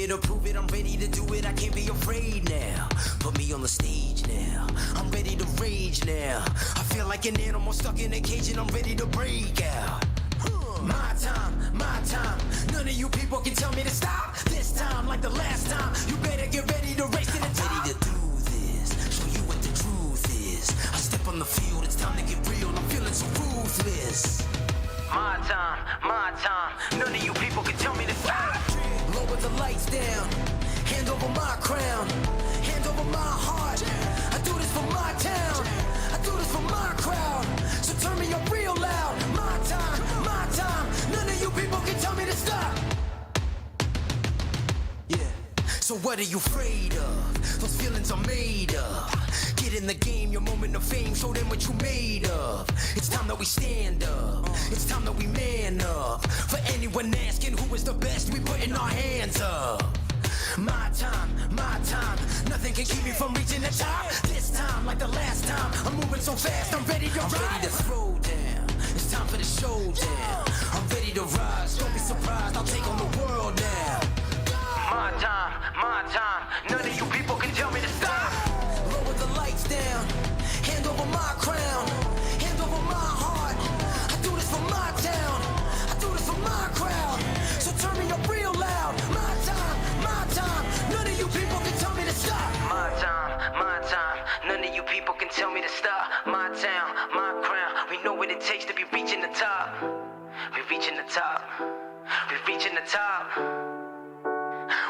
here to prove it, I'm ready to do it, I can't be afraid now. Put me on the stage now, I'm ready to rage now. I feel like an animal stuck in a cage and I'm ready to break out. My time, none of you people can tell me to stop. This time, like the last time, you better get ready to race to the top. I'm ready to do this, show you what the truth is. I step on the field, it's time to get real, I'm feeling so ruthless. My time, none of you people can tell me to stop. Lower the lights down, hand over my crown, hand over my heart. I do this for my town, I do this for my crowd. So turn me up real loud. My time, none of you people can tell me to stop. Yeah, so what are you afraid of? Those feelings are made up. Get in the game, your moment of fame, show them what you made of. It's time that we stand up, it's time that we man up. For anyone asking who is the best, we putting our hands up. My time, nothing can keep me from reaching the top. This time, like the last time, I'm moving so fast, I'm ready to throw down. It's time for the showdown. I'm ready to rise, don't be surprised, I'll take on the world now. My time, none of you people can tell me to stop. Lower the lights down, hand over my crown, hand over my heart. I do this for my town, I do this for my crowd. So turn me up real loud. My time, none of you people can tell me to stop. My time, none of you people can tell me to stop. My town, my crown, we know what it takes to be reaching the top. We're reaching the top, we're reaching the top.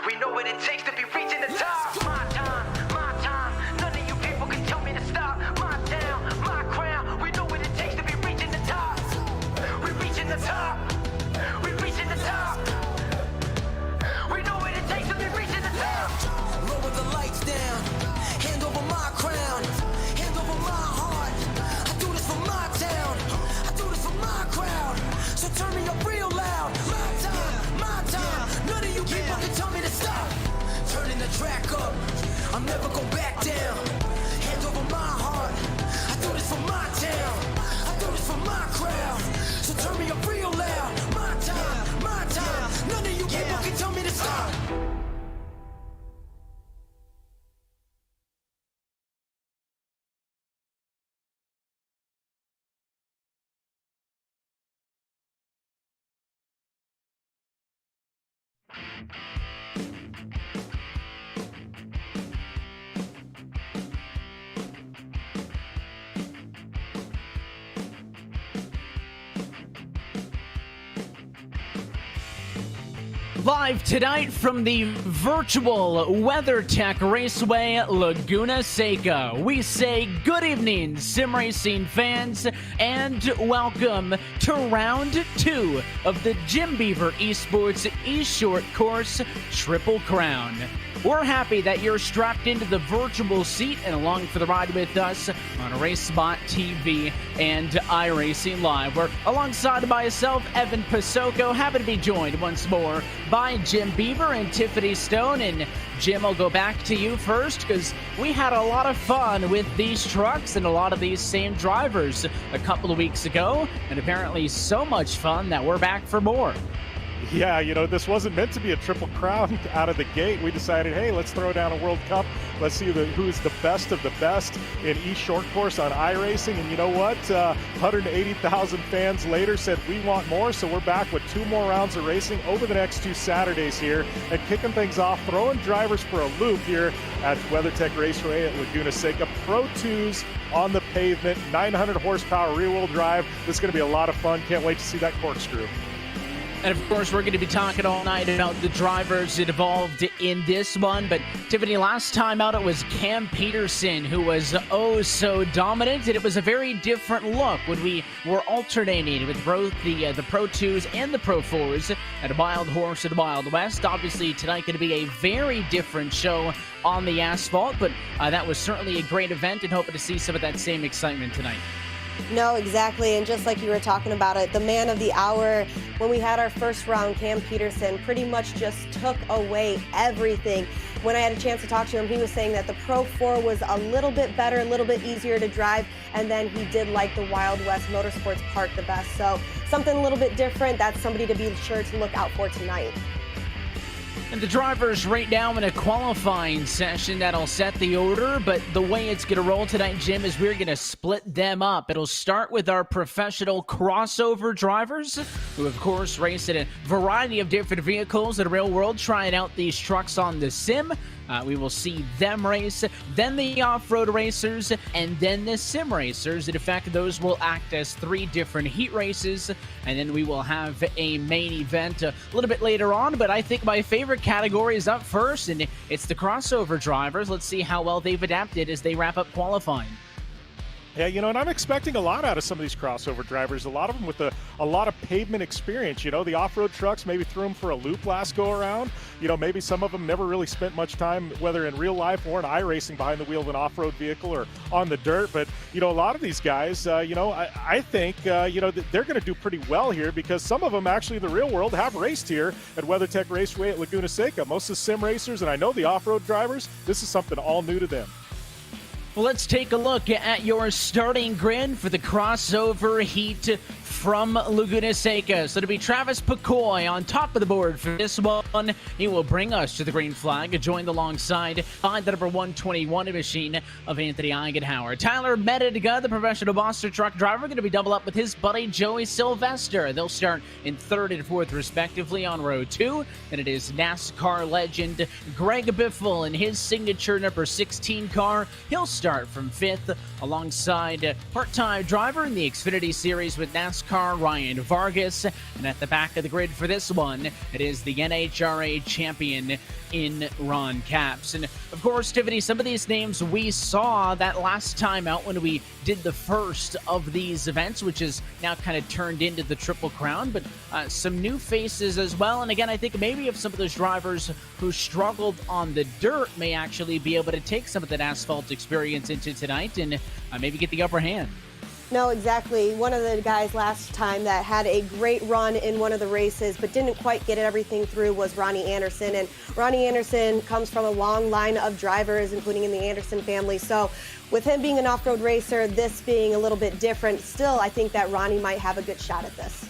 We know what it takes to be reaching the top. My time, none of you people can tell me to stop. My town, my crown, we know what it takes to be reaching the top. We're reaching the top, we're reaching the top. We know what it takes to be reaching the top. Lower the lights down, hand over my crown, hand over my heart. I do this for my town, I do this for my crowd. So turn me up real loud. My time, none of you people can tell me to stop. Turning the track up, I'm never going back down. Hand over my heart, I do this for my town, I do this for my crowd. So turn me up real loud. My time, none of you people can tell me to stop. Live tonight from the virtual WeatherTech Raceway Laguna Seca, we say good evening, sim racing fans, and welcome to round 2 of the Jim Beaver Esports eShortCourse Triple Crown. We're happy that you're strapped into the virtual seat and along for the ride with us on RaceSpot TV and iRacing Live. We're alongside myself, Evan Pasoko, happy to be joined once more by Jim Beaver and Tiffany Stone. And Jim, I'll go back to you first because we had a lot of fun with these trucks and a lot of these same drivers a couple of weeks ago, and apparently so much fun that we're back for more. Yeah, you know, this wasn't meant to be a triple crown out of the gate. We decided, hey, let's throw down a World Cup. Let's see who's the best of the best in eShortCourse on iRacing. And you know what? 180,000 fans later said we want more. So we're back with 2 more rounds of racing over the next 2 Saturdays here and kicking things off, throwing drivers for a loop here at WeatherTech Raceway at Laguna Seca. Pro 2s on the pavement, 900 horsepower rear-wheel drive. This is going to be a lot of fun. Can't wait to see that corkscrew. And of course, we're going to be talking all night about the drivers involved in this one. But Tiffany, last time out, it was Cam Peterson who was oh so dominant. And it was a very different look when we were alternating with both the Pro 2s and the Pro 4s at a Wild Horse and Wild West. Obviously, tonight going to be a very different show on the asphalt. But that was certainly a great event and hoping to see some of that same excitement tonight. No, exactly. And just like you were talking about it, the man of the hour, when we had our first round, Cam Peterson pretty much just took away everything. When I had a chance to talk to him, he was saying that the Pro 4 was a little bit better, a little bit easier to drive, and then he did like the Wild West Motorsports Park the best. So something a little bit different. That's somebody to be sure to look out for tonight. And the drivers right now in a qualifying session that'll set the order, but the way it's going to roll tonight, Jim, is we're going to split them up. It'll start with our professional crossover drivers, who of course race in a variety of different vehicles in the real world, trying out these trucks on the sim. We will see them race, then the off-road racers, and then the sim racers. In fact, those will act as 3 different heat races, and then we will have a main event a little bit later on. But I think my favorite category is up first, and it's the crossover drivers. Let's see how well they've adapted as they wrap up qualifying. Yeah, you know, and I'm expecting a lot out of some of these crossover drivers, a lot of them with a lot of pavement experience. You know, the off-road trucks maybe threw them for a loop last go-around. You know, maybe some of them never really spent much time, whether in real life or in iRacing, behind the wheel of an off-road vehicle or on the dirt. But, you know, a lot of these guys, you know, I think, you know, they're going to do pretty well here, because some of them actually in the real world have raced here at WeatherTech Raceway at Laguna Seca. Most of the sim racers, and I know the off-road drivers, this is something all new to them. Well, let's take a look at your starting grid for the crossover heat from Laguna Seca. So to be Travis Pacoy on top of the board for this one. He will bring us to the green flag, joined alongside by the number 121 machine of Anthony Eigenhauer. Tyler Mediga, the professional monster truck driver, going to be double up with his buddy Joey Sylvester. They'll start in 3rd and 4th respectively on row 2. And it is NASCAR legend Greg Biffle in his signature number 16 car. He'll start from 5th alongside part-time driver in the Xfinity Series with NASCAR Ryan Vargas. And at the back of the grid for this one, it is the NHRA champion in Ron Capps. And of course, Tiffany, some of these names we saw that last time out when we did the first of these events, which is now kind of turned into the Triple Crown, but some new faces as well. And again, I think maybe if some of those drivers who struggled on the dirt may actually be able to take some of that asphalt experience into tonight and maybe get the upper hand. No, exactly. One of the guys last time that had a great run in one of the races but didn't quite get everything through was Ronnie Anderson. And Ronnie Anderson comes from a long line of drivers, including in the Anderson family. So with him being an off-road racer, this being a little bit different, still I think that Ronnie might have a good shot at this.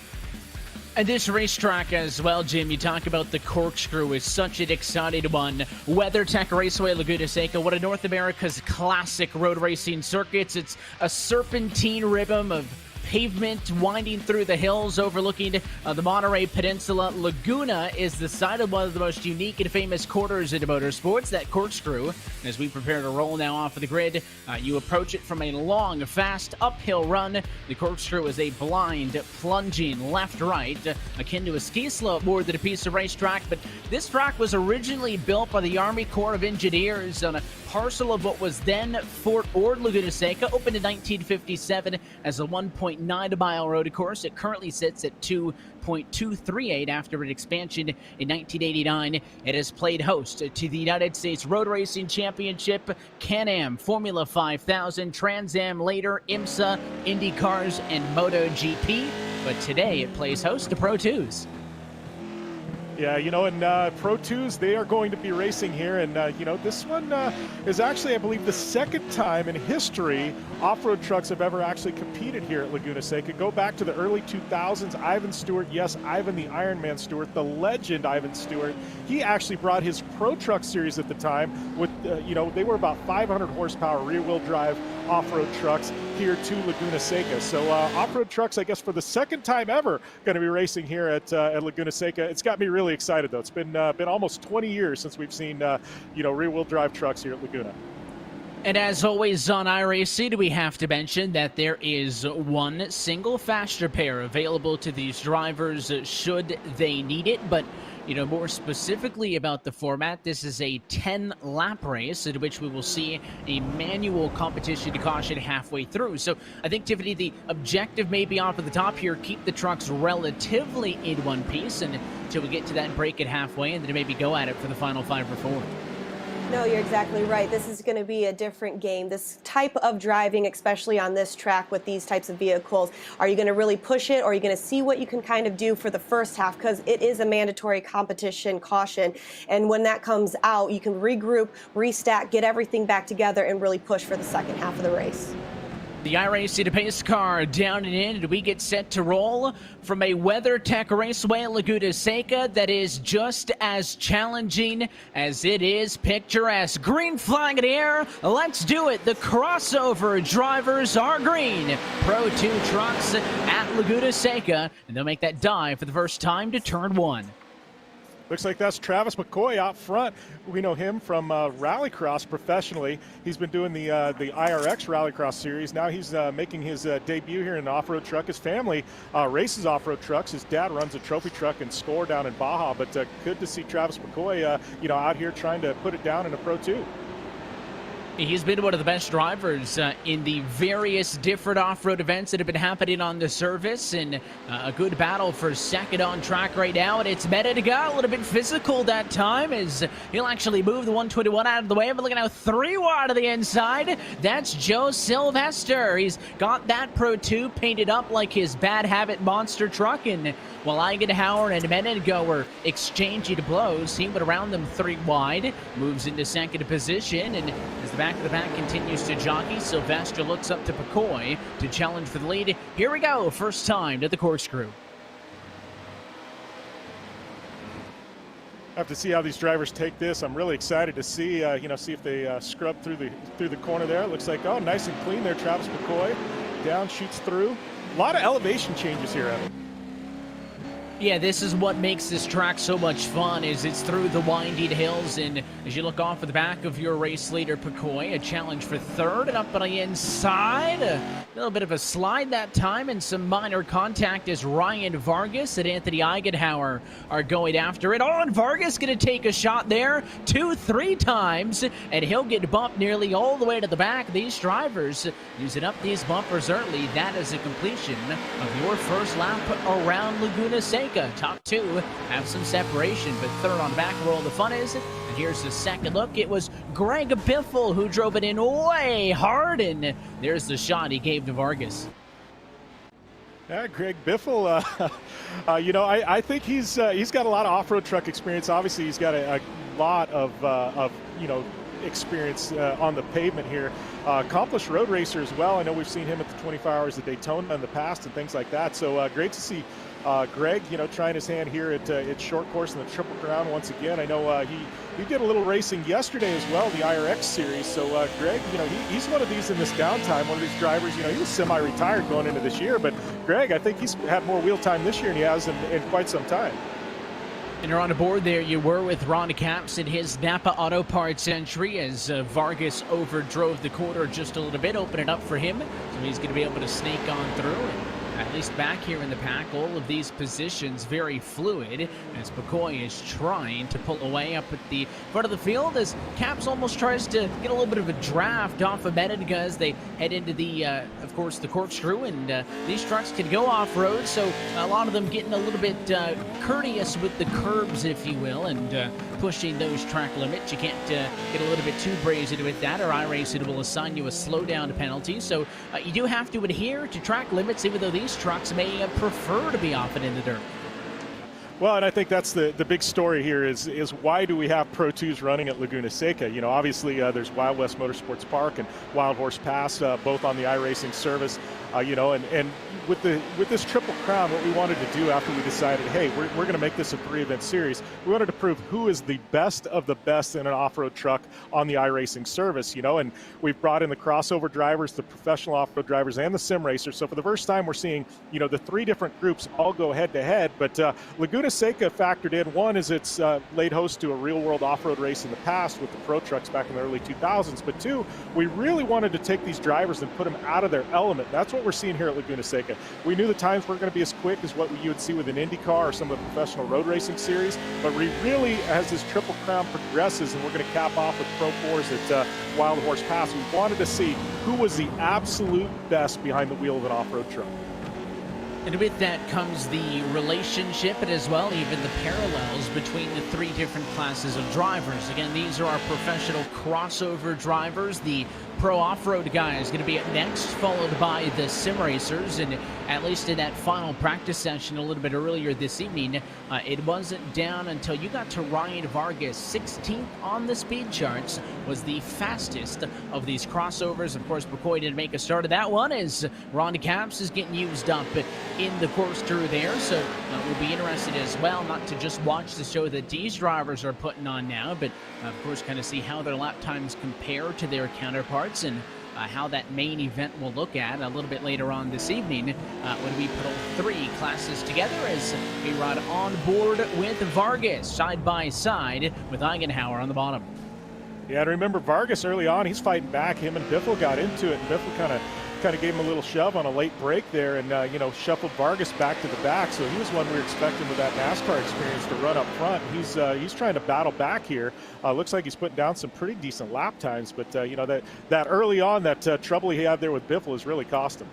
And this racetrack as well, Jim, you talk about the corkscrew is such an exciting one. WeatherTech Raceway Laguna Seca, one of North America's classic road racing circuits. It's a serpentine rhythm of pavement winding through the hills overlooking the Monterey Peninsula. Laguna is the site of one of the most unique and famous corners in motorsports, that corkscrew. As we prepare to roll now off of the grid, you approach it from a long, fast uphill run. The corkscrew is a blind, plunging left-right, akin to a ski slope more than a piece of racetrack. But this track was originally built by the Army Corps of Engineers on a parcel of what was then Fort Ord, Laguna Seca, opened in 1957 as a 1.9-mile road course. It currently sits at 2.238 after an expansion in 1989. It has played host to the United States Road Racing Championship, Can-Am, Formula 5000, Trans Am, later IMSA, Indy Cars, and MotoGP. But today it plays host to Pro 2s. Yeah, you know, and Pro 2s, they are going to be racing here. And, you know, this one is actually, I believe, the second time in history off-road trucks have ever actually competed here at Laguna Seca. Go back to the early 2000s. Ivan Stewart, yes, Ivan the Ironman Stewart, the legend Ivan Stewart. He actually brought his Pro Truck series at the time with, you know, they were about 500 horsepower rear-wheel drive off-road trucks here to Laguna Seca. So off-road trucks, I guess, for the second time ever going to be racing here at Laguna Seca. It's got me really excited, though. It's been almost 20 years since we've seen, you know, rear-wheel drive trucks here at Laguna. And as always on iRacing, we have to mention that there is one single fast repair available to these drivers should they need it. But, you know, more specifically about the format, this is a 10-lap race in which we will see a manual competition to caution halfway through. So I think, Tiffany, the objective may be off at the top here, keep the trucks relatively in one piece until we get to that break at halfway, and then maybe go at it for the final 5 or 4. No, you're exactly right. This is going to be a different game. This type of driving, especially on this track with these types of vehicles, are you going to really push it, or are you going to see what you can kind of do for the first half? Because it is a mandatory competition caution. And when that comes out, you can regroup, restack, get everything back together, and really push for the second half of the race. The iRacing pace car down and in, and we get set to roll from a WeatherTech Raceway Laguna Seca that is just as challenging as it is picturesque. Green flag in the air, let's do it. The crossover drivers are green. Pro 2 trucks at Laguna Seca, and they'll make that dive for the first time to turn 1. Looks like that's Travis McCoy out front. We know him from Rallycross professionally. He's been doing the IRX Rallycross series. Now he's making his debut here in an off-road truck. His family races off-road trucks. His dad runs a trophy truck and Score down in Baja. But good to see Travis McCoy, out here trying to put it down in a Pro 2. He's been one of the best drivers in the various different off-road events that have been happening on the service, and a good battle for second on track right now. And it's Mediga, a little bit physical that time, as he'll actually move the 121 out of the way. But look at now, 3 wide to the inside. That's Joe Sylvester. He's got that Pro 2 painted up like his Bad Habit monster truck, and while Eigenhauer and Mediga were exchanging blows, he went around them 3 wide, moves into second position, and as the back of the pack continues to jockey, Sylvester looks up to McCoy to challenge for the lead. Here we go, first time to the corkscrew. Have to see how these drivers take this. I'm really excited to see, see if they scrub through the corner there. It looks like, oh, nice and clean there. Travis McCoy down, shoots through. A lot of elevation changes here, Evan. Yeah, this is what makes this track so much fun, is it's through the winding hills, and as you look off of the back of your race leader, McCoy, a challenge for third, and up on the inside, a little bit of a slide that time, and some minor contact as Ryan Vargas and Anthony Eigenhauer are going after it. Oh, and Vargas going to take a shot there 2-3 times, and he'll get bumped nearly all the way to the back. These drivers using up these bumpers early. That is a completion of your first lap around Laguna Seca. Top 2 have some separation, but third on the back where all the fun is. And here's the second look. It was Greg Biffle who drove it in way hard, and there's the shot he gave to Vargas. Yeah, Greg Biffle, I think he's got a lot of off-road truck experience. Obviously, he's got a lot of experience on the pavement here. Accomplished road racer as well. I know we've seen him at the 24 Hours of Daytona in the past and things like that. So great to see Greg, trying his hand here at Short Course in the Triple Crown once again. I know he did a little racing yesterday as well, the IRX series. So Greg, he's one of these in this downtime, one of these drivers. He was semi-retired going into this year, but Greg, I think he's had more wheel time this year than he has in quite some time. And you're on the board there. You were with Ron Capps in his Napa Auto Parts entry as Vargas overdrove the quarter just a little bit, open it up for him. So he's going to be able to snake on through. And at least back here in the pack, all of these positions very fluid as McCoy is trying to pull away up at the front of the field as Capps almost tries to get a little bit of a draft off of Mediga as they head into the, of course, the corkscrew. And these trucks can go off-road, so a lot of them getting a little bit courteous with the curbs, if you will, and pushing those track limits. You can't get a little bit too brazen with that, or iRacing will assign you a slowdown penalty. So you do have to adhere to track limits, even though these trucks may prefer to be off and in the dirt. Well, and I think that's the big story here is why do we have Pro 2s running at Laguna Seca? Obviously there's Wild West Motorsports Park and Wild Horse Pass, both on the iRacing service, and with this Triple Crown, what we wanted to do after we decided, hey, we're going to make this a 3-event series, we wanted to prove who is the best of the best in an off-road truck on the iRacing service, and we've brought in the crossover drivers, the professional off-road drivers, and the sim racers. So for the first time, we're seeing, the 3 different groups all go head-to-head, but Laguna Seca factored in. One is it's laid host to a real-world off-road race in the past with the pro trucks back in the early 2000s, but 2, we really wanted to take these drivers and put them out of their element. That's what we're seeing here at Laguna Seca. We knew the times weren't going to be as quick as what you would see with an IndyCar or some of the professional road racing series, but we really, as this Triple Crown progresses, and we're going to cap off with Pro 4s at Wild Horse Pass, we wanted to see who was the absolute best behind the wheel of an off-road truck. And with that comes the relationship and as well even the parallels between the 3 different classes of drivers. Again, these are our professional crossover drivers, the pro off-road guys going to be up next, followed by the sim racers. And at least in that final practice session a little bit earlier this evening, it wasn't down until you got to Ryan Vargas. 16th on the speed charts, was the fastest of these crossovers. Of course, McCoy didn't make a start of that one as Ron Caps is getting used up in the course through there. So we'll be interested as well, not to just watch the show that these drivers are putting on now, but of course kind of see how their lap times compare to their counterparts, and how that main event will look at a little bit later on this evening when we put all three classes together as we ride on board with Vargas side by side with Eigenhauer on the bottom. Yeah, and remember Vargas early on, he's fighting back. Him and Biffle got into it, and Biffle kind of gave him a little shove on a late break there, and you know, shuffled Vargas back to the back. So he was one we were expecting with that NASCAR experience to run up front. He's trying to battle back here. Looks like he's putting down some pretty decent lap times, but you know, that early on, that trouble he had there with Biffle has really cost him.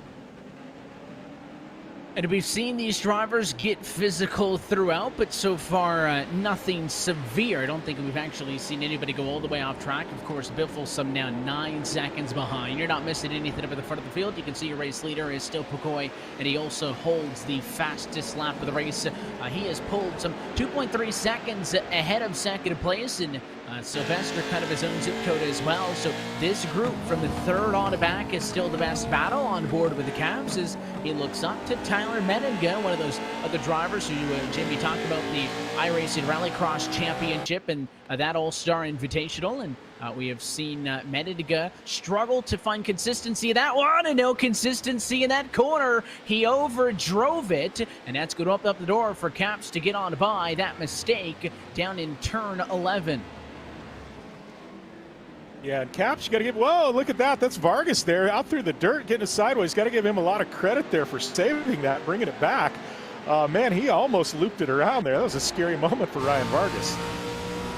And we've seen these drivers get physical throughout, but so far nothing severe. I don't think we've actually seen anybody go all the way off track. Of course, Biffle some now 9 seconds behind. You're not missing anything over the front of the field. You can see your race leader is still McCoy, and he also holds the fastest lap of the race. He has pulled some 2.3 seconds ahead of second place, and Sylvester kind of his own zip code as well. So this group from the third on back is still the best battle on board with the Cavs as he looks up to Tyler Menninga, one of those other drivers who Jimmy talked about the iRacing Rallycross Championship and that All-Star Invitational. And we have seen Menninga struggle to find consistency in that one, and no consistency in that corner. He overdrove it, and that's going to open up the door for Caps to get on by that mistake down in turn 11. Yeah, and Caps, you got to give, whoa, look at that. That's Vargas there out through the dirt, getting it sideways. Got to give him a lot of credit there for saving that, bringing it back. Man, he almost looped it around there. That was a scary moment for Ryan Vargas.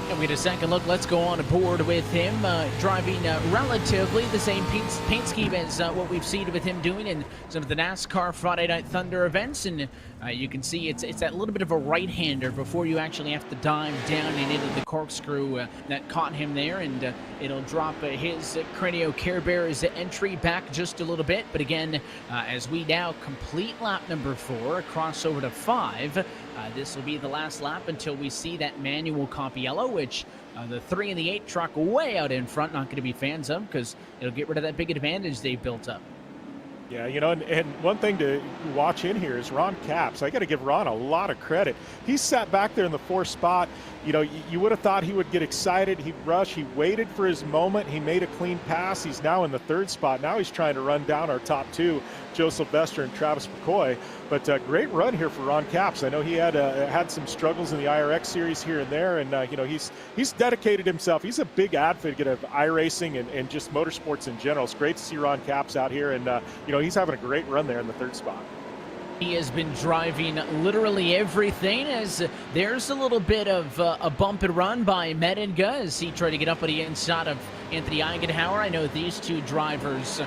And we get a second look. Let's go on board with him, driving relatively the same paint scheme as what we've seen with him doing in some of the NASCAR Friday Night Thunder events. And you can see it's that little bit of a right-hander before you actually have to dive down and into the corkscrew that caught him there. And it'll drop his Cranio Care Bear's entry back just a little bit. But again, as we now complete lap number 4, cross over to 5, this will be the last lap until we see that manual copy yellow, which the 3 and the 8 truck way out in front not going to be fans of because it'll get rid of that big advantage they've built up. Yeah, you know, and one thing to watch in here is Ron Caps. I got to give Ron a lot of credit. He sat back there in the 4th spot. You know, you would have thought he would get excited. He'd rush. He waited for his moment. He made a clean pass. He's now in the 3rd spot. Now he's trying to run down our top 2, Joe Sylvester and Travis McCoy. But great run here for Ron Caps. I know he had some struggles in the IRX series here and there, and you know, he's dedicated himself. He's a big advocate of iRacing and just motorsports in general. It's great to see Ron Caps out here, and you know, he's having a great run there in the 3rd spot. He has been driving literally everything as there's a little bit of a bump and run by Menninga as he tried to get up on the inside of Anthony Eigenhauer. I know these two drivers,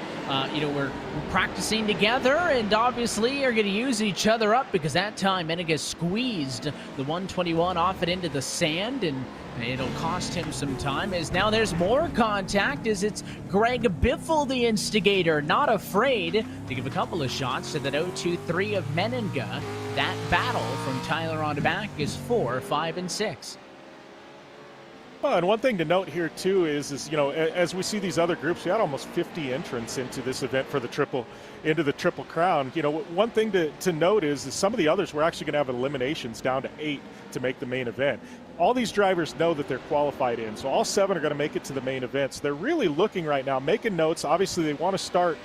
you know, were practicing together and obviously are going to use each other up because that time Menninga squeezed the 121 off it into the sand, and it'll cost him some time as now there's more contact as it's Greg Biffle, the instigator, not afraid to give a couple of shots to that 0-2-3 of Menninga. That battle from Tyler on the back is 4, 5, and 6. Well, and one thing to note here too is you know, as we see these other groups, we had almost 50 entrants into this event for the Triple Crown. You know, one thing to note is some of the others we're actually going to have eliminations down to 8 to make the main event. All these drivers know that they're qualified in, so all 7 are going to make it to the main event. So they're really looking right now, making notes. Obviously, they want to start,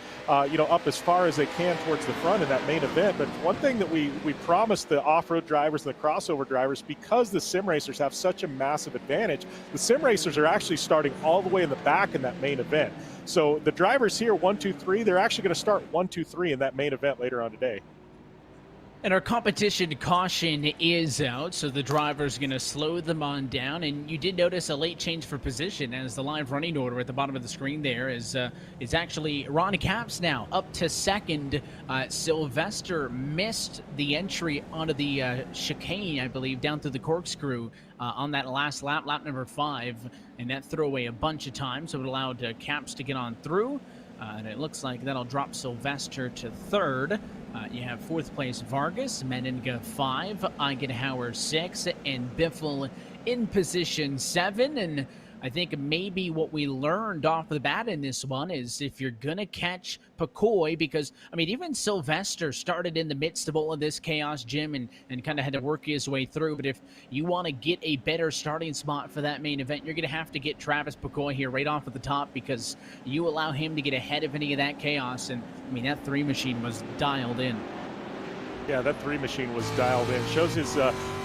you know, up as far as they can towards the front in that main event. But one thing that we promised the off-road drivers and the crossover drivers, because the sim racers have such a massive advantage, the sim racers are actually starting all the way in the back in that main event. So the drivers here, 1, 2, 3, they're actually going to start 1, 2, 3 in that main event later on today. And our competition caution is out, so the driver's going to slow them on down. And you did notice a late change for position, as the live running order at the bottom of the screen there is actually Ron Capps now up to second. Sylvester missed the entry onto the chicane, I believe, down through the corkscrew on that last lap, lap number 5, and that threw away a bunch of time, so it allowed Capps to get on through. And it looks like that'll drop Sylvester to third. You have fourth place Vargas, Meninga 5, Eigenhauer 6, and Biffle in position 7. And I think maybe what we learned off the bat in this one is if you're going to catch Picoy, because, I mean, even Sylvester started in the midst of all of this chaos, Jim, and kind of had to work his way through. But if you want to get a better starting spot for that main event, you're going to have to get Travis Picoy here right off at the top, because you allow him to get ahead of any of that chaos. And, I mean, that 3 machine was dialed in. Yeah, that 3 machine was dialed in. Shows his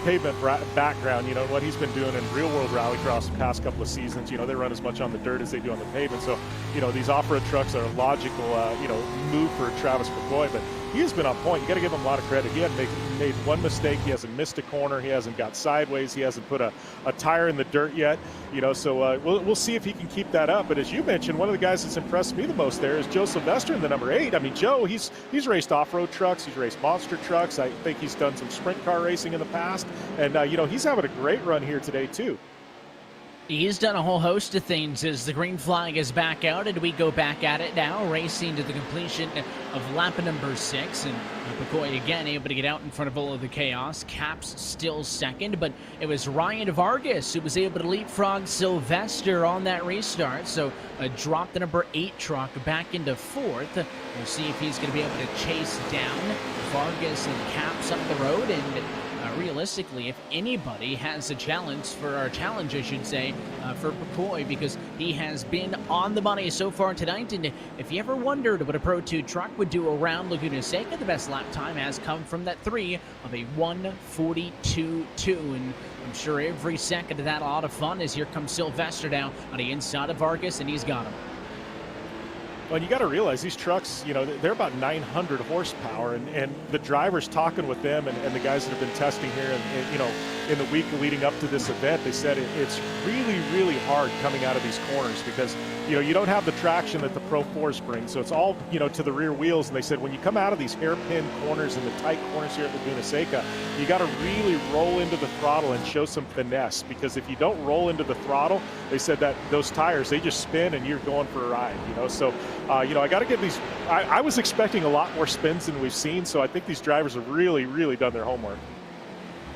pavement background, you know, what he's been doing in real-world rallycross the past couple of seasons. You know, they run as much on the dirt as they do on the pavement. So, you know, these off-road trucks are a logical, you know, move for Travis Picoy. But he has been on point. You got to give him a lot of credit. He hadn't made one mistake. He hasn't missed a corner. He hasn't got sideways. He hasn't put a tire in the dirt yet. You know, so we'll see if he can keep that up. But as you mentioned, one of the guys that's impressed me the most there is Joe Sylvester in the number 8. I mean, Joe, he's raced off-road trucks. He's raced monster trucks. I think he's done some sprint car racing in the past. And, you know, he's having a great run here today, too. He's done a whole host of things as the green flag is back out, and we go back at it now, racing to the completion of lap number 6. And Picoy again able to get out in front of all of the chaos. Capps still second, but it was Ryan Vargas who was able to leapfrog Sylvester on that restart. So drop the number 8 truck back into 4th. We'll see if he's going to be able to chase down Vargas and Capps up the road. And realistically, if anybody has a challenge, I should say, for Picoy, because he has been on the money so far tonight. And if you ever wondered what a Pro 2 truck would do around Laguna Seca, the best lap time has come from that 3 of a 1:42.2. And I'm sure every second of that a lot of fun, as here comes Sylvester now on the inside of Vargas, and he's got him. Well, you got to realize these trucks, you know, they're about 900 horsepower, and the drivers talking with them and the guys that have been testing here, and you know, in the week leading up to this event, they said it's really, really hard coming out of these corners because, you know, you don't have the traction that the Pro 4s bring, so it's all, you know, to the rear wheels. And they said when you come out of these hairpin corners and the tight corners here at Laguna Seca, you got to really roll into the throttle and show some finesse, because if you don't roll into the throttle, they said that those tires, they just spin and you're going for a ride, you know. So you know, I got to give these, I was expecting a lot more spins than we've seen, so I think these drivers have really, really done their homework.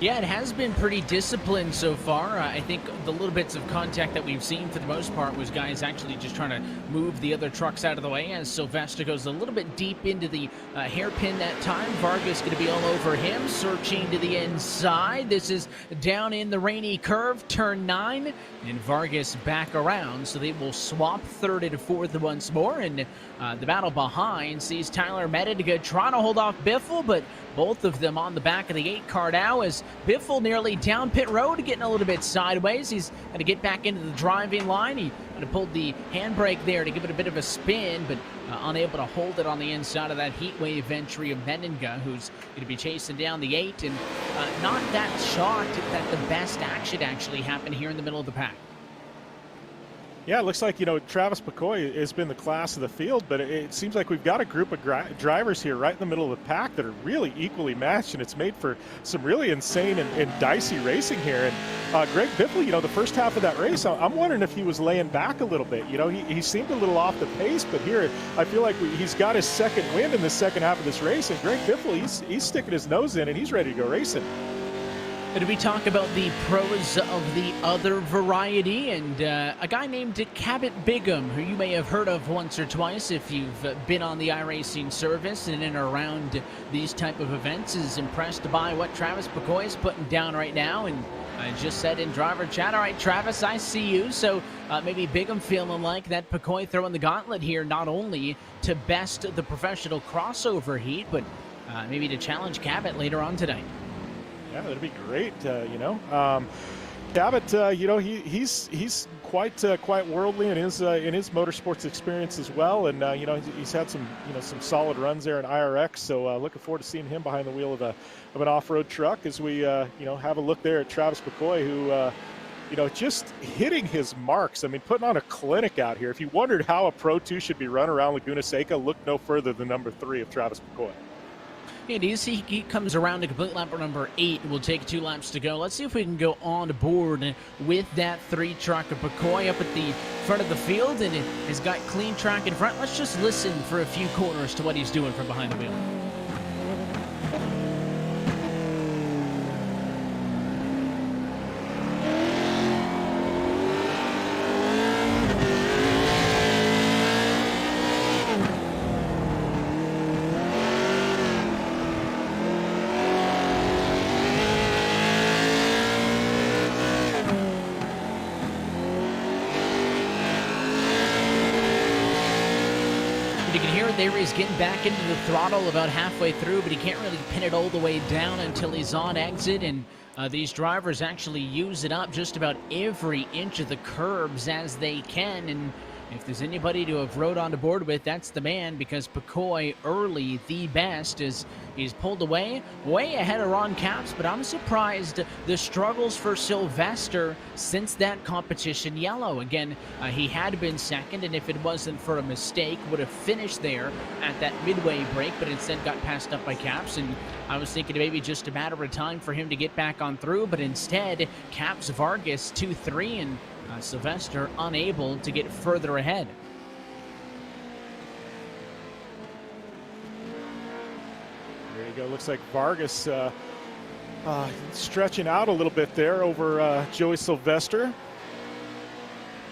Yeah, it has been pretty disciplined so far. I think the little bits of contact that we've seen for the most part was guys actually just trying to move the other trucks out of the way, as Sylvester goes a little bit deep into the hairpin that time. Vargas going to be all over him, searching to the inside. This is down in the rainy curve, turn 9, and Vargas back around, so they will swap third and fourth once more. And the battle behind sees Tyler Mediga trying to hold off Biffle, but both of them on the back of the 8 car now, as Biffle nearly down pit road, getting a little bit sideways. He's going to get back into the driving line. He kind of pulled the handbrake there to give it a bit of a spin, but unable to hold it on the inside of that heat wave entry of Meninga, who's going to be chasing down the 8. And not that shocked that the best action actually happened here in the middle of the pack. Yeah, it looks like, you know, Travis Picoy has been the class of the field, but it seems like we've got a group of drivers here right in the middle of the pack that are really equally matched, and it's made for some really insane and dicey racing here. And Greg Biffle, you know, the first half of that race, I'm wondering if he was laying back a little bit. You know, he seemed a little off the pace, but here I feel like he's got his second wind in the second half of this race, and Greg Biffle, he's sticking his nose in and he's ready to go racing. And we talk about the pros of the other variety, and a guy named Cabot Bigham, who you may have heard of once or twice if you've been on the iRacing service and in and around these type of events, is impressed by what Travis Picoy is putting down right now. And I just said in driver chat, all right, Travis, I see you. So maybe Bigham feeling like that Picoy throwing the gauntlet here, not only to best the professional crossover heat, but maybe to challenge Cabot later on tonight. Yeah, that'd be great, you know. Cabot, you know, he's quite worldly in his motorsports experience as well, and he's had some solid runs there in IRX. So looking forward to seeing him behind the wheel of an off-road truck as we have a look there at Travis McCoy, who just hitting his marks. I mean, putting on a clinic out here. If you wondered how a Pro 2 should be run around Laguna Seca, look no further than number 3 of Travis McCoy. Yeah, do you see he comes around to complete lap number 8? We'll take 2 laps to go. Let's see if we can go on board with that 3 truck of McCoy up at the front of the field, and has got clean track in front. Let's just listen for a few corners to what he's doing from behind the wheel. You can hear it there. He's getting back into the throttle about halfway through, but he can't really pin it all the way down until he's on exit. And these drivers actually use it up just about every inch of the curbs as they can. And if there's anybody to have rode on board with, that's the man, because McCoy early, the best, is he's pulled away way ahead of Ron Capps. But I'm surprised the struggles for Sylvester since that competition yellow. Again, he had been second, and if it wasn't for a mistake, would have finished there at that midway break, but instead got passed up by Capps. And I was thinking maybe just a matter of time for him to get back on through, but instead Capps Vargas 2-3, and Sylvester unable to get further ahead. There you go. Looks like Vargas stretching out a little bit there over Joey Sylvester.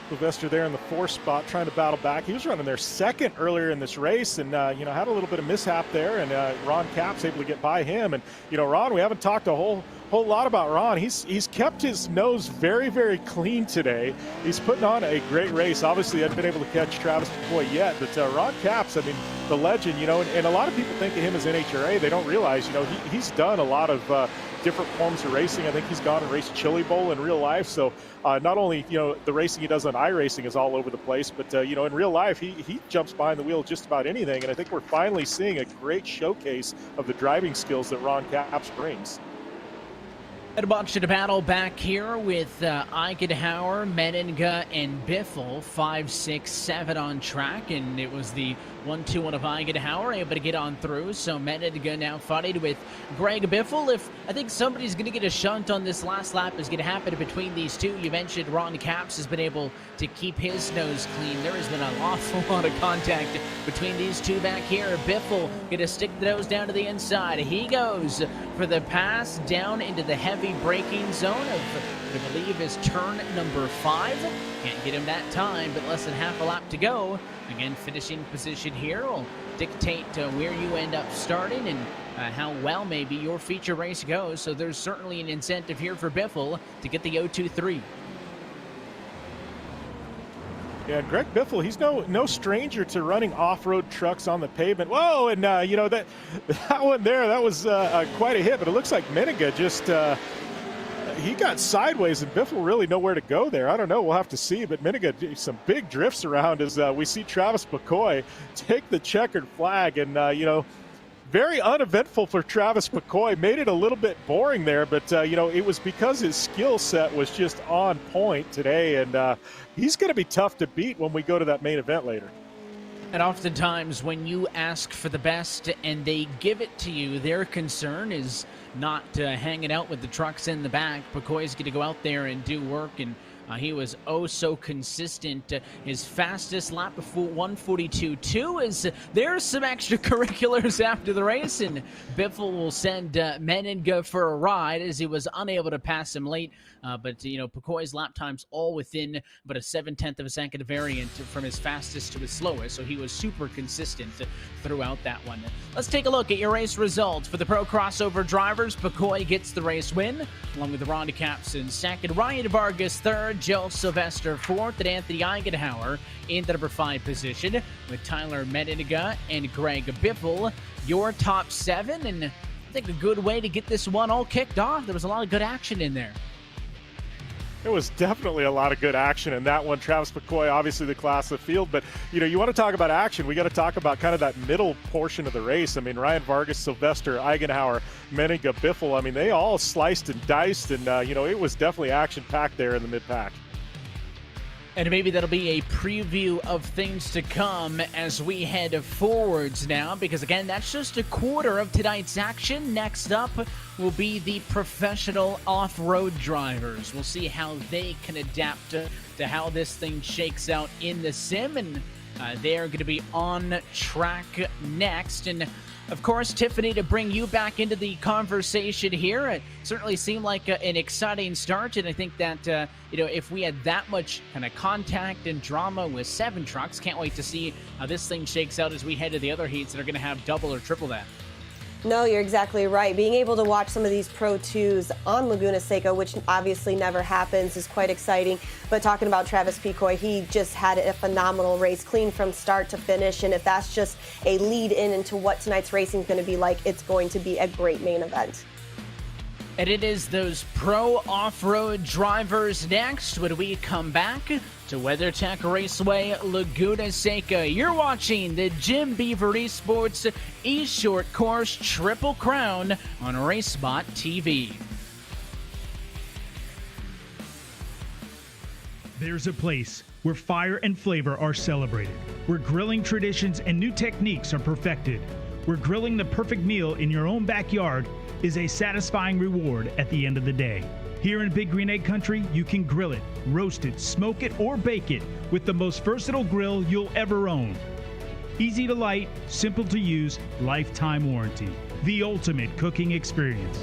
Sylvester there in the 4th spot, trying to battle back. He was running there second earlier in this race, and had a little bit of mishap there, and Ron Capps able to get by him. And Ron, we haven't talked a whole lot about Ron. He's kept his nose very, very clean today. He's putting on a great race. Obviously, I haven't been able to catch Travis McCoy yet, but Ron Capps, I mean, the legend, and a lot of people think of him as NHRA. They don't realize, he's done a lot of different forms of racing. I think he's gone and raced Chili Bowl in real life. So not only, the racing he does on iRacing is all over the place, but, in real life, he jumps behind the wheel of just about anything. And I think we're finally seeing a great showcase of the driving skills that Ron Capps brings. And a bunch of the battle back here with Eikenhauer, Meninga, and Biffle, 5, 6, 7 on track, and it was the 1-2-1 of Eikenhauer able to get on through. So Meninga now fighting with Greg Biffle. If I think somebody's going to get a shunt on this last lap is going to happen between these two. You mentioned Ron Capps has been able to keep his nose clean. There has been an awful lot of contact between these two back here. Biffle going to stick the nose down to the inside. He goes for the pass down into the heavy braking zone of, I believe, is turn number 5. Can't get him that time, but less than half a lap to go. Again, finishing position here will dictate where you end up starting and how well maybe your feature race goes. So there's certainly an incentive here for Biffle to get the 0-2-3. Yeah, Greg Biffle, he's no stranger to running off-road trucks on the pavement. Whoa, and that one there, that was quite a hit, but it looks like Meninga just he got sideways, and Biffle really nowhere to go there. I don't know, we'll have to see, but Meninga some big drifts around as we see Travis McCoy take the checkered flag, and very uneventful for Travis McCoy. Made it a little bit boring there, but it was because his skill set was just on point today, and he's going to be tough to beat when we go to that main event later. And oftentimes when you ask for the best and they give it to you, their concern is not hanging out with the trucks in the back. McCoy's going to go out there and do work, and he was so consistent. His fastest lap before 1:42.2 is there's some extracurriculars after the race, and Biffle will send Meninga for a ride as he was unable to pass him late. But McCoy's lap times all within but a 0.7 of a second variant from his fastest to his slowest, so he was super consistent throughout that one. Let's take a look at your race results for the Pro Crossover drivers. McCoy gets the race win, along with Ron Capps in second, Ryan Vargas third, Joe Sylvester fourth, and Anthony Eikenhauer in the number 5 position, with Tyler Meninga and Greg Biffle your top 7. And I think a good way to get this one all kicked off. There was a lot of good action in there. It was definitely a lot of good action in that one. Travis McCoy, obviously the class of the field, but you want to talk about action, we got to talk about kind of that middle portion of the race. I mean, Ryan Vargas, Sylvester, Eigenhauer, Menninga, Biffle, I mean, they all sliced and diced, and it was definitely action-packed there in the mid-pack. And maybe that'll be a preview of things to come as we head forwards now, because again, that's just a quarter of tonight's action. Next up will be the professional off-road drivers. We'll see how they can adapt to how this thing shakes out in the sim, and they're going to be on track next. And of course, Tiffany, to bring you back into the conversation here, it certainly seemed like an exciting start, and I think that if we had that much kind of contact and drama with 7 trucks, can't wait to see how this thing shakes out as we head to the other heats that are going to have double or triple that. No, you're exactly right. Being able to watch some of these Pro 2s on Laguna Seca, which obviously never happens, is quite exciting. But talking about Travis Picoy, he just had a phenomenal race, clean from start to finish. And if that's just a lead in into what tonight's racing is going to be like, it's going to be a great main event. And it is those pro off-road drivers next when we come back to WeatherTech Raceway Laguna Seca. You're watching the Jim Beaver Esports eShortCourse Triple Crown on RaceBot TV. There's a place where fire and flavor are celebrated, where grilling traditions and new techniques are perfected, where grilling the perfect meal in your own backyard is a satisfying reward at the end of the day. Here in Big Green Egg Country, you can grill it, roast it, smoke it, or bake it with the most versatile grill you'll ever own. Easy to light, simple to use, lifetime warranty. The ultimate cooking experience.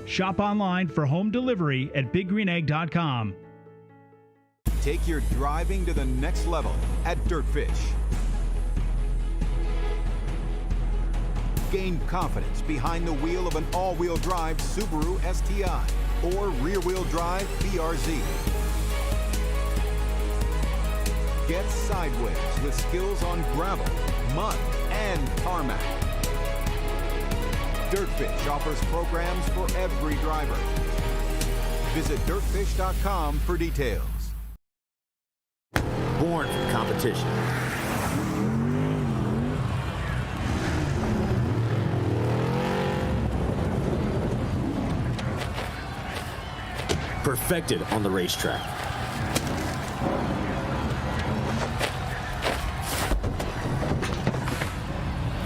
Shop online for home delivery at biggreenegg.com. Take your driving to the next level at Dirtfish. Gain confidence behind the wheel of an all-wheel drive Subaru STI or rear-wheel drive BRZ. Get sideways with skills on gravel, mud, and tarmac. Dirtfish offers programs for every driver. Visit dirtfish.com for details. Born for competition. Perfected on the racetrack.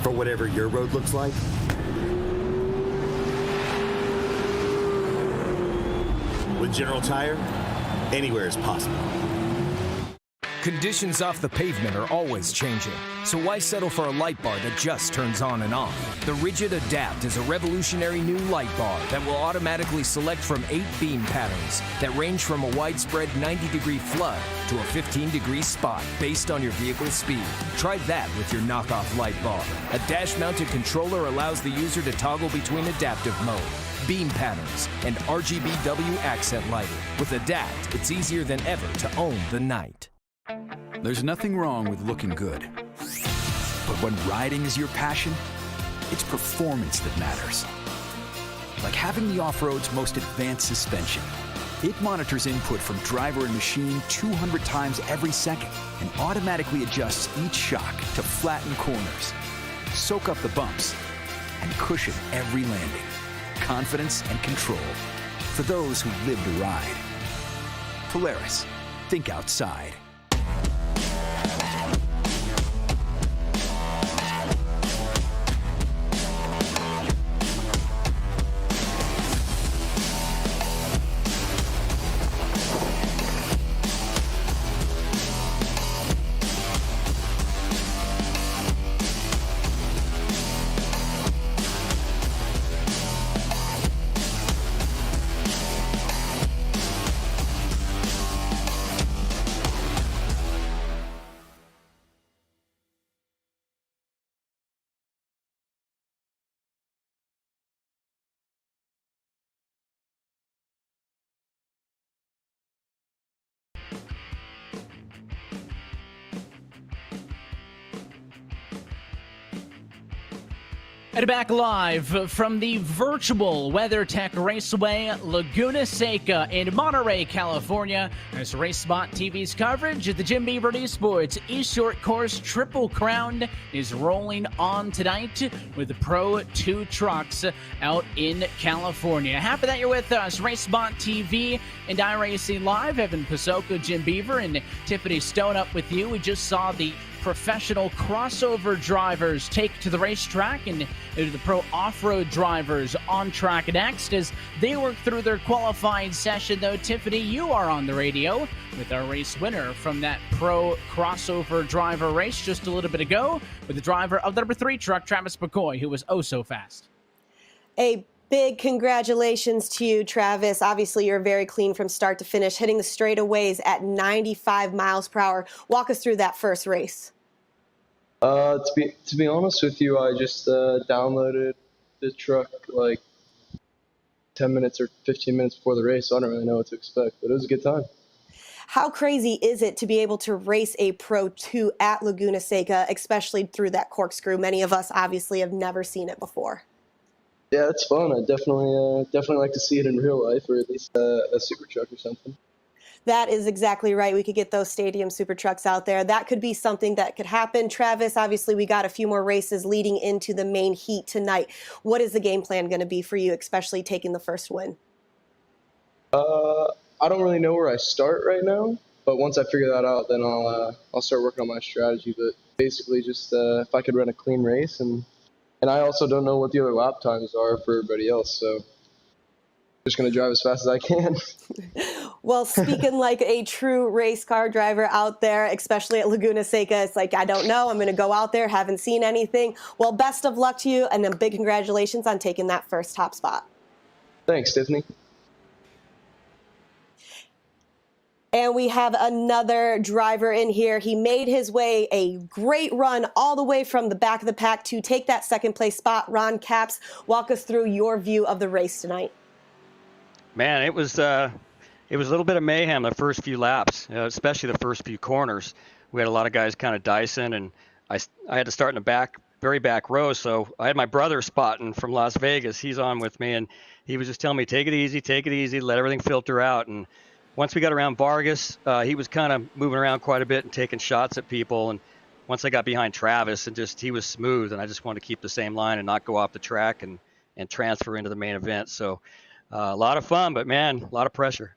For whatever your road looks like. With General Tire, anywhere is possible. Conditions off the pavement are always changing, so why settle for a light bar that just turns on and off? The Rigid Adapt is a revolutionary new light bar that will automatically select from 8 beam patterns that range from a widespread 90-degree flood to a 15-degree spot based on your vehicle's speed. Try that with your knockoff light bar. A dash-mounted controller allows the user to toggle between adaptive mode, beam patterns, and RGBW accent lighting. With Adapt, it's easier than ever to own the night. There's nothing wrong with looking good. But when riding is your passion, it's performance that matters. Like having the off-road's most advanced suspension. It monitors input from driver and machine 200 times every second and automatically adjusts each shock to flatten corners, soak up the bumps, and cushion every landing. Confidence and control for those who live to ride. Polaris, think outside. And back live from the virtual WeatherTech Raceway Laguna Seca in Monterey, California. As RaceSpot TV's coverage of the Jim Beaver Esports eShortCourse Triple Crown is rolling on tonight with the Pro 2 trucks out in California. Happy that you're with us. RaceSpot TV and iRacing Live. Evan Pasoko, Jim Beaver, and Tiffany Stone up with you. We just saw the professional crossover drivers take to the racetrack and the pro off-road drivers on track next as they work through their qualifying session. Though, Tiffany, you are on the radio with our race winner from that pro crossover driver race just a little bit ago with the driver of the number 3 truck, Travis McCoy, who was oh so fast. A big congratulations to you, Travis. Obviously, you're very clean from start to finish, hitting the straightaways at 95 miles per hour. Walk us through that first race. To be honest with you, I just downloaded the truck like 10 minutes or 15 minutes before the race, so I don't really know what to expect, but it was a good time. How crazy is it to be able to race a Pro 2 at Laguna Seca, especially through that corkscrew? Many of us obviously have never seen it before. Yeah, it's fun. I definitely like to see it in real life, or at least a super truck or something. That is exactly right. We could get those stadium super trucks out there. That could be something that could happen. Travis, obviously we got a few more races leading into the main heat tonight. What is the game plan going to be for you, especially taking the first win? I don't really know where I start right now, but once I figure that out, then I'll start working on my strategy. But basically just if I could run a clean race, and I also don't know what the other lap times are for everybody else, so just going to drive as fast as I can. Well, speaking like a true race car driver out there, especially at Laguna Seca, it's like, I don't know, I'm going to go out there, haven't seen anything. Well, best of luck to you, and a big congratulations on taking that first top spot. Thanks, Tiffany. And we have another driver in here. He made his way a great run all the way from the back of the pack to take that second place spot. Ron Capps, walk us through your view of the race tonight. Man, it was a little bit of mayhem the first few laps, especially the first few corners. We had a lot of guys kind of dicing, and I had to start in the very back row. So I had my brother spotting from Las Vegas. He's on with me, and he was just telling me, take it easy, let everything filter out. And once we got around Vargas, he was kind of moving around quite a bit and taking shots at people. And once I got behind Travis, and he was smooth, and I just wanted to keep the same line and not go off the track and transfer into the main event. So a lot of fun, but man, a lot of pressure.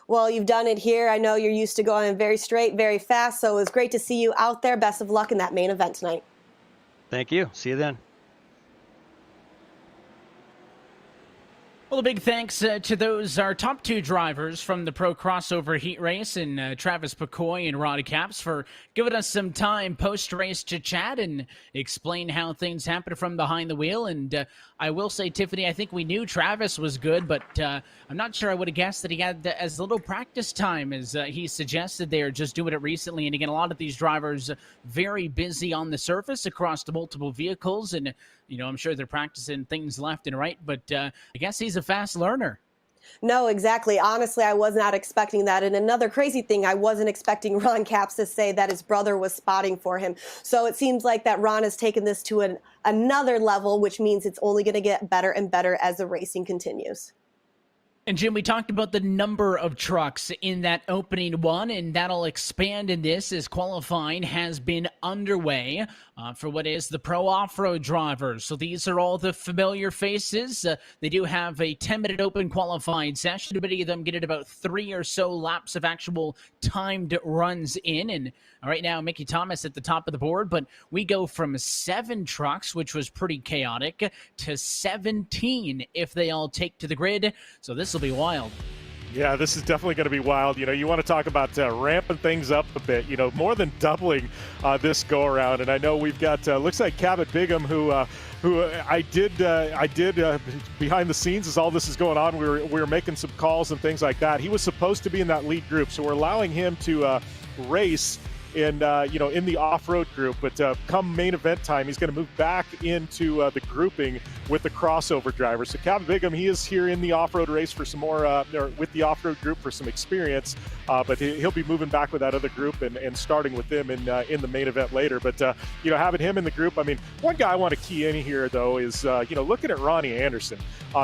Well, you've done it here. I know you're used to going very straight, very fast, so it was great to see you out there. Best of luck in that main event tonight. Thank you. See you then. Well, a big thanks to our top 2 drivers from the Pro Crossover Heat Race, and Travis McCoy and Roddy Capps, for giving us some time post-race to chat and explain how things happen from behind the wheel. And I will say, Tiffany, I think we knew Travis was good, but I'm not sure I would have guessed that he had as little practice time as he suggested. They are just doing it recently. And again, a lot of these drivers very busy on the surface across the multiple vehicles, and I'm sure they're practicing things left and right, but I guess he's a fast learner. No, exactly. Honestly, I was not expecting that. And another crazy thing, I wasn't expecting Ron Capps to say that his brother was spotting for him. So it seems like that Ron has taken this to another level, which means it's only going to get better and better as the racing continues. And Jim, we talked about the number of trucks in that opening one, and that'll expand in this as qualifying has been underway for what is the pro off-road drivers. So these are all the familiar faces. They do have a 10-minute open qualifying session. Many of them get at about 3 or so laps of actual timed runs in. And right now, Mickey Thomas at the top of the board, but we go from 7 trucks, which was pretty chaotic, to 17 if they all take to the grid. So this will be wild. Yeah, this is definitely going to be wild. You want to talk about ramping things up a bit, more than doubling this go-around. And I know we've got, looks like Cabot Bigham, who I did behind the scenes as all this is going on. We were making some calls and things like that. He was supposed to be in that lead group, so we're allowing him to race in the off-road group, but come main event time, he's going to move back into the grouping with the crossover drivers. So Cabot Bigham, he is here in the off-road race for some more, or with the off-road group for some experience, but he'll be moving back with that other group and starting with them in the main event later. But having him in the group, I mean, one guy I want to key in here though is looking at Ronnie Anderson.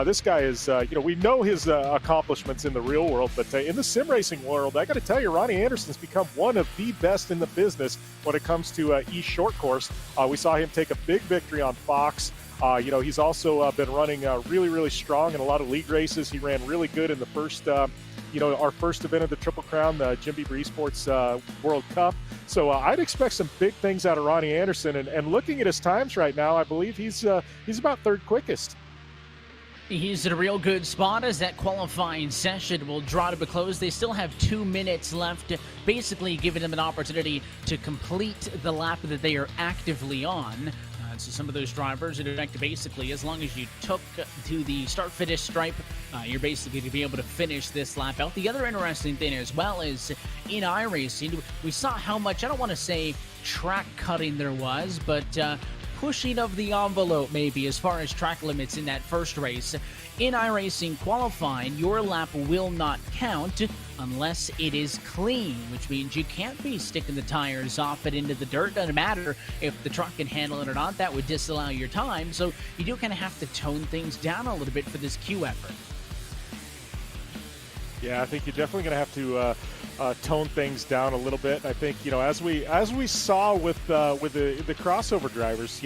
This guy is we know his accomplishments in the real world, but in the sim racing world, I got to tell you, Ronnie Anderson's become one of the best in the business when it comes to eShortCourse. We saw him take a big victory on Fox. He's also been running really, really strong in a lot of league races. He ran really good in the first, our first event of the Triple Crown, the Jim Beaver Esports World Cup. So I'd expect some big things out of Ronnie Anderson. And looking at his times right now, I believe he's about third quickest. He's at a real good spot as that qualifying session will draw to a close. They still have 2 minutes left, basically giving them an opportunity to complete the lap that they are actively on. So some of those drivers, in fact, basically, as long as you took to the start-finish stripe, you're basically to be able to finish this lap out. The other interesting thing as well is in iRacing, we saw how much, I don't want to say track cutting there was, but pushing of the envelope maybe as far as track limits in that first race. In iRacing qualifying, your lap will not count unless it is clean, which means you can't be sticking the tires off it into the dirt. Doesn't matter if the truck can handle it or not, that would disallow your time. So you do kind of have to tone things down a little bit for this Q effort. Yeah, I think you're definitely going to have to tone things down a little bit. I think, as we saw with the crossover drivers,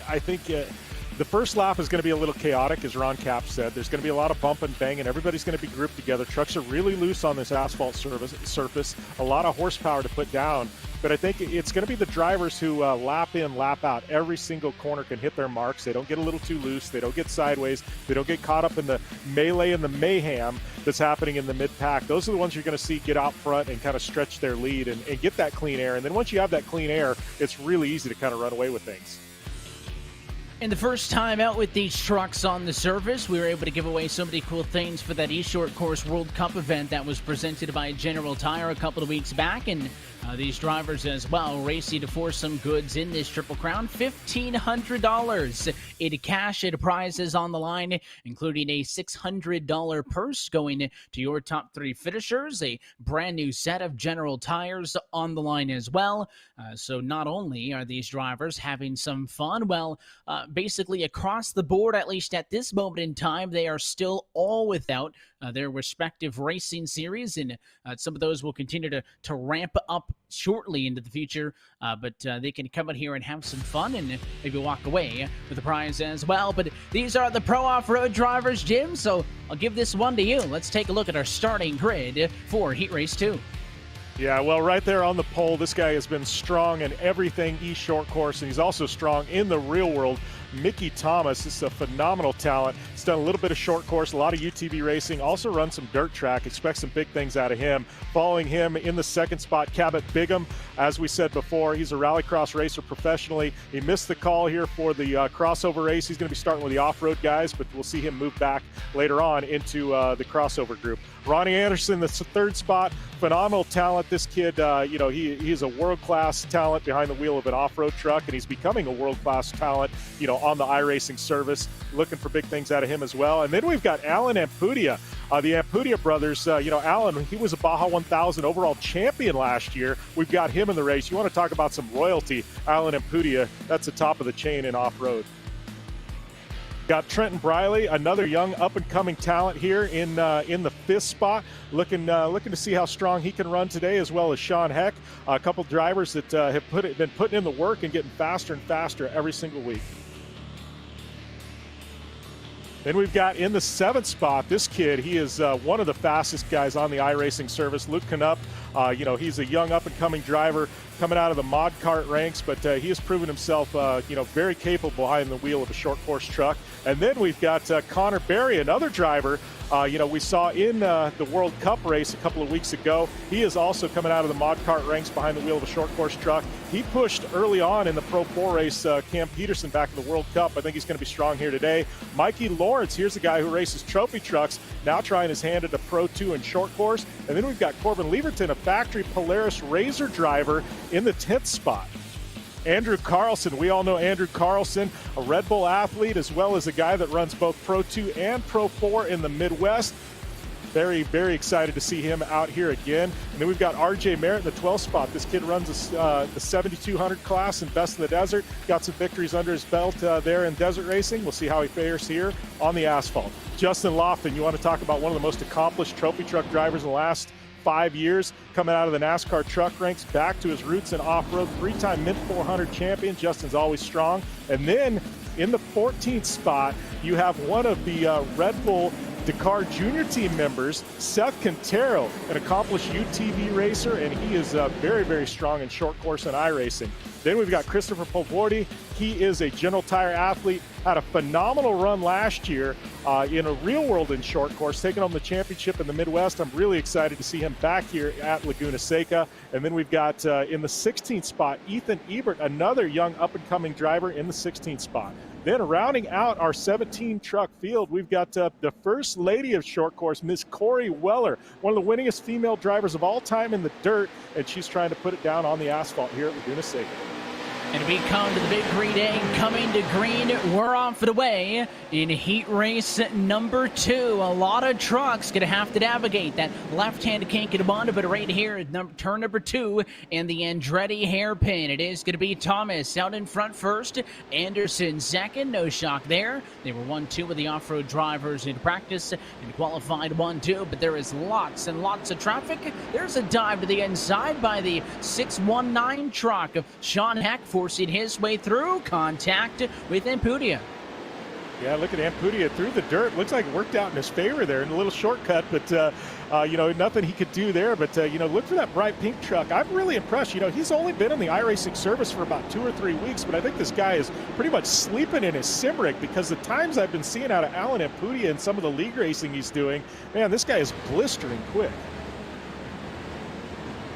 I think the first lap is going to be a little chaotic, as Ron Cap said. There's going to be a lot of bump and bang, and everybody's going to be grouped together. Trucks are really loose on this asphalt surface, a lot of horsepower to put down. But I think it's going to be the drivers who lap in, lap out. Every single corner can hit their marks. They don't get a little too loose. They don't get sideways. They don't get caught up in the melee and the mayhem that's happening in the mid-pack. Those are the ones you're going to see get out front and kind of stretch their lead and get that clean air. And then once you have that clean air, it's really easy to kind of run away with things. And the first time out with these trucks on the surface, we were able to give away so many cool things for that eShortCourse World Cup event that was presented by General Tire a couple of weeks back. And these drivers as well racing for some goods in this Triple Crown. $1,500 in cash and prizes on the line, including a $600 purse going to your top 3 finishers, a brand new set of General Tires on the line as well. So not only are these drivers having some fun, basically across the board, at least at this moment in time, they are still all without their respective racing series, and some of those will continue to ramp up shortly into the future, but they can come in here and have some fun and maybe walk away with a prize as well. But these are the pro off-road drivers, Jim, so I'll give this one to you. Let's take a look at our starting grid for Heat Race 2. Yeah, well, right there on the pole, this guy has been strong in everything eShortCourse, and he's also strong in the real world. Mickey Thomas is a phenomenal talent. He's done a little bit of short course, a lot of UTV racing, also run some dirt track. Expect some big things out of him. Following him in the second spot, Cabot Bigham. As we said before, he's a rallycross racer professionally. He missed the call here for the crossover race. He's going to be starting with the off-road guys, but we'll see him move back later on into the crossover group. Ronnie Anderson, the third spot, phenomenal talent. This kid, he's a world-class talent behind the wheel of an off-road truck, and he's becoming a world-class talent, on the iRacing service. Looking for big things out of him as well. And then we've got Alan Ampudia, the Ampudia brothers. Alan, he was a Baja 1000 overall champion last year. We've got him in the race. You want to talk about some royalty? Alan Ampudia, that's the top of the chain in off-road. Got Trenton Briley, another young up-and-coming talent here in the fifth spot. Looking to see how strong he can run today, as well as Sean Heck, a couple drivers that have been putting in the work and getting faster and faster every single week. Then we've got in the seventh spot, this kid. He is one of the fastest guys on the iRacing service, Luke Knupp. He's a young up-and-coming driver coming out of the mod kart ranks, but he has proven himself, very capable behind the wheel of a short course truck. And then we've got Connor Berry, another driver We saw in the World Cup race a couple of weeks ago, he is also coming out of the mod kart ranks behind the wheel of a short course truck. He pushed early on in the Pro 4 race Cam Peterson back in the World Cup. I think he's going to be strong here today. Mikey Lawrence, here's a guy who races trophy trucks, now trying his hand at the Pro 2 and short course. And then we've got Corbin Leverton, a factory Polaris Razor driver, in the 10th spot. Andrew Carlson, we all know Andrew Carlson, a Red Bull athlete, as well as a guy that runs both Pro 2 and Pro 4 in the Midwest. Very, very excited to see him out here again. And then we've got RJ Merritt in the 12th spot. This kid runs the 7200 class in Best in the Desert. Got some victories under his belt there in desert racing. We'll see how he fares here on the asphalt. Justin Lofton, you want to talk about one of the most accomplished trophy truck drivers in the last 5 years, coming out of the NASCAR truck ranks, back to his roots in off-road, 3-time Mint 400 champion. Justin's always strong. And then in the 14th spot, you have one of the Red Bull Dakar Junior team members, Seth Quintero, an accomplished UTV racer, and he is very, very strong in short course and iRacing. Then we've got Christopher Polvordi. He is a General Tire athlete, had a phenomenal run last year in a real world in short course, taking home the championship in the Midwest. I'm really excited to see him back here at Laguna Seca. And then we've got in the 16th spot, Ethan Ebert, another young up-and-coming driver in the 16th spot. Then rounding out our 17 truck field, we've got the first lady of short course, Miss Corey Weller, one of the winningest female drivers of all time in the dirt, and she's trying to put it down on the asphalt here at Laguna Seca. And we come to the big green egg coming to green. We're off and away in heat race number 2. A lot of trucks going to have to navigate that left-hand Kankanabanda, but right here, turn number 2 and the Andretti hairpin. It is going to be Thomas out in front first, Anderson second. No shock there. They were 1-2 with the off-road drivers in practice and qualified 1-2, but there is lots and lots of traffic. There's a dive to the inside by the 619 truck of Sean Heck, forcing his way through. Contact with Ampudia. Yeah, look at Ampudia through the dirt. Looks like it worked out in his favor there in a little shortcut, but, nothing he could do there. But, look for that bright pink truck. I'm really impressed. He's only been in the iRacing service for about 2 or 3 weeks, but I think this guy is pretty much sleeping in his sim rig, because the times I've been seeing out of Alan Ampudia and some of the league racing he's doing, man, this guy is blistering quick.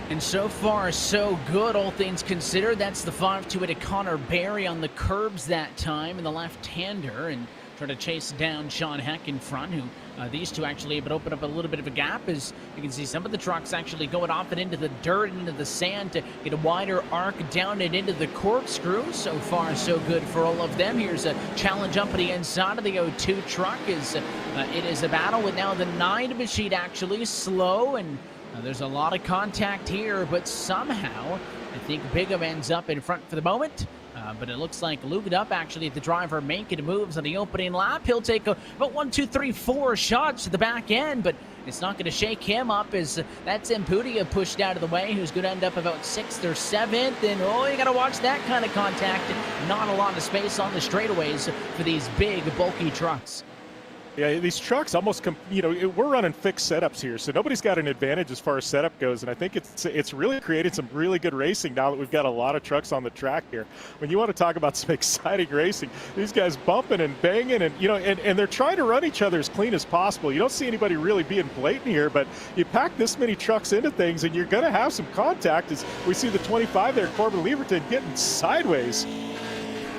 And so far, so good, all things considered. That's the 5-2 to Connor Berry on the curbs that time, and the left-hander, and try to chase down Sean Heck in front, who these two actually able to open up a little bit of a gap, as you can see some of the trucks actually going off and into the dirt, into the sand, to get a wider arc down and into the corkscrew. So far, so good for all of them. Here's a challenge up at the inside of the 02 truck. It is a battle with now the 9 machine actually slow, and there's a lot of contact here, but somehow I think Bigham ends up in front for the moment. But it looks like Luke Up actually, the driver, making moves on the opening lap. He'll take about 1, 2, 3, 4 shots to the back end, but it's not going to shake him up, as that's Ampudia pushed out of the way, who's going to end up about 6th or 7th. And you got to watch that kind of contact. Not a lot of space on the straightaways for these big, bulky trucks. Yeah, these trucks almost, we're running fixed setups here, so nobody's got an advantage as far as setup goes, and I think it's really created some really good racing now that we've got a lot of trucks on the track here. When you want to talk about some exciting racing, these guys bumping and banging, and and they're trying to run each other as clean as possible. You don't see anybody really being blatant here, but you pack this many trucks into things, and you're going to have some contact, as we see the 25 there, Corbin Leverton, getting sideways.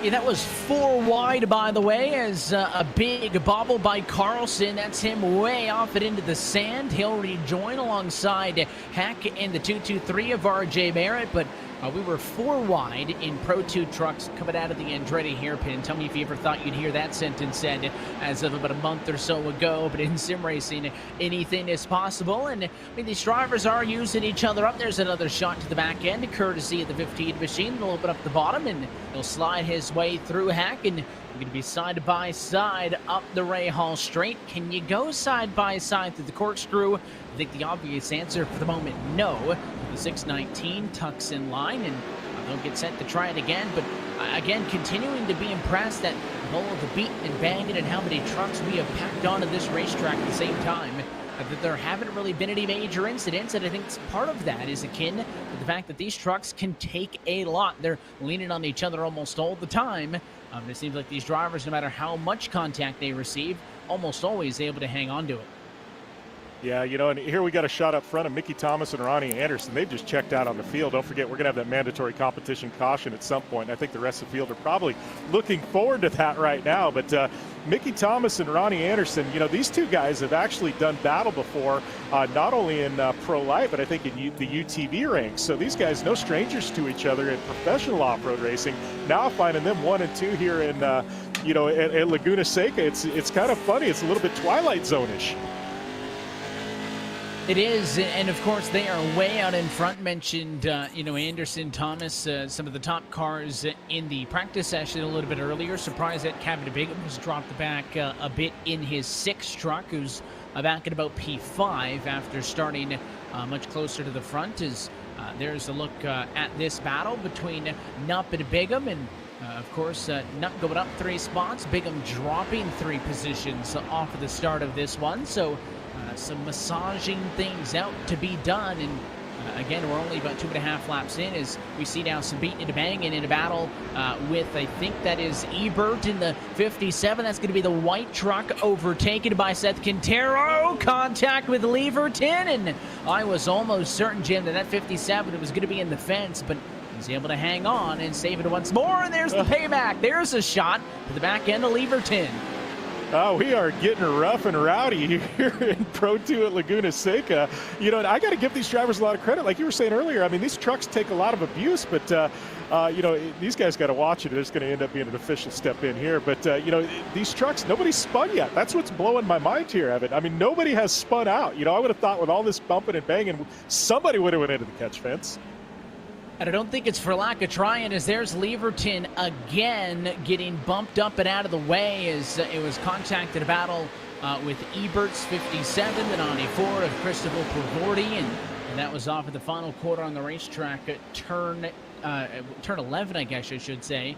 Yeah, that was 4 wide, by the way, as a big bobble by Carlson. That's him way off and into the sand. He'll rejoin alongside Heck in the 2-2-3 of RJ Merritt, but we were 4 wide in Pro 2 trucks coming out of the Andretti hairpin. Tell me if you ever thought you'd hear that sentence said as of about a month or so ago, but in sim racing, anything is possible. And these drivers are using each other up. There's another shot to the back end, courtesy of the 15 machine. They'll open up the bottom, and he'll slide his way through Heck, and you're going to be side by side up the Ray Hall straight. Can you go side by side through the corkscrew? I think the obvious answer for the moment, no. The 619 tucks in line, and they'll get set to try it again. But again, continuing to be impressed at all of the beating and banging and how many trucks we have packed onto this racetrack at the same time. That there haven't really been any major incidents, and I think part of that is akin to the fact that these trucks can take a lot. They're leaning on each other almost all the time. It seems like these drivers, no matter how much contact they receive, almost always able to hang on to it. Yeah, you know, and here we got a shot up front of Mickey Thomas and Ronnie Anderson. They've just checked out on the field. Don't forget, we're going to have that mandatory competition caution at some point. I think the rest of the field are probably looking forward to that right now. But Mickey Thomas and Ronnie Anderson, you know, these two guys have actually done battle before, not only in Pro Light, but I think in the UTV ranks. So these guys, no strangers to each other in professional off-road racing. Now finding them 1 and 2 here in, you know, at Laguna Seca, it's kind of funny. It's a little bit Twilight Zone-ish. It is, and of course they are way out in front. Mentioned, you know, Anderson, Thomas, some of the top cars in the practice session a little bit earlier. Surprised that Kevin Bigham has dropped back a bit in his 6th truck, who's back at about P5 after starting much closer to the front. There's a look at this battle between Nupp and Bigham, and of course, Nupp going up 3 spots, Bigham dropping 3 positions off of the start of this one. So some massaging things out to be done, and again, we're only about 2.5 laps in as we see now some beating and banging in a battle with, I think that is Ebert in the 57. That's going to be the white truck, overtaken by Seth Quintero. Contact with Leverton, and I was almost certain, Jim, that 57 was going to be in the fence, but he's able to hang on and save it once more, and there's the payback. There's a shot to the back end of Leverton. Oh, we are getting rough and rowdy here in Pro 2 at Laguna Seca. You know, and I got to give these drivers a lot of credit. Like you were saying earlier, I mean, these trucks take a lot of abuse, but, you know, these guys got to watch it. There's going to end up being an official step in here. But, you know, these trucks, nobody's spun yet. That's what's blowing my mind here, Evan. I mean, nobody has spun out. You know, I would have thought with all this bumping and banging, somebody would have went into the catch fence. And I don't think it's for lack of trying, as there's Leverton again getting bumped up and out of the way as it was contacted a battle with Ebert's 57, the 94 of Cristobal Pravorti, and that was off at the final quarter on the racetrack at turn 11, I guess I should say.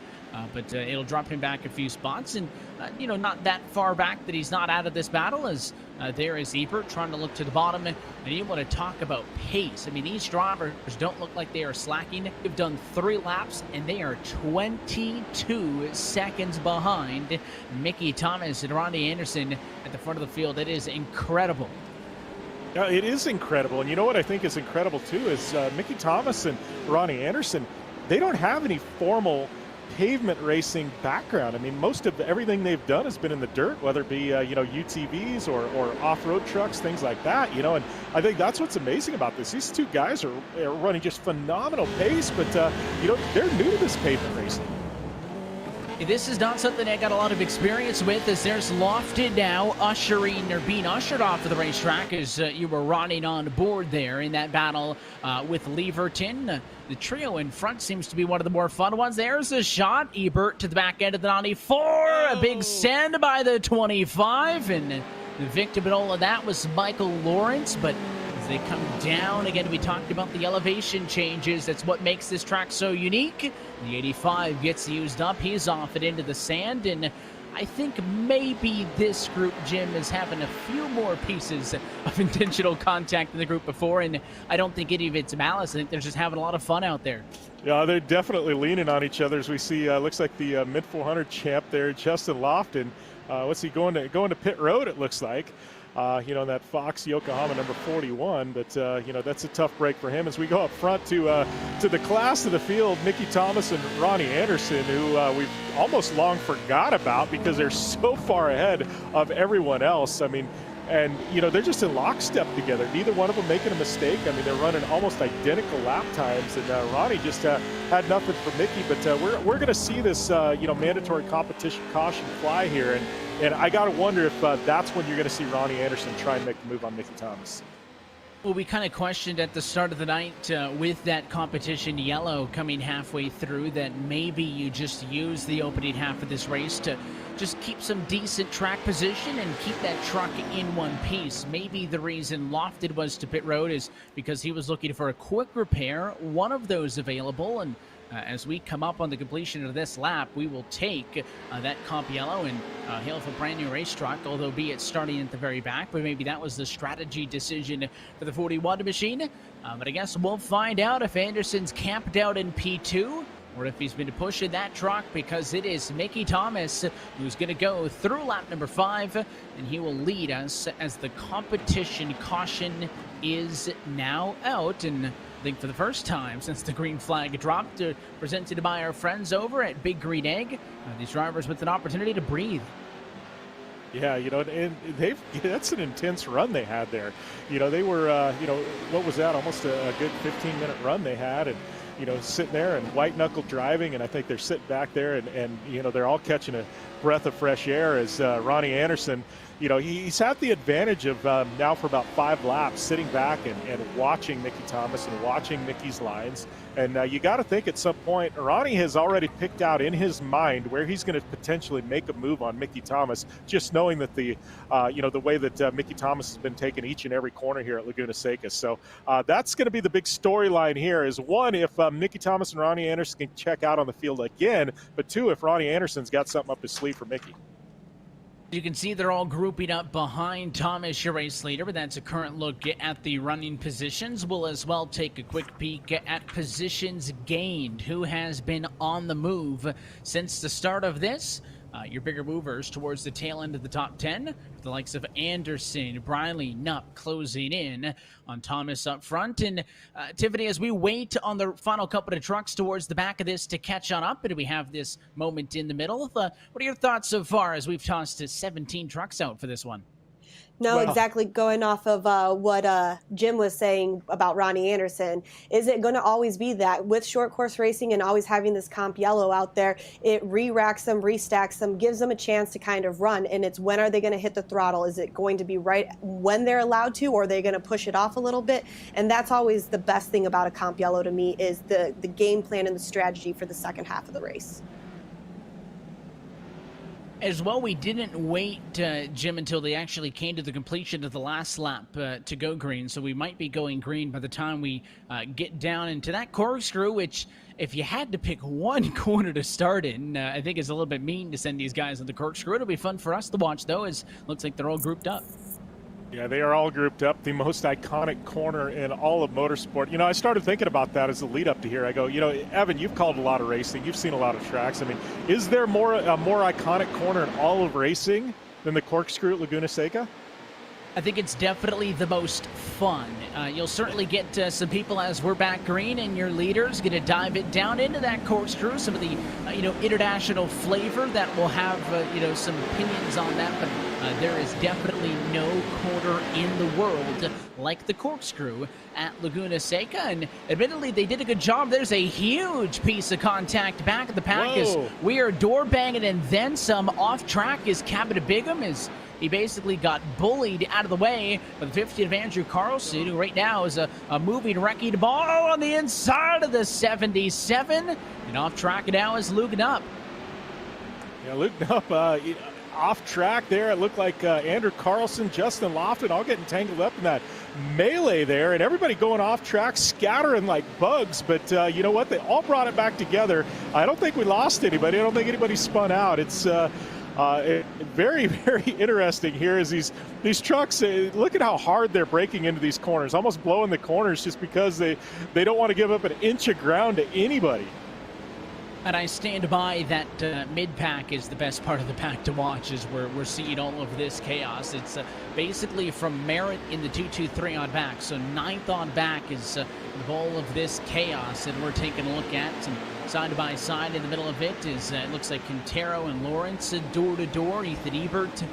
But it'll drop him back a few spots, and you know, not that far back that he's not out of this battle, as there is Ebert trying to look to the bottom. And you want to talk about pace. I mean, these drivers don't look like they are slacking. They've done 3 laps, and they are 22 seconds behind Mickey Thomas and Ronnie Anderson at the front of the field. It is incredible. Yeah, it is incredible. And you know what I think is incredible, too, is Mickey Thomas and Ronnie Anderson, they don't have any formal pavement racing background. I mean, most of everything they've done has been in the dirt, whether it be, you know, UTVs or off-road trucks, things like that, you know, and I think that's what's amazing about this. These 2 guys are running just phenomenal pace, but, you know, they're new to this pavement racing. This is not something I got a lot of experience with, as there's Lofted now ushering or being ushered off of the racetrack as you were riding on board there in that battle with Leverton. The trio in front seems to be one of the more fun ones. There's a shot. Ebert to the back end of the 94. A big send by the 25. And the victim in all of that was Michael Lawrence. But as they come down, again, we talked about the elevation changes. That's what makes this track so unique. The 85 gets used up. He's off it into the sand. And I think maybe this group, Jim, is having a few more pieces of intentional contact than the group before, and I don't think any of it's malice. I think they're just having a lot of fun out there. Yeah, they're definitely leaning on each other, as we see. Looks like the mid 400 champ there, Justin Lofton. What's he going to pit road? It looks like. You know, that Fox Yokohama number 41, but you know, that's a tough break for him. As we go up front to the class of the field, Mickey Thomas and Ronnie Anderson, who we've almost long forgot about because they're so far ahead of everyone else. I mean, and you know, they're just in lockstep together. Neither one of them making a mistake. I mean, they're running almost identical lap times, and Ronnie just had nothing for Mickey. But we're going to see this you know, mandatory competition caution fly here, and I got to wonder if that's when you're going to see Ronnie Anderson try and make the move on Mickey Thomas. Well, we kind of questioned at the start of the night with that competition yellow coming halfway through that maybe you just use the opening half of this race to just keep some decent track position and keep that truck in one piece. Maybe the reason Lofted was to pit road is because he was looking for a quick repair, one of those available, and as we come up on the completion of this lap, we will take that comp yellow and hail for a brand new race truck, although be it starting at the very back, but maybe that was the strategy decision for the 41 machine. But I guess we'll find out if Anderson's camped out in P2. or if he's been pushing that truck, because it is Mickey Thomas who's going to go through lap number 5, and he will lead us as the competition caution is now out. And I think for the first time since the green flag dropped, presented by our friends over at Big Green Egg, these drivers with an opportunity to breathe. Yeah, and that's an intense run they had there. They were, what was that? Almost a good 15-minute run they had, and, sitting there and white-knuckle driving, and I think they're sitting back there and they're all catching a breath of fresh air as Ronnie Anderson, he's had the advantage of now for about 5 laps sitting back and watching Mickey Thomas and watching Mickey's lines. And you got to think at some point, Ronnie has already picked out in his mind where he's going to potentially make a move on Mickey Thomas, just knowing that the way that Mickey Thomas has been taking each and every corner here at Laguna Seca. So that's going to be the big storyline here is, 1, if Mickey Thomas and Ronnie Anderson can check out on the field again, but 2, if Ronnie Anderson's got something up his sleeve for Mickey. You can see they're all grouping up behind Thomas, your race leader, but that's a current look at the running positions. We'll as well take a quick peek at positions gained. Who has been on the move since the start of this? Your bigger movers towards the tail end of the top 10. The likes of Anderson, Briley, Nupp closing in on Thomas up front. And Tiffany, as we wait on the final couple of trucks towards the back of this to catch on up, and we have this moment in the middle, what are your thoughts so far as we've tossed 17 trucks out for this one? No, exactly. Going off of what Jim was saying about Ronnie Anderson, is it going to always be that with short course racing and always having this comp yellow out there, it re-racks them, restacks them, gives them a chance to kind of run, and it's when are they going to hit the throttle? Is it going to be right when they're allowed to, or are they going to push it off a little bit? And that's always the best thing about a comp yellow to me, is the game plan and the strategy for the second half of the race. As well, we didn't wait, Jim, until they actually came to the completion of the last lap to go green, so we might be going green by the time we get down into that corkscrew, which, if you had to pick one corner to start in, I think is a little bit mean to send these guys on the corkscrew. It'll be fun for us to watch, though, as it looks like they're all grouped up. Yeah, they are all grouped up. The most iconic corner in all of motorsport. I started thinking about that as a lead up to here. I go, Evan, you've called a lot of racing. You've seen a lot of tracks. I mean, is there a more iconic corner in all of racing than the corkscrew at Laguna Seca? I think it's definitely the most fun. You'll certainly get some people, as we're back green, and your leaders going to dive it down into that corkscrew, some of the international flavor that will have some opinions on that, but there is definitely no corner in the world like the corkscrew at Laguna Seca, and admittedly they did a good job. There's a huge piece of contact back at the pack as we are door banging and then some. Off track is Cabot Bigham, as he basically got bullied out of the way by the 50 of Andrew Carlson, who right now is a moving wrecking ball on the inside of the 77. And off track now is Luke Nupp. Yeah, Luke Nupp off track there. It looked like Andrew Carlson, Justin Lofton all getting tangled up in that melee there, and everybody going off track, scattering like bugs. But you know what? They all brought it back together. I don't think we lost anybody. I don't think anybody spun out. It's very, very interesting here as these trucks, look at how hard they're breaking into these corners, almost blowing the corners just because they don't want to give up an inch of ground to anybody. And I stand by that mid-pack is the best part of the pack to watch, as we're seeing all of this chaos. It's basically from Merritt in the 2-2-3 on back. So 9th on back is all of this chaos that we're taking a look at. And side by side in the middle of it is, it looks like Quintero and Lawrence door to door. Ethan Ebert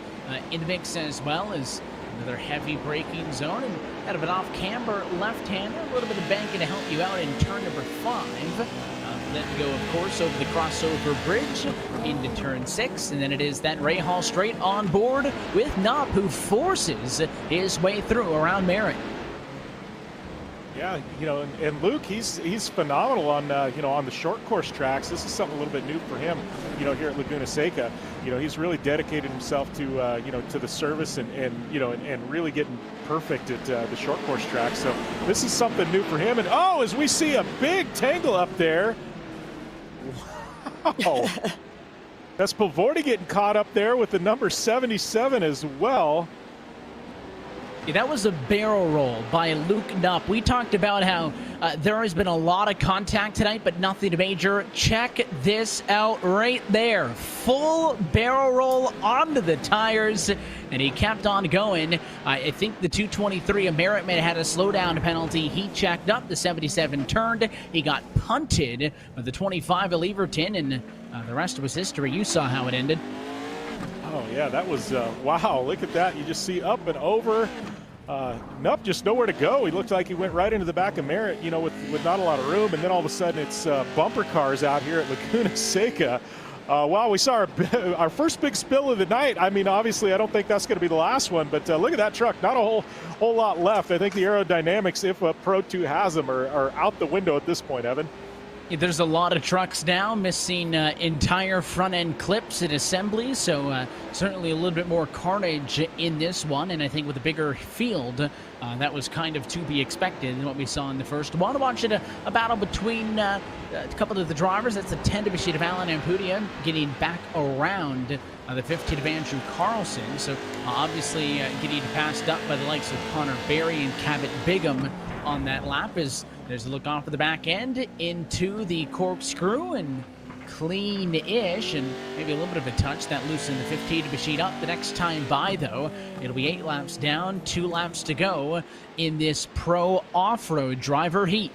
in the mix as well, as another heavy braking zone. And out of an off-camber left-hander, a little bit of banking to help you out in turn number 5. Then go, of course, over the crossover bridge into turn 6, and then it is that Ray Hall straight on board with Nupp, who forces his way through around Merritt. Yeah, and Luke, he's phenomenal on on the short course tracks. This is something a little bit new for him, here at Laguna Seca. He's really dedicated himself to to the service and really getting perfect at the short course tracks. So this is something new for him. And as we see a big tangle up there. Wow. That's Pavordi getting caught up there with the number 77 as well. Yeah, that was a barrel roll by Luke Knupp. We talked about how there has been a lot of contact tonight, but nothing major. Check this out right there. Full barrel roll onto the tires, and he kept on going. I think the 223 of Merritt had a slowdown penalty. He checked up. The 77 turned. He got punted with the 25 of Leverton, and the rest was history. You saw how it ended. Oh, yeah, that was, wow, look at that. You just see up and over. Knupp just nowhere to go. He looked like he went right into the back of Merritt, you know, with not a lot of room. And then all of a sudden it's bumper cars out here at Laguna Seca. Wow, we saw our first big spill of the night. I mean, obviously, I don't think that's going to be the last one. But look at that truck. Not a whole lot left. I think the aerodynamics, if Pro 2 has them, are out the window at this point, Evan. There's a lot of trucks now missing entire front-end clips and assemblies, so certainly a little bit more carnage in this one, and I think with a bigger field, that was kind of to be expected than what we saw in the first one. I watched a battle between a couple of the drivers. That's a 10 to machine of Alan Ampudia getting back around the 15 of Andrew Carlson, so obviously getting passed up by the likes of Connor Berry and Cabot Bigham on that lap. As there's a look off of the back end into the corkscrew, and clean-ish, and maybe a little bit of a touch that loosened the 15 to machine up. The next time by, though, it'll be 8 laps down, 2 laps to go in this pro off-road driver heat.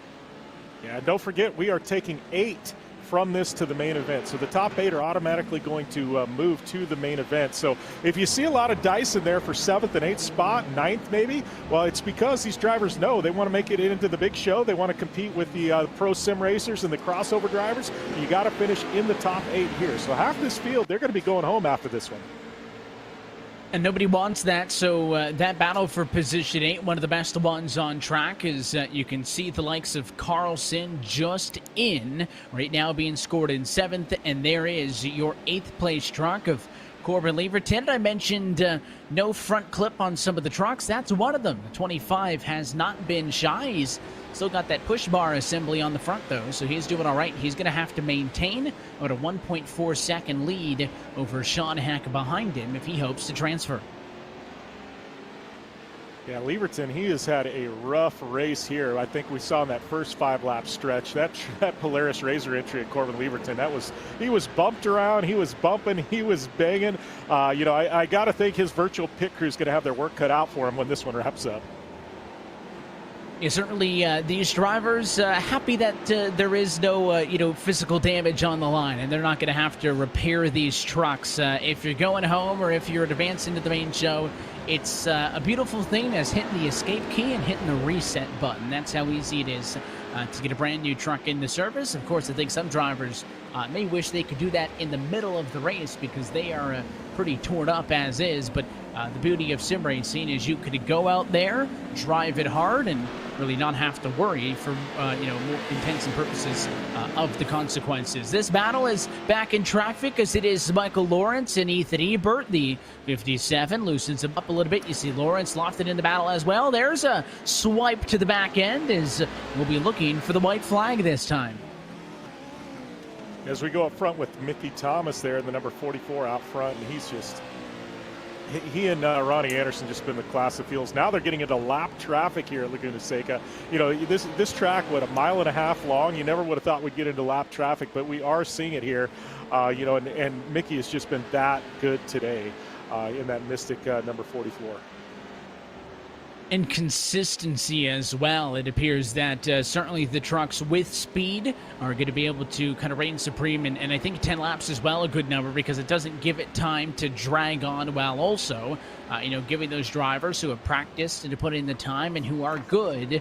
Yeah, don't forget, we are taking 8 from this to the main event. So the top 8 are automatically going to move to the main event. So if you see a lot of dice in there for 7th and 8th spot, 9th maybe, well, it's because these drivers know they want to make it into the big show. They want to compete with the pro sim racers and the crossover drivers. You got to finish in the top 8 here. So half this field, they're going to be going home after this one. And nobody wants that, so that battle for position 8, one of the best ones on track, is you can see the likes of Carlson just in, right now being scored in 7th, and there is your 8th place truck of Corbin Leverton. I mentioned no front clip on some of the trucks. That's one of them. The 25 has not been shy. He's still got that push bar assembly on the front, though, so he's doing all right. He's going to have to maintain about a 1.4 second lead over Sean Heck behind him if he hopes to transfer. Yeah, Leverton, he has had a rough race here. I think we saw in that first 5-lap stretch, that Polaris Razor entry at Corbin Leverton, he was bumped around, he was bumping, he was banging. You know, I got to think his virtual pit crew is going to have their work cut out for him when this one wraps up. Yeah, certainly these drivers happy that there is no physical damage on the line, and they're not going to have to repair these trucks. If you're going home or if you're advancing to the main show, it's a beautiful thing as hitting the escape key and hitting the reset button. That's how easy it is to get a brand new truck into service. Of course, I think some drivers may wish they could do that in the middle of the race because they are pretty torn up as is, but the beauty of sim racing is you could go out there, drive it hard, and really not have to worry for more intents and purposes of the consequences. This battle is back in traffic as it is Michael Lawrence and Ethan Ebert. The 57 loosens him up a little bit. You see Lawrence lofted in the battle as well. There's a swipe to the back end as we'll be looking for the white flag this time. As we go up front with Mickey Thomas there in the number 44 out front, and he's just... He and Ronnie Anderson just been the class of fields. Now they're getting into lap traffic here at Laguna Seca. You know, this track, what, 1.5 miles long? You never would have thought we'd get into lap traffic, but we are seeing it here. And Mickey has just been that good today in that Mystic number 44. And consistency as well. It appears that certainly the trucks with speed are going to be able to kind of reign supreme, and I think 10 laps is well a good number because it doesn't give it time to drag on, while also giving those drivers who have practiced and to put in the time and who are good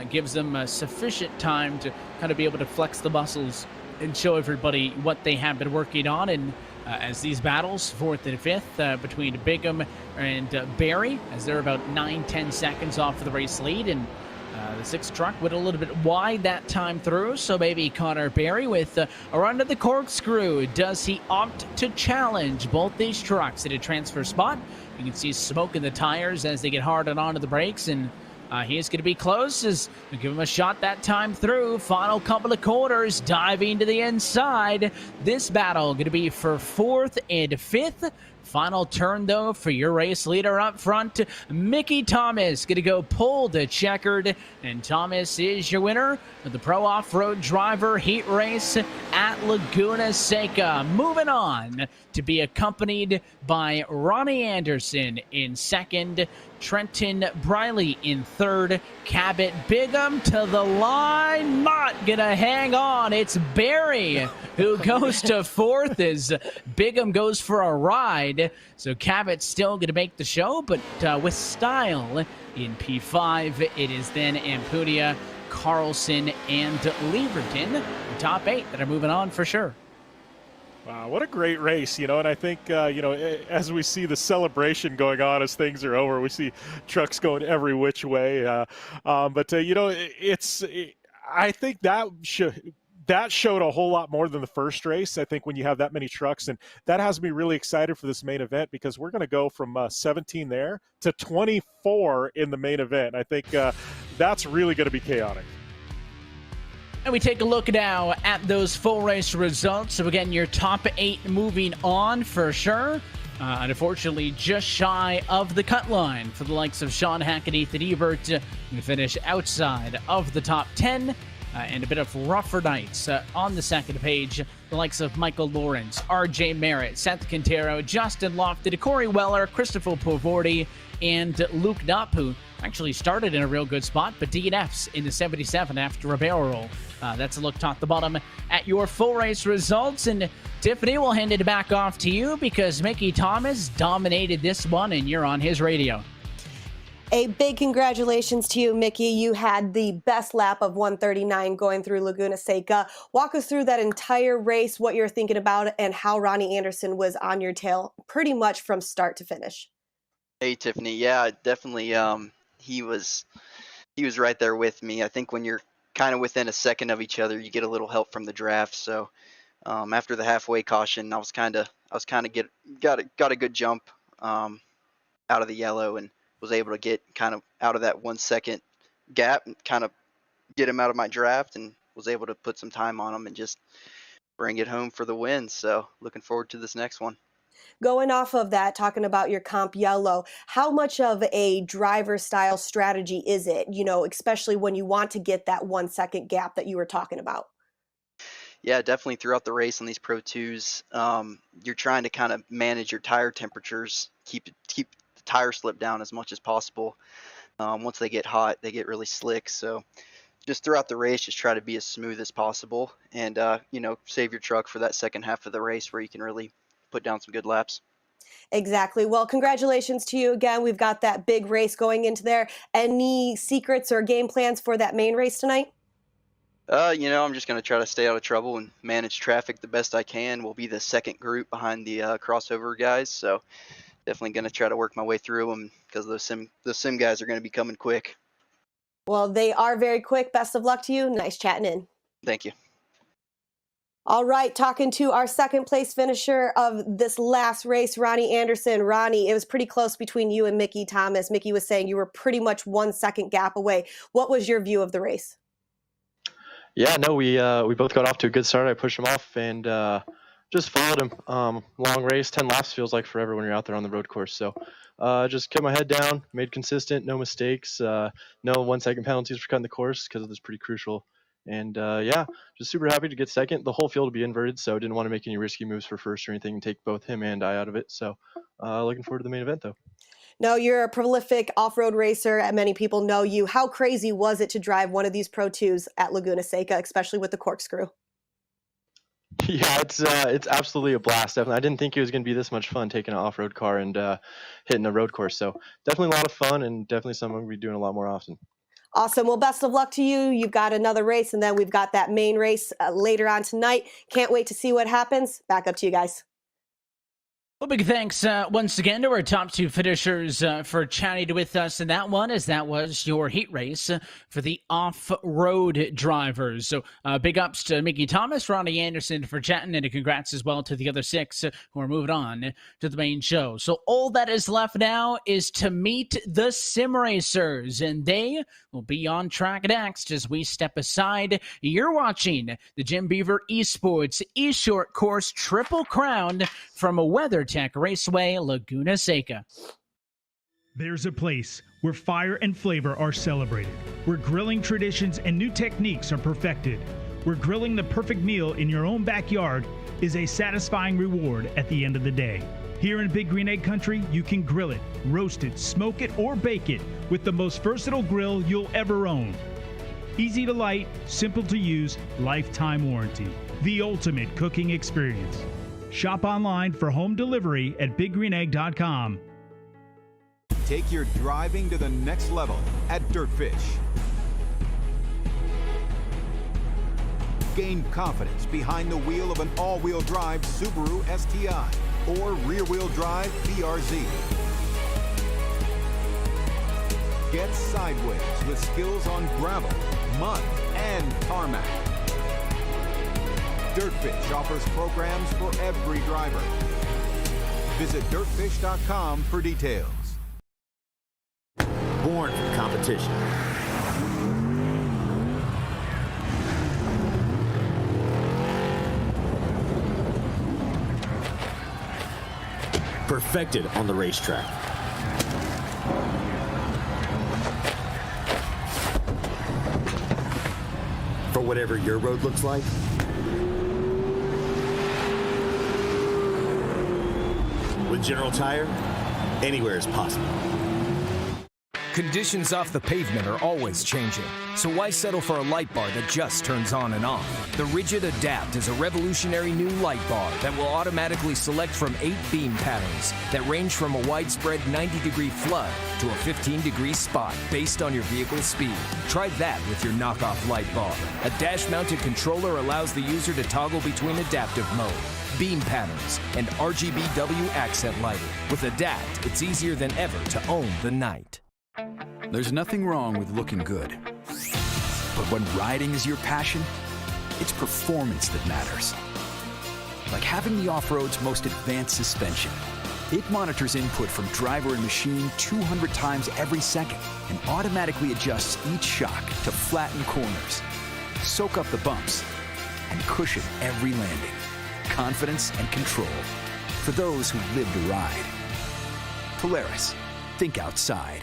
gives them sufficient time to kind of be able to flex the muscles and show everybody what they have been working on. And as these battles, 4th and 5th, between Bigham and Barry, as they're about 9-10 seconds off of the race lead, and the 6th truck went a little bit wide that time through, so maybe Connor Barry with a run to the corkscrew. Does he opt to challenge both these trucks at a transfer spot? You can see smoke in the tires as they get hard and onto the brakes, and he is going to be close as we give him a shot that time through. Final couple of quarters, diving to the inside. This battle going to be for 4th and 5th. Final turn, though, for your race leader up front, Mickey Thomas, going to go pole to checkered, and Thomas is your winner of the Pro Off-Road Driver Heat Race at Laguna Seca. Moving on to be accompanied by Ronnie Anderson in second, Trenton Briley in third, Cabot Bigham to the line, not gonna hang on. It's Barry who goes to fourth as Bigham goes for a ride. So Cabot's still gonna make the show, but with style in P5. It is then Ampudia, Carlson, and Leverton, the top 8 that are moving on for sure. Wow, what a great race, and I think, as we see the celebration going on as things are over, we see trucks going every which way. I think that showed a whole lot more than the first race, I think, when you have that many trucks. And that has me really excited for this main event because we're going to go from 17 there to 24 in the main event. I think that's really going to be chaotic. And we take a look now at those full race results. So again, your top 8 moving on for sure. Unfortunately, just shy of the cut line for the likes of Sean Hack and Ethan Ebert. We finish outside of the top 10. And a bit of rougher nights on the second page. The likes of Michael Lawrence, RJ Merritt, Seth Quintero, Justin Lofted, Corey Weller, Christopher Pavordi, and Luke Knupp, who actually started in a real good spot, but DNFs in the 77 after a barrel roll. That's a look top to bottom at your full race results. And Tiffany, will hand it back off to you because Mickey Thomas dominated this one, and you're on his radio. A big congratulations to you, Mickey. You had the best lap of 139 going through Laguna Seca. Walk us through that entire race, what you're thinking about, and how Ronnie Anderson was on your tail pretty much from start to finish. Hey, Tiffany. Yeah, definitely. He was right there with me. I think when you're kind of within a second of each other, you get a little help from the draft. So after the halfway caution, I was kind of got a good jump out of the yellow and was able to get kind of out of that 1 second gap and kind of get him out of my draft, and was able to put some time on him and just bring it home for the win. So looking forward to this next one. Going off of that, talking about your comp yellow, how much of a driver style strategy is it, especially when you want to get that 1 second gap that you were talking about? Yeah, definitely throughout the race on these Pro 2s, you're trying to kind of manage your tire temperatures, keep the tire slip down as much as possible. Once they get hot, they get really slick. So just throughout the race, just try to be as smooth as possible and, save your truck for that second half of the race where you can really put down some good laps. Exactly. Well, congratulations to you again. We've got that big race going into there. Any secrets or game plans for that main race tonight? I'm just going to try to stay out of trouble and manage traffic the best I can. We'll be the second group behind the crossover guys. So definitely going to try to work my way through them because those sim guys are going to be coming quick. Well, they are very quick. Best of luck to you. Nice chatting in. Thank you. All right, talking to our second place finisher of this last race, Ronnie Anderson. Ronnie, it was pretty close between you and Mickey Thomas. Mickey was saying you were pretty much 1 second gap away. What was your view of the race? Yeah, no, we both got off to a good start. I pushed him off and just followed him. Long race, 10 laps feels like forever when you're out there on the road course. So just kept my head down, made consistent, no mistakes, no 1 second penalties for cutting the course because it was pretty crucial. And just super happy to get second. The whole field will be inverted, so didn't want to make any risky moves for first or anything and take both him and I out of it. So looking forward to the main event, though. No, you're a prolific off-road racer, and many people know you. How crazy was it to drive one of these Pro 2s at Laguna Seca, especially with the corkscrew? Yeah, it's absolutely a blast. Definitely, I didn't think it was going to be this much fun taking an off-road car and hitting a road course. So definitely a lot of fun, and definitely something we'll be doing a lot more often. Awesome. Well, best of luck to you. You've got another race, and then we've got that main race later on tonight. Can't wait to see what happens. Back up to you guys. Well, big thanks once again to our top 2 finishers for chatting with us in that one, as that was your heat race for the off-road drivers. So big ups to Mickey Thomas, Ronnie Anderson for chatting, and a congrats as well to the other 6 who are moving on to the main show. So all that is left now is to meet the sim racers, and they will be on track next as we step aside. You're watching the Jim Beaver Esports eShortCourse Triple Crown from WeatherTech WeatherTech Raceway Laguna Seca. There's a place where fire and flavor are celebrated, where grilling traditions and new techniques are perfected, where grilling the perfect meal in your own backyard is a satisfying reward at the end of the day. Here in Big Green Egg Country, you can grill it, roast it, smoke it, or bake it with the most versatile grill you'll ever own. Easy to light, simple to use, lifetime warranty. The ultimate cooking experience. Shop online for home delivery at biggreenegg.com. Take your driving to the next level at Dirtfish. Gain confidence behind the wheel of an all-wheel drive Subaru STI or rear-wheel drive BRZ. Get sideways with skills on gravel, mud, and tarmac. Dirtfish offers programs for every driver. Visit dirtfish.com for details. Born for competition. Perfected on the racetrack. For whatever your road looks like. With General Tire, anywhere is possible. Conditions off the pavement are always changing, so why settle for a light bar that just turns on and off? The Rigid Adapt is a revolutionary new light bar that will automatically select from 8 beam patterns that range from a widespread 90-degree flood to a 15-degree spot based on your vehicle's speed. Try that with your knockoff light bar. A dash-mounted controller allows the user to toggle between adaptive mode, beam patterns, and RGBW accent lighting. With Adapt, it's easier than ever to own the night. There's nothing wrong with looking good. But when riding is your passion, it's performance that matters. Like having the off-road's most advanced suspension. It monitors input from driver and machine 200 times every second and automatically adjusts each shock to flatten corners, soak up the bumps, and cushion every landing. Confidence and control for those who live to ride. Polaris, think outside.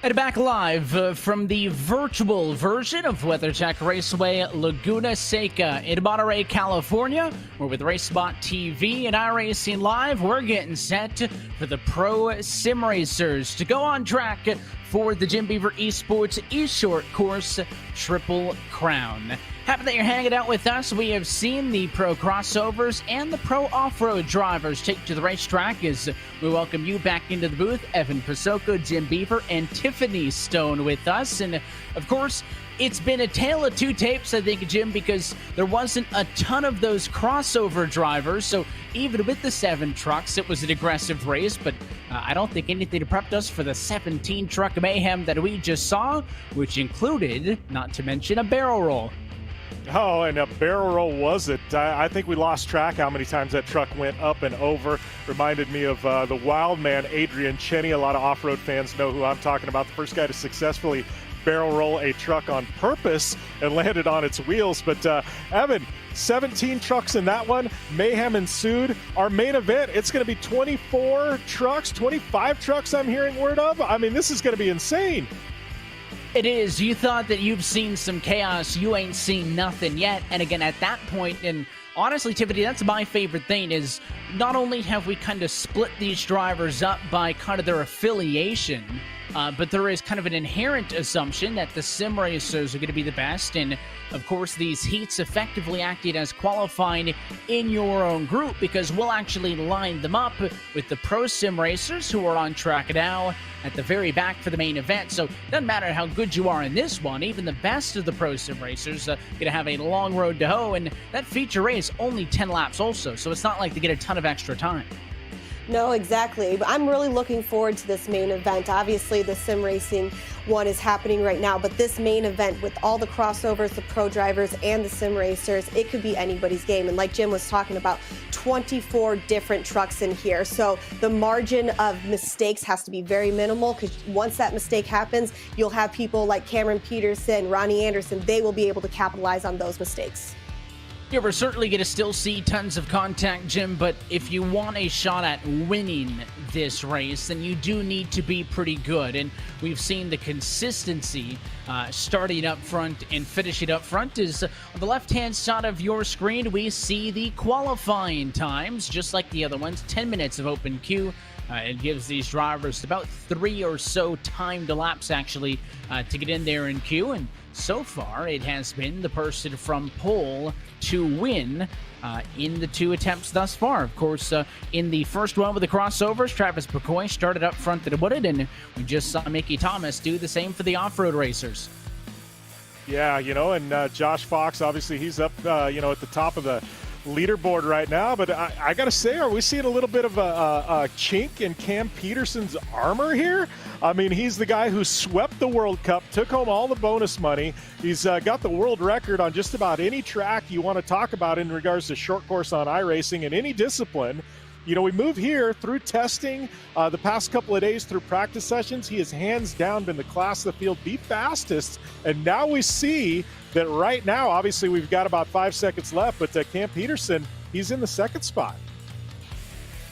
And back live from the virtual version of WeatherTech Raceway Laguna Seca in Monterey, California. We're with RaceSpot TV and iRacing Live. We're getting set for the Pro Sim Racers to go on track for the Jim Beaver Esports eShortCourse Triple Crown. Happy that you're hanging out with us. We have seen the pro crossovers and the pro off-road drivers take to the racetrack as we welcome you back into the booth. Evan Pasoko, Jim Beaver, and Tiffany Stone with us. And, of course, it's been a tale of two tapes, I think, Jim, because there wasn't a ton of those crossover drivers. So even with the 7 trucks, it was an aggressive race. But I don't think anything prepped us for the 17-truck mayhem that we just saw, which included, not to mention, a barrel roll. Oh, and a barrel roll was it? I think we lost track how many times that truck went up and over. Reminded me of the wild man, Adrian Cheney. A lot of off-road fans know who I'm talking about. The first guy to successfully barrel roll a truck on purpose and landed on its wheels. But Evan, 17 trucks in that one. Mayhem ensued. Our main event, it's going to be 24 trucks, 25 trucks I'm hearing word of. I mean, this is going to be insane. It is. You thought that you've seen some chaos. You ain't seen nothing yet. And again, at that point, and honestly, Tiffany, that's my favorite thing is not only have we kind of split these drivers up by kind of their affiliation, but there is kind of an inherent assumption that the sim racers are going to be the best. And of course, these heats effectively acted as qualifying in your own group, because we'll actually line them up with the pro sim racers who are on track now at the very back for the main event. So it doesn't matter how good you are in this one, even the best of the pro sim racers going to have a long road to hoe. And that feature race only 10 laps also, so it's not like they get a ton of extra time. No, exactly. But I'm really looking forward to this main event. Obviously, the sim racing one is happening right now, but this main event with all the crossovers, the pro drivers and the sim racers, it could be anybody's game. And like Jim was talking about, 24 different trucks in here. So the margin of mistakes has to be very minimal, because once that mistake happens, you'll have people like Cameron Peterson, Ronnie Anderson, they will be able to capitalize on those mistakes. Yeah, we're certainly going to still see tons of contact, Jim, but if you want a shot at winning this race, then you do need to be pretty good. And we've seen the consistency starting up front and finishing up front. Is on the left-hand side of your screen, we see the qualifying times, just like the other ones, 10 minutes of open queue. It gives these drivers about 3 or so timed laps, actually, to get in there in queue. And so far, it has been the person from pole to win in the 2 attempts thus far. Of course, in the first one with the crossovers, Travis McCoy started up front at Wooded, and we just saw Mickey Thomas do the same for the off-road racers. Yeah, and Josh Fox, obviously, he's up, at the top of the leaderboard right now, but I gotta say, are we seeing a little bit of a chink in Cam Peterson's armor here? I mean, he's the guy who swept the World Cup, took home all the bonus money. He's got the world record on just about any track you want to talk about in regards to short course on iRacing in any discipline. We move here through testing the past couple of days through practice sessions. He has hands down been the class of the field, the fastest. And now we see that right now, obviously we've got about 5 seconds left, but Cam Peterson, he's in the second spot.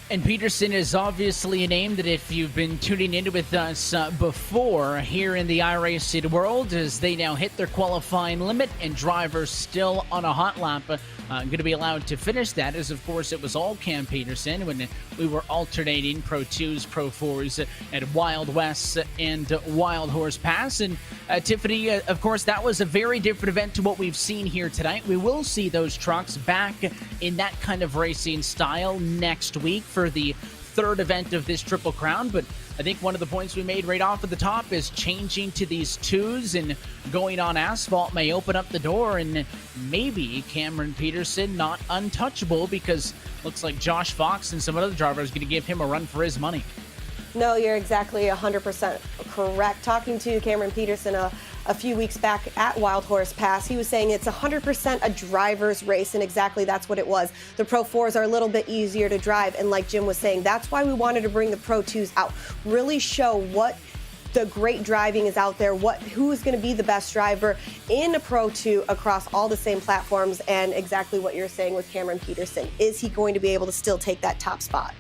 And Peterson is obviously a name that if you've been tuning in with us before here in the iRacing world, as they now hit their qualifying limit and drivers still on a hot lap going to be allowed to finish that, as of course it was all Cam Peterson when we were alternating Pro 2s, Pro 4s at Wild West and Wild Horse Pass. And Tiffany, of course, that was a very different event to what we've seen here tonight. We will see those trucks back in that kind of racing style next week for the third event of this Triple Crown. But I think one of the points we made right off at the top is changing to these 2s and going on asphalt may open up the door, and maybe Cameron Peterson not untouchable, because looks like Josh Fox and some other drivers are going to give him a run for his money. No, you're exactly 100% correct. Talking to Cameron Peterson a few weeks back at Wild Horse Pass, he was saying it's 100% a driver's race, and exactly that's what it was. The Pro 4s are a little bit easier to drive, and like Jim was saying, that's why we wanted to bring the Pro 2s out. Really show what the great driving is out there, who is going to be the best driver in a Pro 2 across all the same platforms, and exactly what you're saying with Cameron Peterson. Is he going to be able to still take that top spot?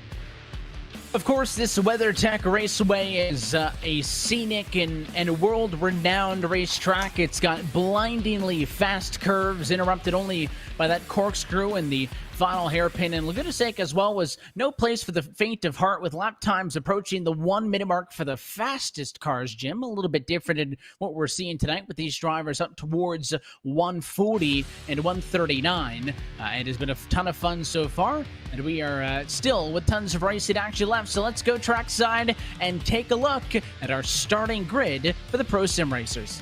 Of course, this WeatherTech Raceway is a scenic and world-renowned racetrack. It's got blindingly fast curves, interrupted only by that corkscrew and the final hairpin. And Laguna Seca as well was no place for the faint of heart, with lap times approaching the 1 minute mark for the fastest cars, Jim. A little bit different in what we're seeing tonight with these drivers up towards 140 and 139. It has been a ton of fun so far, and we are still with tons of racing action left. So let's go trackside and take a look at our starting grid for the Pro Sim Racers.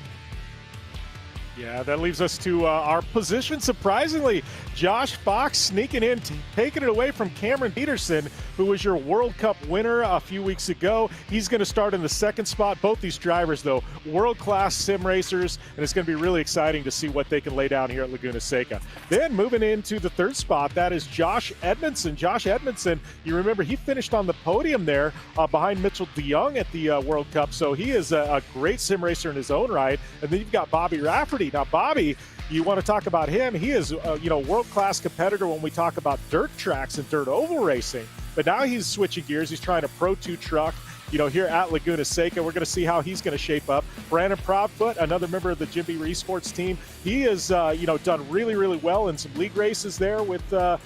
Yeah, that leaves us to our position. Surprisingly, Josh Fox sneaking in, taking it away from Cameron Peterson, who was your World Cup winner a few weeks ago. He's going to start in the second spot. Both these drivers, though, world-class sim racers, and it's going to be really exciting to see what they can lay down here at Laguna Seca. Then moving into the third spot, that is Josh Edmondson. Josh Edmondson, you remember, he finished on the podium there behind Mitchell DeYoung at the World Cup, so he is a great sim racer in his own right. And then you've got Bobby Rafferty. Now, Bobby, you want to talk about him. He is, world-class competitor when we talk about dirt tracks and dirt oval racing. But now he's switching gears. He's trying a Pro 2 truck. here at Laguna Seca. We're going to see how he's going to shape up. Brandon Proudfoot, another member of the Jim Beaver Esports team, he has, done really, really well in some league races there with, on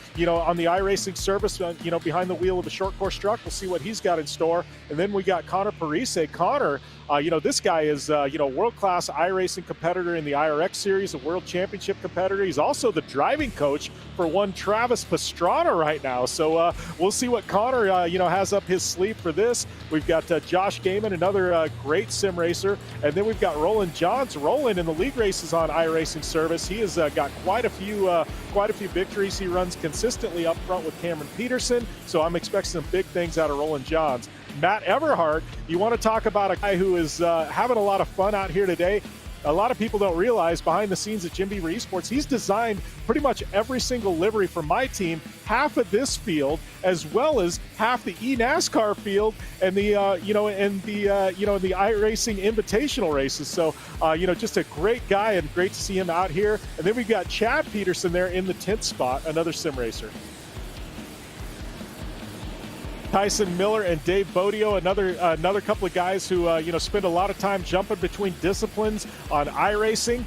the iRacing service, behind the wheel of a short course truck. We'll see what he's got in store. And then we got Connor Parise. Connor, this guy is, world-class iRacing competitor in the IRX series, a world championship competitor. He's also the driving coach for one Travis Pastrana right now. So we'll see what Connor, has up his sleeve for this. We've got Josh Gaiman, another great sim racer. And then we've got Roland Johns. Roland in the league races on iRacing service. He has got quite a few victories. He runs consistently up front with Cameron Peterson. So I'm expecting some big things out of Roland Johns. Matt Everhart, you want to talk about a guy who is having a lot of fun out here today. A lot of people don't realize behind the scenes at Jim Beaver Esports, he's designed pretty much every single livery for my team, half of this field, as well as half the eNASCAR field and the the iRacing Invitational races. So just a great guy, and great to see him out here. And then we've got Chad Peterson there in the 10th spot, another sim racer. Tyson Miller and Dave Bodio, another couple of guys who spend a lot of time jumping between disciplines on iRacing.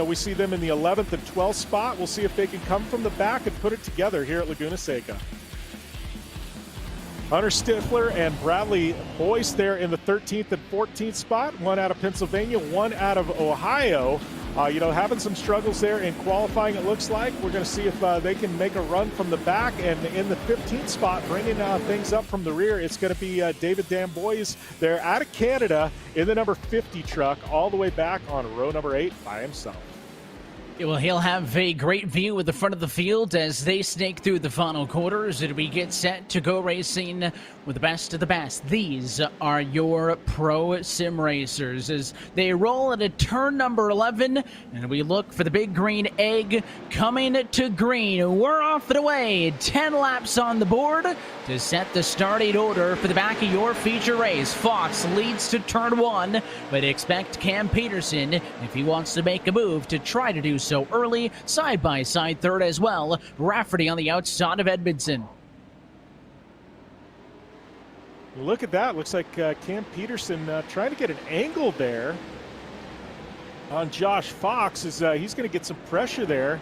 We see them in the 11th and 12th spot. We'll see if they can come from the back and put it together here at Laguna Seca. Hunter Stifler and Bradley Boyce there in the 13th and 14th spot. One out of Pennsylvania, one out of Ohio. Having some struggles there in qualifying, it looks like. We're going to see if they can make a run from the back. And in the 15th spot, bringing things up from the rear, it's going to be David Dambois there out of Canada in the number 50 truck, all the way back on row number 8 by himself. Well, he'll have a great view at the front of the field as they snake through the final quarters and we get set to go racing with the best of the best. These are your pro sim racers as they roll at a turn number 11, and we look for the big green egg coming to green. We're off and away. 10 laps on the board to set the starting order for the back of your feature race. Fox leads to turn 1, but expect Cam Peterson, if he wants to make a move, to try to do so early. Side by side third as well. Rafferty on the outside of Edmondson. Look at that. Looks like Cam Peterson trying to get an angle there on Josh Fox. He's going to get some pressure there.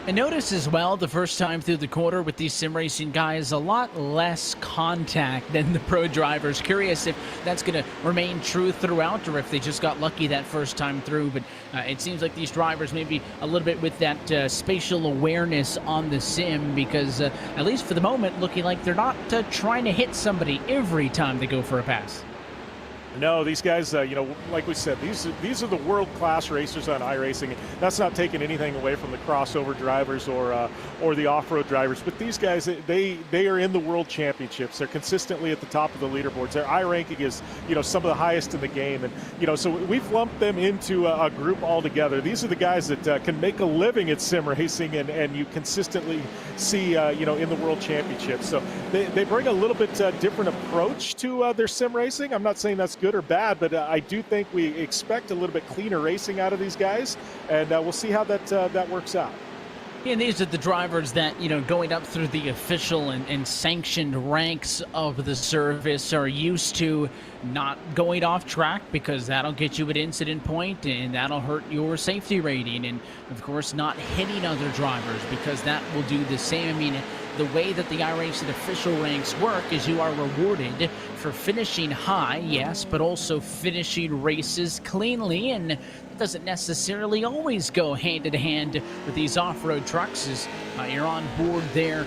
And notice as well, the first time through the quarter with these sim racing guys, a lot less contact than the pro drivers. Curious if that's going to remain true throughout or if they just got lucky that first time through. But it seems like these drivers maybe a little bit with that spatial awareness on the sim, because at least for the moment, looking like they're not trying to hit somebody every time they go for a pass. No, these guys, like we said, these are the world-class racers on iRacing. That's not taking anything away from the crossover drivers or the off-road drivers. But these guys, they are in the world championships. They're consistently at the top of the leaderboards. Their iRanking is, some of the highest in the game. And, so we've lumped them into a group altogether. These are the guys that can make a living at sim racing and you consistently see, in the world championships. So they bring a little bit different approach to their sim racing. I'm not saying that's good or bad, but I do think we expect a little bit cleaner racing out of these guys, and we'll see how that works out. And these are the drivers that, going up through the official and sanctioned ranks of the service are used to not going off track, because that'll get you an incident point and that'll hurt your safety rating. And, of course, not hitting other drivers, because that will do the same. I mean, the way that the iRacing official ranks work is you are rewarded for finishing high, yes, but also finishing races cleanly, and it doesn't necessarily always go hand in hand with these off-road trucks. As you're on board there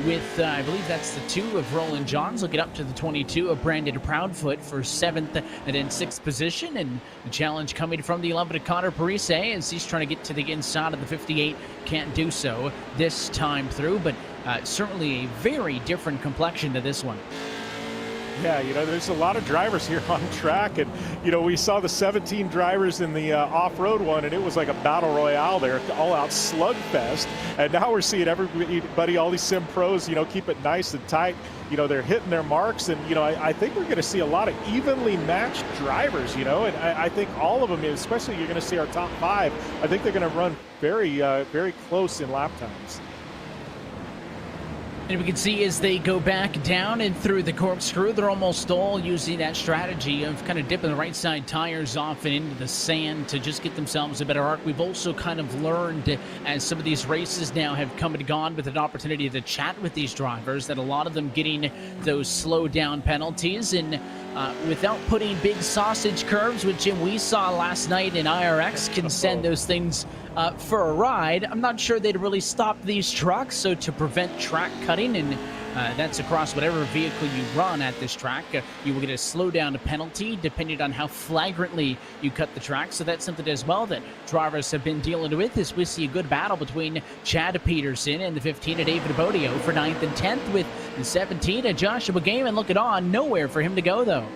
with, I believe that's the 2 of Roland Johns, looking up to the 22 of Brandon Proudfoot for 7th and in 6th position, and the challenge coming from the 11 of Connor Parise as he's trying to get to the inside of the 58. Can't do so this time through, but certainly a very different complexion to this one. Yeah, there's a lot of drivers here on track, and we saw the 17 drivers in the off-road one, and it was like a battle royale there, all-out slugfest. And now we're seeing everybody, all these sim pros, keep it nice and tight. They're hitting their marks, and I think we're going to see a lot of evenly matched drivers. And I think all of them, especially you're going to see our top 5. I think they're going to run very, very close in lap times. And we can see as they go back down and through the corkscrew, they're almost all using that strategy of kind of dipping the right side tires off and into the sand to just get themselves a better arc. We've also kind of learned, as some of these races now have come and gone, with an opportunity to chat with these drivers, that a lot of them getting those slow down penalties, and without putting big sausage curves, which Jim, we saw last night in IRX, can send those things for a ride. I'm not sure they'd really stop these trucks, so to prevent track cutting, and that's across whatever vehicle you run at this track, you will get a slow down penalty depending on how flagrantly you cut the track. So that's something as well that drivers have been dealing with, as we see a good battle between Chad Peterson and the 15 of David Bodio for 9th and 10th, with the 17 of Joshua Gaiman looking on. Nowhere for him to go, though.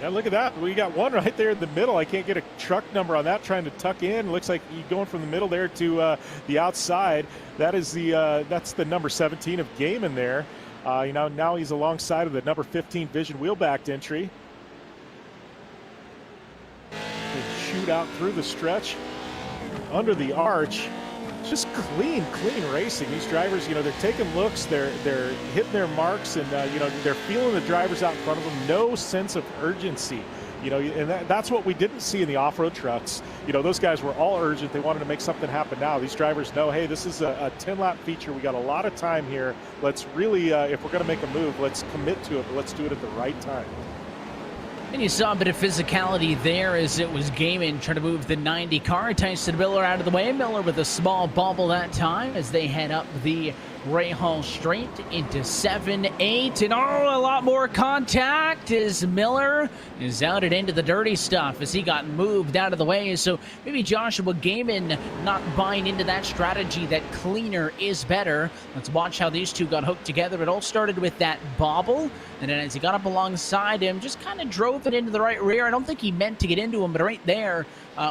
Yeah, look at that. We got one right there in the middle. I can't get a truck number on that, trying to tuck in. Looks like he's going from the middle there to the outside. That is that's the number 17 of Gaiman there. Now he's alongside of the number 15 Vision wheel-backed entry. They shoot out through the stretch under the arch. Just clean racing. These drivers, they're taking looks, they're hitting their marks, and they're feeling the drivers out in front of them. No sense of urgency, and that's what we didn't see in the off-road trucks. Those guys were all urgent. They wanted to make something happen now. These drivers know, hey, this is a 10-lap feature. We got a lot of time here. Let's really, if we're going to make a move, let's commit to it, but let's do it at the right time. And you saw a bit of physicality there as it was Gaiman trying to move the 90 car. Tyson Miller out of the way. Miller with a small bobble that time as they head up the Ray Hall Straight into 7-8. And a lot more contact as Miller is out and into the dirty stuff as he got moved out of the way. So maybe Joshua Gaiman not buying into that strategy that cleaner is better. Let's watch how these two got hooked together. It all started with that bobble, and then as he got up alongside him, just kind of drove it into the right rear. I don't think he meant to get into him, but right there,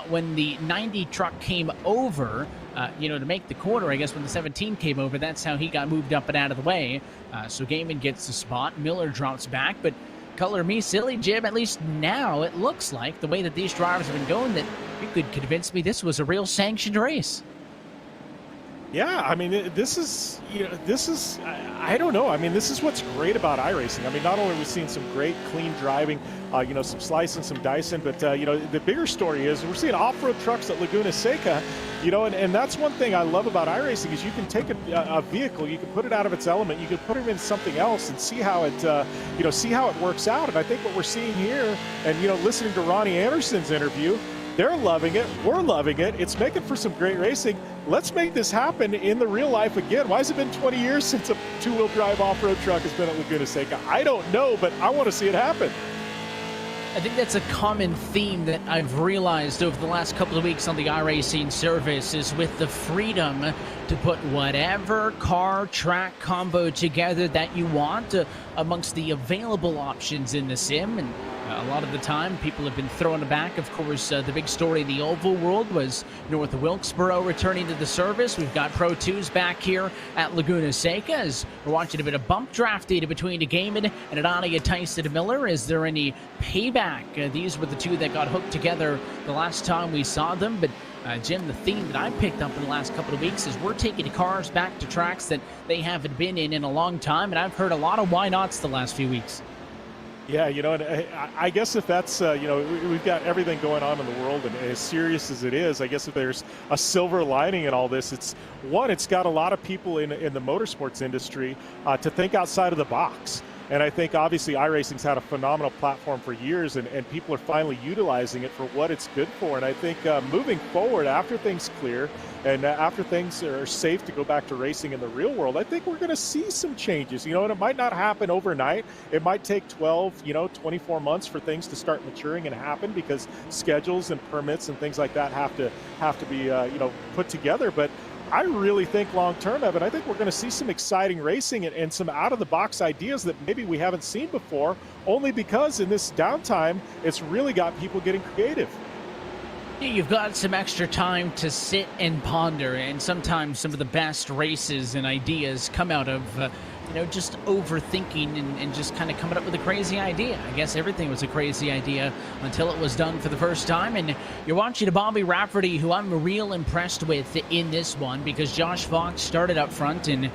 when the 90 truck came over, to make the corner, I guess when the 17 came over, that's how he got moved up and out of the way. So Gaiman gets the spot. Miller drops back, but color me silly, Jim, at least now it looks like, the way that these drivers have been going, that you could convince me this was a real sanctioned race. Yeah, I mean, this is, I don't know. I mean, this is what's great about iRacing. I mean, not only are we seeing some great, clean driving, some slicing, some dicing, but, the bigger story is we're seeing off-road trucks at Laguna Seca, and that's one thing I love about iRacing is you can take a vehicle, you can put it out of its element, you can put it in something else and see how it works out. And I think what we're seeing here, and, listening to Ronnie Anderson's interview, they're loving it. We're loving it. It's making for some great racing. Let's make this happen in the real life again. Why has it been 20 years since a two-wheel drive off-road truck has been at Laguna Seca? I don't know, but I want to see it happen. I think that's a common theme that I've realized over the last couple of weeks on the iRacing service, is with the freedom to put whatever car track combo together that you want amongst the available options in the sim. And a lot of the time, people have been throwing it back. Of course, the big story in the oval world was North of Wilkesboro returning to the service. We've got Pro 2s back here at Laguna Seca as we're watching a bit of bump draft data between Gaiman and Adania Tyson Miller. Is there any payback? These were the two that got hooked together the last time we saw them. But Jim, the theme that I picked up in the last couple of weeks is we're taking cars back to tracks that they haven't been in a long time. And I've heard a lot of why nots the last few weeks. Yeah, and I guess if that's, we've got everything going on in the world, and as serious as it is, I guess if there's a silver lining in all this, it's got a lot of people in the motorsports industry to think outside of the box. And I think obviously iRacing's had a phenomenal platform for years, and people are finally utilizing it for what it's good for. And I think moving forward, after things clear and after things are safe to go back to racing in the real world, I think we're going to see some changes, and it might not happen overnight. It might take 12, 24 months for things to start maturing and happen, because schedules and permits and things like that have to be, put together. But I really think long-term, Evan, I think we're going to see some exciting racing and some out-of-the-box ideas that maybe we haven't seen before, only because in this downtime, it's really got people getting creative. You've got some extra time to sit and ponder, and sometimes some of the best races and ideas come out of just overthinking and just kind of coming up with a crazy idea. I guess everything was a crazy idea until it was done for the first time. And you're watching a Bobby Rafferty who I'm real impressed with in this one, because Josh Fox started up front and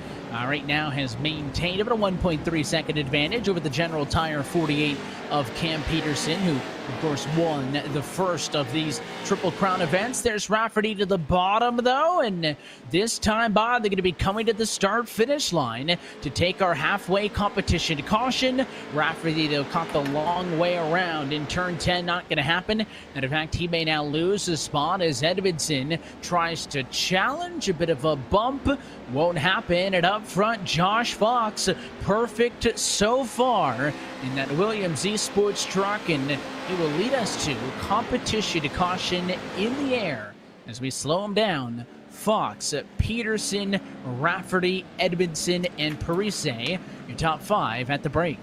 right now has maintained about a 1.3 second advantage over the General Tire 48 of Cam Peterson, who of course won the first of these Triple Crown events. There's Rafferty to the bottom though, and this time by they're going to be coming to the start finish line to take our halfway competition. Caution, Rafferty though caught the long way around in turn 10, not going to happen, and in fact he may now lose his spot as Edmondson tries to challenge. A bit of a bump, won't happen, and up front Josh Fox, perfect so far in that Williams Esports truck, and he will lead us to competition to caution in the air as we slow him down. Fox, Peterson, Rafferty, Edmondson, and Parise, your top 5 at the break.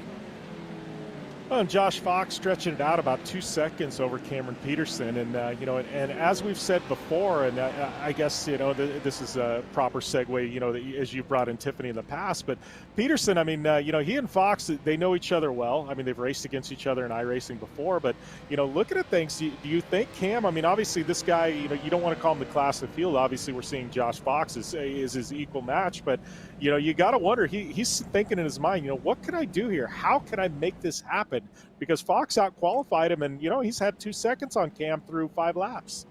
And Josh Fox stretching it out about 2 seconds over Cameron Peterson, and and as we've said before, and I guess this is a proper segue, as you brought in Tiffany in the past, but Peterson, I mean, he and Fox, they know each other well. I mean, they've raced against each other in iRacing before, but looking at things, do you think Cam? I mean, obviously this guy, you don't want to call him the class of the field. Obviously, we're seeing Josh Fox is his equal match, but you got to wonder. He's thinking in his mind, what can I do here? How can I make this happen? Because Fox out-qualified him, and, he's had 2 seconds on Cam through 5 laps.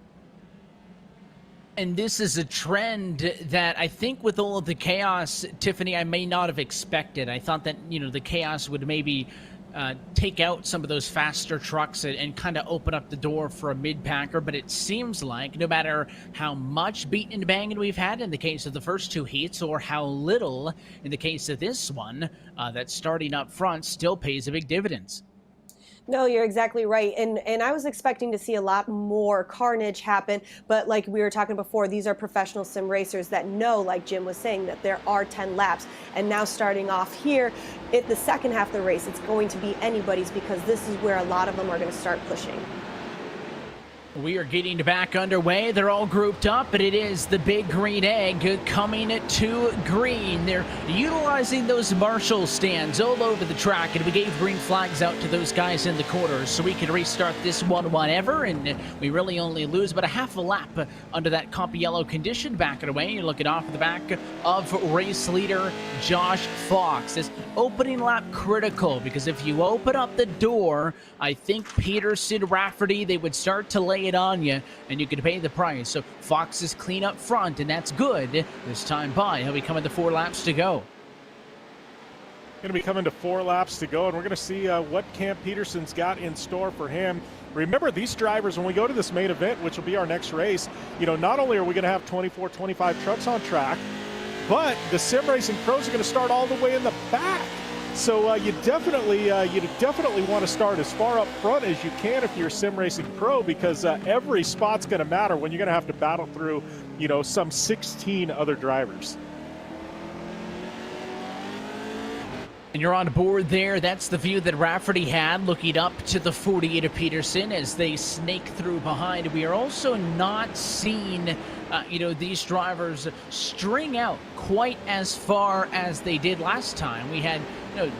And this is a trend that I think with all of the chaos, Tiffany, I may not have expected. I thought that, the chaos would maybe take out some of those faster trucks and kind of open up the door for a mid-packer, but it seems like no matter how much beating and banging we've had in the case of the first 2 heats, or how little in the case of this one, that starting up front still pays a big dividends. No, you're exactly right. And I was expecting to see a lot more carnage happen. But like we were talking before, these are professional sim racers that know, like Jim was saying, that there are 10 laps. And now starting off here, the second half of the race, it's going to be anybody's, because this is where a lot of them are going to start pushing. We are getting back underway. They're all grouped up, but it is the big green egg coming to green. They're utilizing those Marshall stands all over the track, and we gave green flags out to those guys in the corners so we could restart this one whenever, and we really only lose about a half a lap under that copy yellow condition. Back and away, you're looking off the back of race leader Josh Fox. This opening lap critical, because if you open up the door, I think Peterson, Rafferty, they would start to lay it on you, and you could pay the price. So Fox is clean up front, and that's good. This time by, he'll be coming to 4 laps to go. Going to be coming to 4 laps to go, and we're going to see what Cam Peterson's got in store for him. Remember, these drivers, when we go to this main event, which will be our next race, not only are we going to have 24, 25 trucks on track, but the sim racing pros are going to start all the way in the back. So you definitely want to start as far up front as you can if you're a sim racing pro, because every spot's going to matter when you're going to have to battle through, some 16 other drivers. And you're on board there. That's the view that Rafferty had, looking up to the 48 of Peterson as they snake through behind. We are also not seeing, these drivers string out quite as far as they did last time. We had,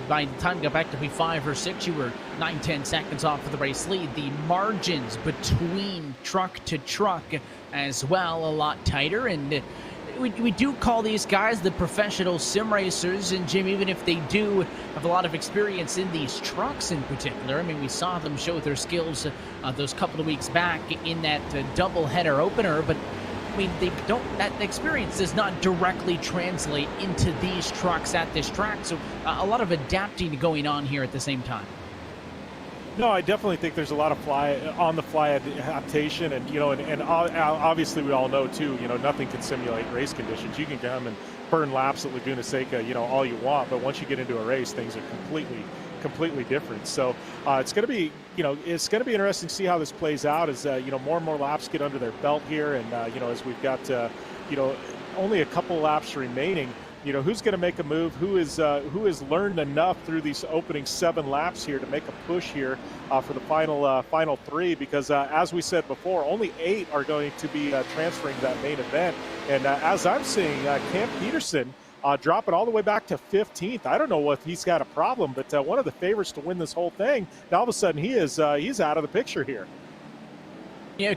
by the time you got back to P5 or 6, you were 9-10 seconds off of the race lead. The margins between truck to truck as well, a lot tighter, and we do call these guys the professional sim racers, and Jim, even if they do have a lot of experience in these trucks in particular, I mean, we saw them show their skills those couple of weeks back in that double-header opener, but I mean, that experience does not directly translate into these trucks at this track, so a lot of adapting going on here at the same time. No, I definitely think there's a lot of on-the-fly adaptation, and obviously we all know too, nothing can simulate race conditions. You can come and burn laps at Laguna Seca, all you want, but once you get into a race, things are completely different. So it's going to be, it's going to be interesting to see how this plays out as more and more laps get under their belt here, and as we've got only a couple laps remaining. Who's going to make a move? Who has learned enough through these opening 7 laps here to make a push here for the final 3? Because as we said before, only 8 are going to be transferring to that main event. And as I'm seeing, Cam Peterson dropping all the way back to 15th. I don't know if he's got a problem, but one of the favorites to win this whole thing. Now all of a sudden he's out of the picture here.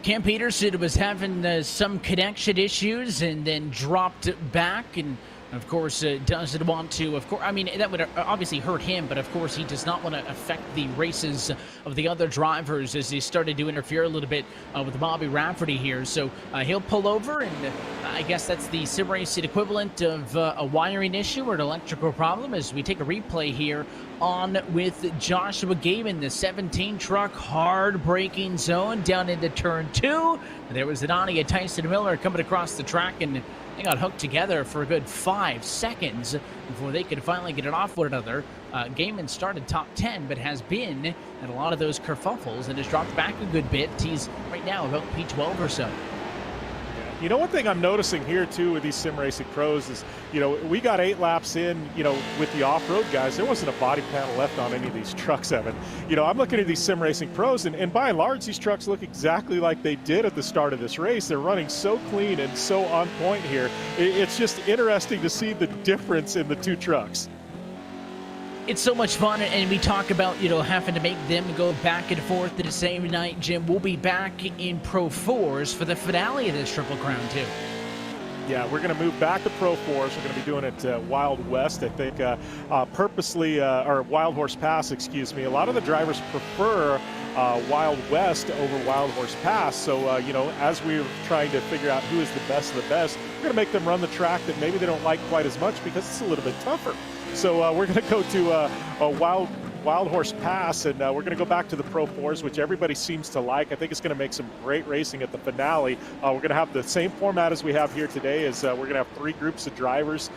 Cam Peterson was having some connection issues and then dropped back, and Of course, doesn't want to, of course, I mean, that would obviously hurt him, but of course he does not want to affect the races of the other drivers as he started to interfere a little bit with Bobby Rafferty here. So he'll pull over, and I guess that's the sim racing equivalent of a wiring issue or an electrical problem as we take a replay here on with Joshua Gabin, the 17 truck, hard braking zone down into turn 2. There was Adania Tyson Miller coming across the track, and they got hooked together for a good 5 seconds before they could finally get it off one another. Gaiman started top 10, but has been at a lot of those kerfuffles and has dropped back a good bit. He's right now about P12 or so. You know, one thing I'm noticing here, too, with these sim racing pros is, you know, we got 8 laps in, you know, with the off-road guys. There wasn't a body panel left on any of these trucks, Evan. You know, I'm looking at these sim racing pros, and by and large, these trucks look exactly like they did at the start of this race. They're running so clean and so on point here. It's just interesting to see the difference in the 2 trucks. It's so much fun, and we talk about, you know, having to make them go back and forth at the same night. Jim, we'll be back in Pro 4s for the finale of this Triple Crown, too. Yeah, we're going to move back to Pro 4s. We're going to be doing it Wild West, I think, purposely, or Wild Horse Pass, excuse me. A lot of the drivers prefer Wild West over Wild Horse Pass. So, you know, as we're trying to figure out who is the best of the best, we're going to make them run the track that maybe they don't like quite as much because it's a little bit tougher. So we're going to go to a Wild Horse Pass, and we're going to go back to the Pro 4s, which everybody seems to like. I think it's going to make some great racing at the finale. We're going to have the same format as we have here today. Is we're going to have 3 groups of drivers,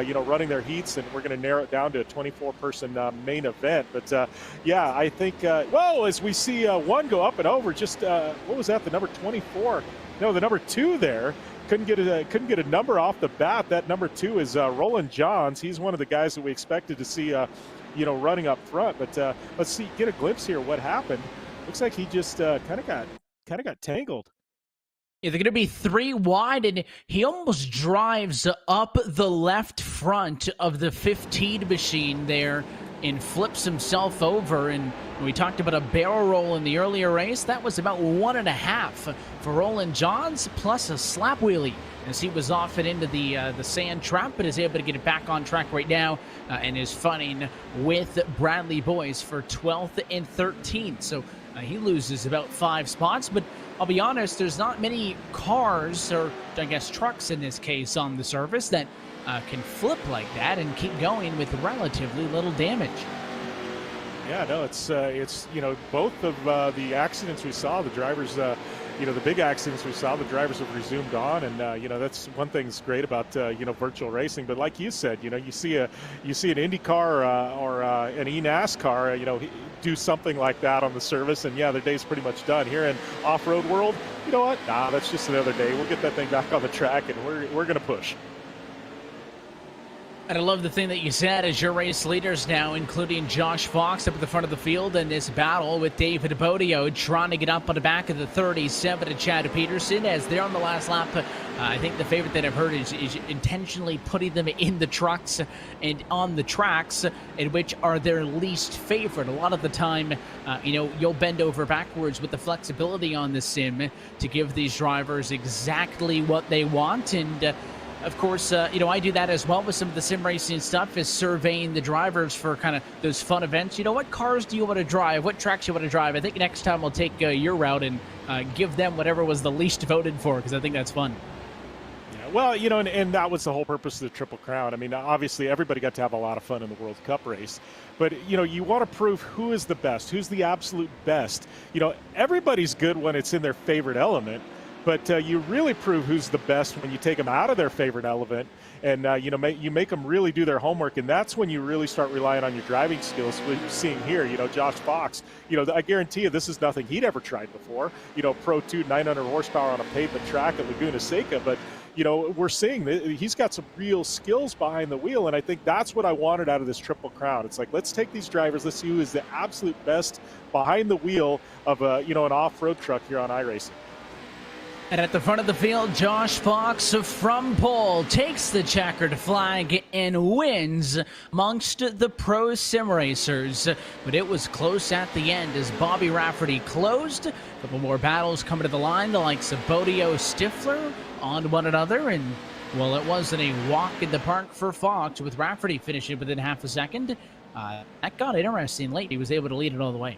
you know, running their heats, and we're going to narrow it down to a 24-person main event. But yeah, I think whoa, as we see one go up and over, just what was that? The number 24? No, the number 2 there. Couldn't get a number off the bat. That number 2 is Roland Johns. He's one of the guys that we expected to see, you know, running up front. But let's see, get a glimpse here. What happened? Looks like he just kind of got tangled. Yeah, they're going to be 3 wide, and he almost drives up the left front of the 15 machine there and flips himself over. And we talked about a barrel roll in the earlier race. That was about 1.5 for Roland Johns, plus a slap wheelie as he was off and into the sand trap, but is able to get it back on track right now and is fighting with Bradley Boyce for 12th and 13th. So he loses about 5 spots, but I'll be honest, there's not many cars, or I guess trucks in this case, on the surface that can flip like that and keep going with relatively little damage. Yeah, no, it's you know, both of the accidents we saw, the drivers, you know, the big accidents we saw, the drivers have resumed on, and you know, that's one thing that's great about you know, virtual racing. But like you said, you know, you see an IndyCar or an eNASCAR, you know, do something like that on the service, and yeah, their day's pretty much done. Here in off-road world, you know what? Nah, that's just another day. We'll get that thing back on the track, and we're gonna push. And I love the thing that you said as your race leaders now, including Josh Fox up at the front of the field in this battle with David Bodio trying to get up on the back of the 37 to Chad Peterson as they're on the last lap. I think the favorite that I've heard is intentionally putting them in the trucks and on the tracks, in which are their least favorite. A lot of the time, you know, you'll bend over backwards with the flexibility on the sim to give these drivers exactly what they want. And of course, you know, I do that as well with some of the sim racing stuff, is surveying the drivers for kind of those fun events. You know, what cars do you want to drive? What tracks you want to drive? I think next time I'll take your route and give them whatever was the least voted for, because I think that's fun. Yeah, well, you know, and that was the whole purpose of the Triple Crown. I mean, obviously, everybody got to have a lot of fun in the World Cup race. But, you know, you want to prove who is the best, who's the absolute best. You know, everybody's good when it's in their favorite element. But you really prove who's the best when you take them out of their favorite element, and you know, you make them really do their homework, and that's when you really start relying on your driving skills. We're seeing here, you know, Josh Fox. You know, I guarantee you, this is nothing he'd ever tried before. You know, Pro 2, 900 horsepower on a pavement track at Laguna Seca, but you know, we're seeing that he's got some real skills behind the wheel, and I think that's what I wanted out of this Triple Crown. It's like, let's take these drivers, let's see who is the absolute best behind the wheel of a, you know, an off-road truck here on iRacing. And at the front of the field, Josh Fox from pole takes the checkered flag and wins amongst the pro sim racers. But it was close at the end as Bobby Rafferty closed. A couple more battles coming to the line, the likes of Bodio Stifler on one another, and Well, it wasn't a walk in the park for Fox, with Rafferty finishing within half a second. That got interesting late. He was able to lead it all the way.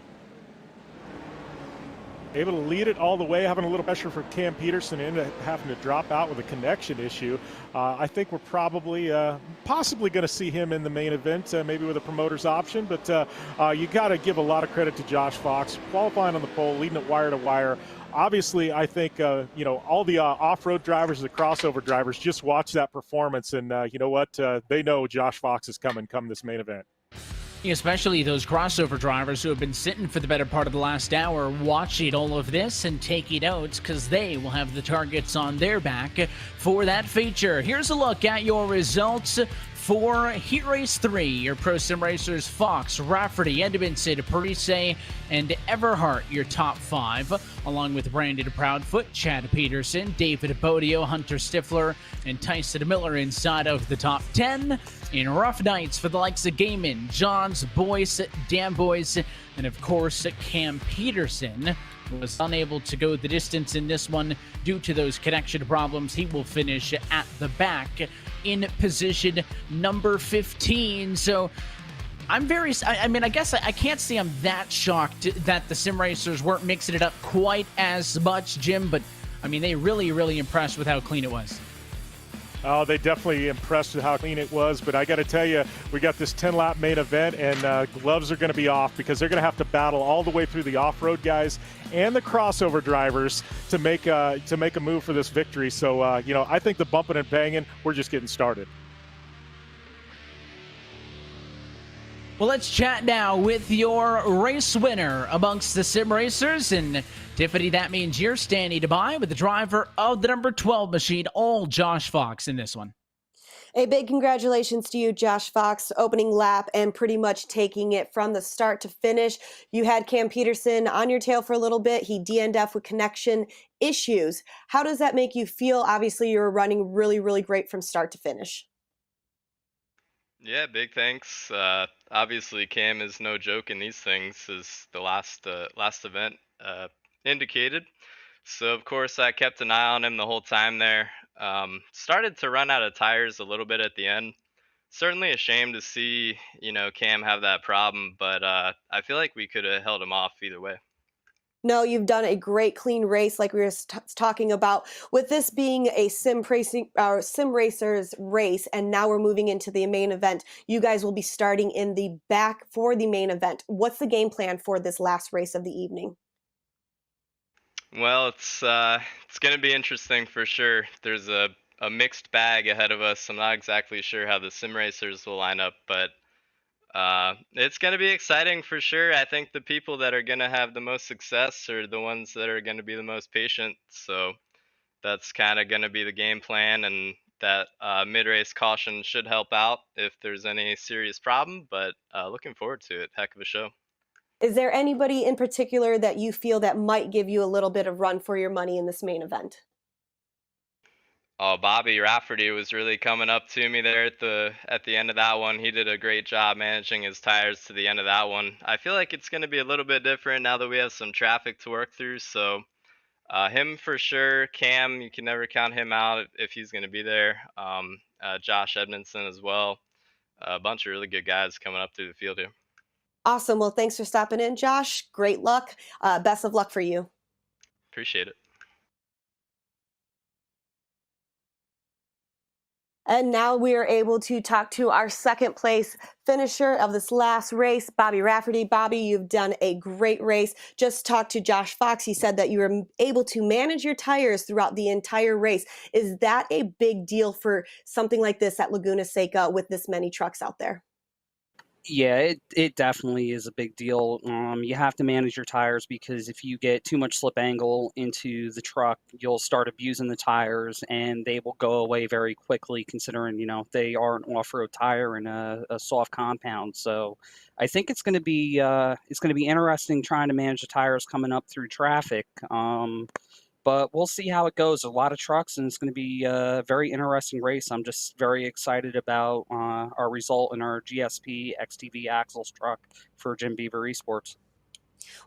Able to lead it all the way, having a little pressure for Cam Peterson and having to drop out with a connection issue. I think we're probably, possibly going to see him in the main event, maybe with a promoter's option. But you got to give a lot of credit to Josh Fox, qualifying on the pole, leading it wire to wire. Obviously, I think, all the off-road drivers, the crossover drivers, just watch that performance. And you know what? They know Josh Fox is coming come this main event. Especially those crossover drivers who have been sitting for the better part of the last hour watching all of this and taking notes, because they will have the targets on their back for that feature. Here's a look at your results for Heat Race 3. Your Pro Sim Racers: Fox, Rafferty, Edmondson, Parise, and Everhart, your top 5, along with Brandon Proudfoot, Chad Peterson, David Bodio, Hunter Stifler, and Tyson Miller inside of the top 10. In rough nights for the likes of Gaiman, Johns, Boyce, Dan Boyce, and of course Cam Peterson was unable to go the distance in this one due to those connection problems. He will finish at the back in position number 15. So I'm I guess I can't say I'm that shocked that the sim racers weren't mixing it up quite as much, Jim, but I mean, they really impressed with how clean it was. Oh, they definitely impressed with how clean it was. But I got to tell you, we got this 10-lap main event, and gloves are going to be off because they're going to have to battle all the way through the off-road guys and the crossover drivers to make a move for this victory. So, I think the bumping and banging, we're just getting started. Well, let's chat now with your race winner amongst the sim racers. And Tiffany, that means you're standing by with the driver of the number 12 machine, all Josh Fox, in this one. A big congratulations to you, Josh Fox, opening lap and pretty much taking it from the start to finish. You had Cam Peterson on your tail for a little bit. He DNF'd with connection issues. How does that make you feel? Obviously, you're running really great from start to finish. Yeah, big thanks. Obviously, Cam is no joke in these things, as the last event indicated. So, of course, I kept an eye on him the whole time there. Started to run out of tires a little bit at the end. Certainly a shame to see, Cam have that problem, but I feel like we could have held him off either way. No, you've done a great clean race like we were talking about. With this being a sim racers race, and now we're moving into the main event, you guys will be starting in the back for the main event. What's the game plan for this last race of the evening? Well, it's going to be interesting for sure. There's a mixed bag ahead of us. I'm not exactly sure how the sim racers will line up, but it's going to be exciting for sure. I think the people that are going to have the most success are the ones that are going to be the most patient. So that's kind of going to be the game plan, and that mid-race caution should help out if there's any serious problem, but looking forward to it. Heck of a show. Is there anybody in particular that you feel that might give you a little bit of run for your money in this main event? Oh, Bobby Rafferty was really coming up to me there at the end of that one. He did a great job managing his tires to the end of that one. I feel like it's going to be a little bit different now that we have some traffic to work through. So him for sure. Cam, you can never count him out if he's going to be there. Josh Edmondson as well. A bunch of really good guys coming up through the field here. Awesome. Well, thanks for stopping in, Josh. Great luck. Best of luck for you. Appreciate it. And now we are able to talk to our second place finisher of this last race, Bobby Rafferty. Bobby, you've done a great race. Just talked to Josh Fox. He said that you were able to manage your tires throughout the entire race. Is that a big deal for something like this at Laguna Seca with this many trucks out there? Yeah, it definitely is a big deal. You have to manage your tires, because if you get too much slip angle into the truck, you'll start abusing the tires, and they will go away very quickly, considering, they are an off-road tire and a soft compound. So I think it's going to be interesting trying to manage the tires coming up through traffic. But we'll see how it goes. A lot of trucks, and it's going to be a very interesting race. I'm just very excited about our result in our GSP XTV Axles truck for Jim Beaver Esports.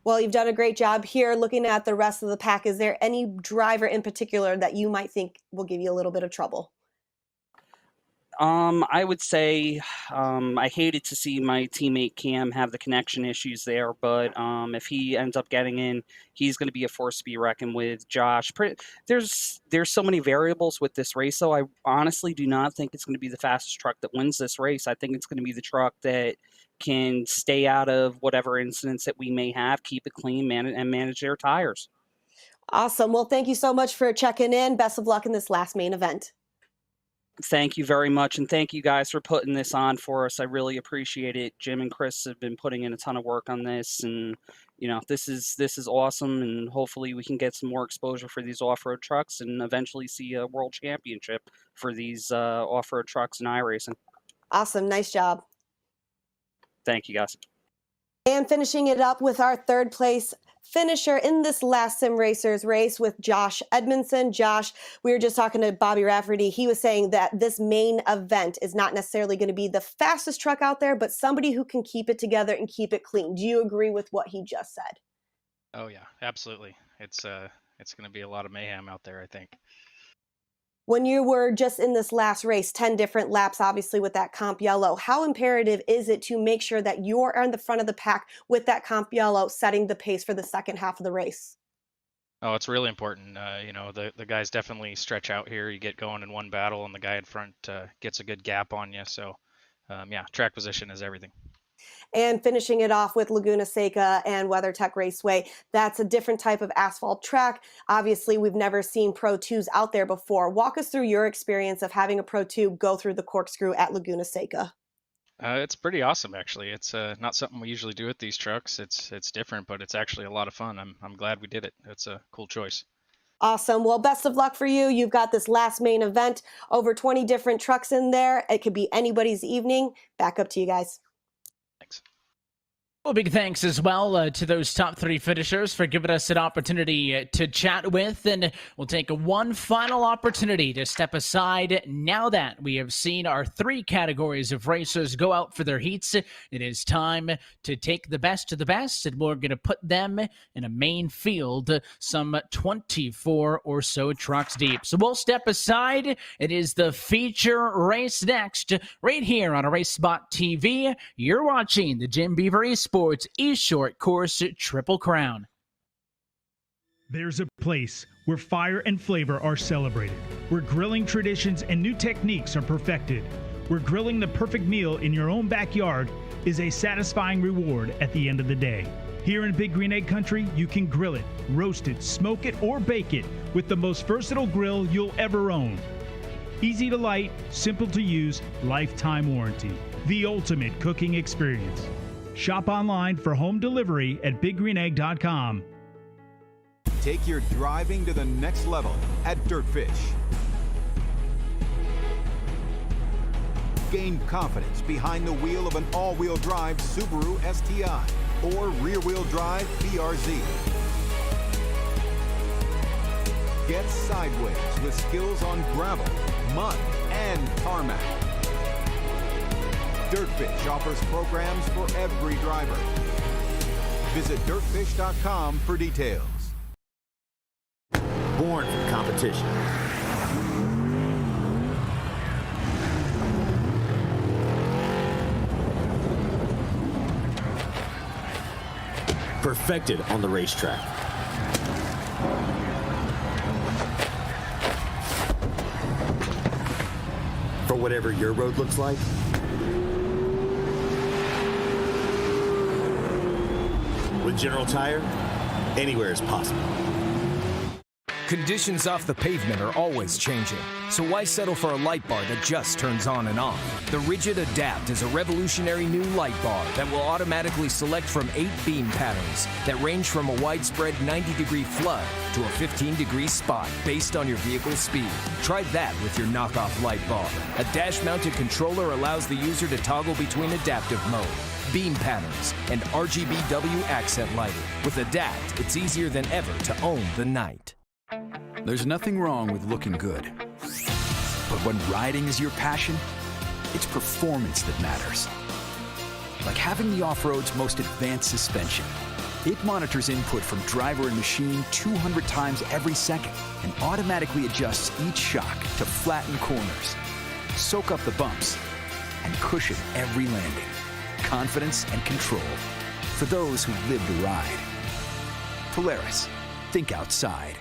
Well, you've done a great job here. Looking at the rest of the pack, is there any driver in particular that you might think will give you a little bit of trouble? I would say I hated to see my teammate Cam have the connection issues there, but if he ends up getting in, he's going to be a force to be reckoned with. Josh, there's so many variables with this race, so I honestly do not think it's going to be the fastest truck that wins this race. I think it's going to be the truck that can stay out of whatever incidents that we may have, keep it clean, and manage their tires. Awesome. Well, thank you so much for checking in. Best of luck in this last main event. Thank you very much, and thank you guys for putting this on for us. I really appreciate it. Jim and Chris have been putting in a ton of work on this, and this is awesome. And hopefully, we can get some more exposure for these off-road trucks, and eventually see a world championship for these off-road trucks and iRacing. Awesome, nice job. Thank you, guys. And finishing it up with our third place finisher in this last Sim Racers race with Josh Edmondson. Josh, we were just talking to Bobby Rafferty. He was saying that this main event is not necessarily going to be the fastest truck out there, but somebody who can keep it together and keep it clean. Do you agree with what he just said? Oh yeah, absolutely. It's going to be a lot of mayhem out there, I think. When you were just in this last race, 10 different laps, obviously with that comp yellow, how imperative is it to make sure that you're in the front of the pack with that comp yellow, setting the pace for the second half of the race? Oh, it's really important. The guys definitely stretch out here. You get going in one battle, and the guy in front gets a good gap on you. So, yeah, track position is everything. And finishing it off with Laguna Seca and WeatherTech Raceway. That's a different type of asphalt track. Obviously, we've never seen Pro 2s out there before. Walk us through your experience of having a Pro 2 go through the corkscrew at Laguna Seca. It's pretty awesome, actually. It's not something we usually do with these trucks. It's different, but it's actually a lot of fun. I'm glad we did it. It's a cool choice. Awesome. Well, best of luck for you. You've got this last main event, over 20 different trucks in there. It could be anybody's evening. Back up to you guys. Well, big thanks as well to those top 3 finishers for giving us an opportunity to chat with. And we'll take one final opportunity to step aside now that we have seen our 3 categories of racers go out for their heats. It is time to take the best of the best, and we're going to put them in a main field, some 24 or so trucks deep. So we'll step aside. It is the feature race next, right here on Race Spot TV. You're watching the Jim Beaver Esports eShortCourse Triple Crown. There's a place where fire and flavor are celebrated, where grilling traditions and new techniques are perfected, where grilling the perfect meal in your own backyard is a satisfying reward at the end of the day. Here in Big Green Egg Country, you can grill it, roast it, smoke it, or bake it with the most versatile grill you'll ever own. Easy to light, simple to use, lifetime warranty. The ultimate cooking experience. Shop online for home delivery at BigGreenEgg.com. Take your driving to the next level at Dirtfish. Gain confidence behind the wheel of an all-wheel drive Subaru STI or rear-wheel drive BRZ. Get sideways with skills on gravel, mud, and tarmac. Dirtfish offers programs for every driver. Visit dirtfish.com for details. Born for competition. Perfected on the racetrack. For whatever your road looks like, with General Tire, anywhere is possible. Conditions off the pavement are always changing, so why settle for a light bar that just turns on and off? The Rigid Adapt is a revolutionary new light bar that will automatically select from 8 beam patterns that range from a widespread 90-degree flood to a 15-degree spot based on your vehicle's speed. Try that with your knockoff light bar. A dash-mounted controller allows the user to toggle between adaptive mode, beam patterns, and RGBW accent lighting. With Adapt, it's easier than ever to own the night. There's nothing wrong with looking good. But when riding is your passion, it's performance that matters. Like having the off-road's most advanced suspension. It monitors input from driver and machine 200 times every second and automatically adjusts each shock to flatten corners. soak up the bumps, and cushion every landing. Confidence and control for those who live to ride. Polaris, think outside.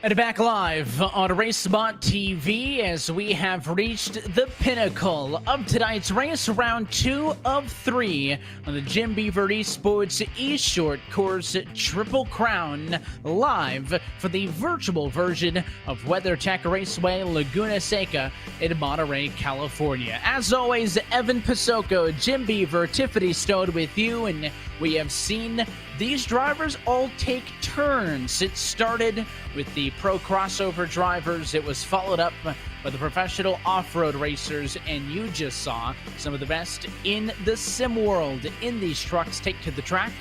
And back live on RaceSpot TV as we have reached the pinnacle of tonight's race, round 2 of 3 on the Jim Beaver Esports eShortCourse Triple Crown, live for the virtual version of WeatherTech Raceway Laguna Seca in Monterey, California. As always, Evan Pasoko, Jim Beaver, Tiffany Stone with you, and we have seen these drivers all take turns. It started with the pro crossover drivers. It was followed up by the professional off-road racers, and you just saw some of the best in the sim world in these trucks take to the track.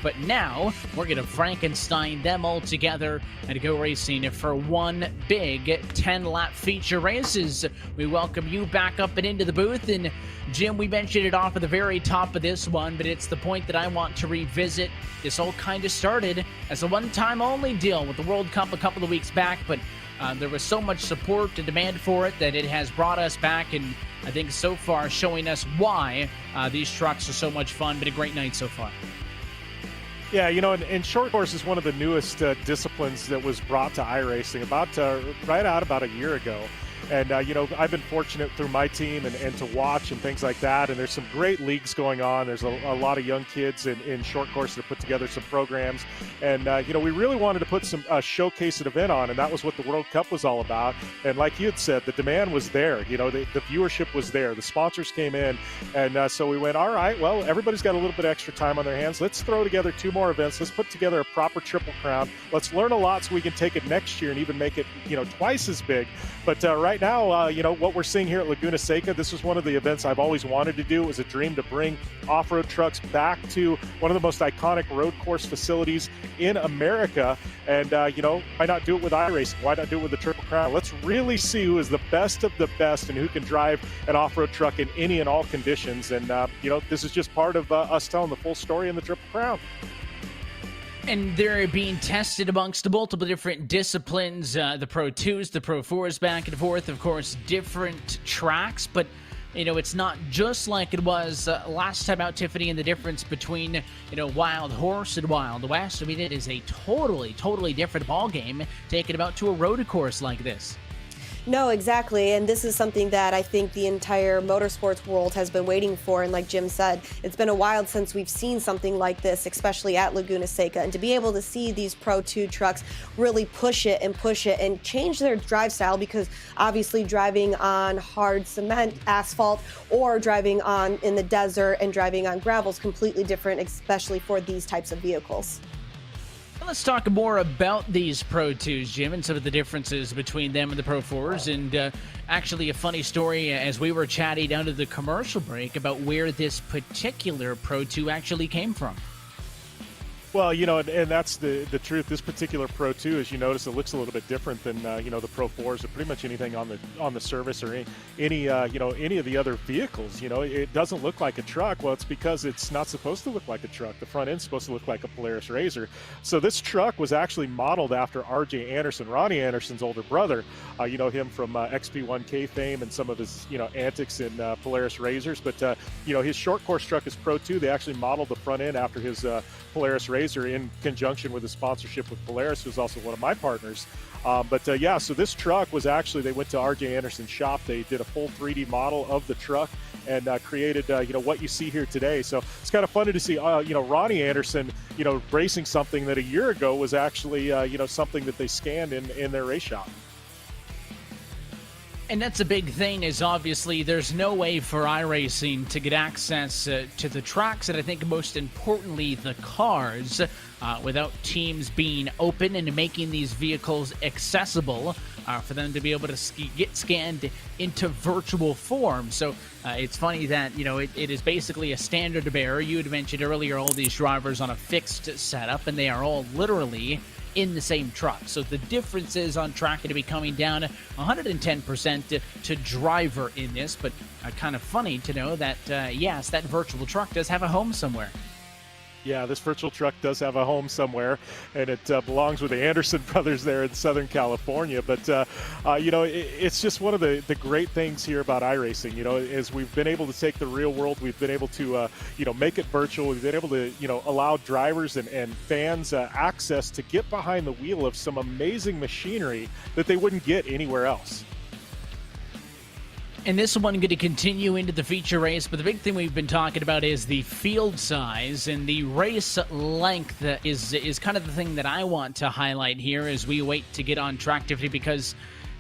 But now we're going to Frankenstein them all together and go racing for one big 10-lap feature races. We welcome you back up and into the booth. And Jim, we mentioned it off at the very top of this one, but it's the point that I want to revisit. This all kind of started as a one-time only deal with the World Cup a couple of weeks back, but there was so much support and demand for it that it has brought us back, and I think so far showing us why these trucks are so much fun. Been a great night so far. Yeah, and short course is one of the newest disciplines that was brought to iRacing about a year ago. And, I've been fortunate through my team and to watch and things like that. And there's some great leagues going on. There's a lot of young kids in short course that have put together some programs. And, we really wanted to put showcase an event on, and that was what the World Cup was all about. And like you had said, the demand was there. The viewership was there. The sponsors came in. And so we went, all right, well, everybody's got a little bit of extra time on their hands. Let's throw together 2 more events. Let's put together a proper Triple Crown. Let's learn a lot so we can take it next year and even make it, twice as big. But right now, what we're seeing here at Laguna Seca, this was one of the events I've always wanted to do. It was a dream to bring off-road trucks back to one of the most iconic road course facilities in America. And, why not do it with iRacing? Why not do it with the Triple Crown? Let's really see who is the best of the best and who can drive an off-road truck in any and all conditions. And, this is just part of us telling the full story in the Triple Crown. And they're being tested amongst multiple different disciplines, the Pro 2s, the Pro 4s, back and forth, of course, different tracks. But, it's not just like it was last time out, Tiffany, and the difference between, Wild Horse and Wild West. I mean, it is a totally different ballgame taking it out to a road course like this. No, exactly. And this is something that I think the entire motorsports world has been waiting for. And like Jim said, it's been a while since we've seen something like this, especially at Laguna Seca. And to be able to see these Pro 2 trucks really push it and change their drive style, because obviously driving on hard cement, asphalt, or driving in the desert and driving on gravel is completely different, especially for these types of vehicles. Let's talk more about these Pro 2s, Jim, and some of the differences between them and the Pro 4s. And actually a funny story as we were chatting down to the commercial break about where this particular Pro 2 actually came from. Well, and that's the truth. This particular Pro 2, as you notice, it looks a little bit different than the Pro 4s or pretty much anything on the service or any of the other vehicles. It doesn't look like a truck. Well, it's because it's not supposed to look like a truck. The front end's supposed to look like a Polaris RZR. So this truck was actually modeled after R.J. Anderson, Ronnie Anderson's older brother. Him from XP1K fame and some of his antics in Polaris RZRs. But his short course truck is Pro 2. They actually modeled the front end after his Polaris RZR in conjunction with a sponsorship with Polaris, who's also one of my partners. So this truck was actually, they went to R.J. Anderson's shop. They did a full 3D model of the truck and created, what you see here today. So it's kind of funny to see, Ronnie Anderson, racing something that a year ago was actually, something that they scanned in their race shop. And that's a big thing, is obviously there's no way for iRacing to get access to the tracks, and I think most importantly the cars, without teams being open and making these vehicles accessible for them to be able to get scanned into virtual form. So it's funny that, it is basically a standard bearer. You had mentioned earlier all these drivers on a fixed setup, and they are all literally in the same truck. So the differences on track are to be coming down 110% to driver in this, but kind of funny to know that, yes, that virtual truck does have a home somewhere. Yeah, this virtual truck does have a home somewhere, and it belongs with the Anderson brothers there in Southern California. But, it's just one of the great things here about iRacing, is we've been able to take the real world, we've been able to, make it virtual, we've been able to, allow drivers and fans access to get behind the wheel of some amazing machinery that they wouldn't get anywhere else. And this one going to continue into the feature race, but the big thing we've been talking about is the field size, and the race length is kind of the thing that I want to highlight here as we wait to get on track, Tiffany, because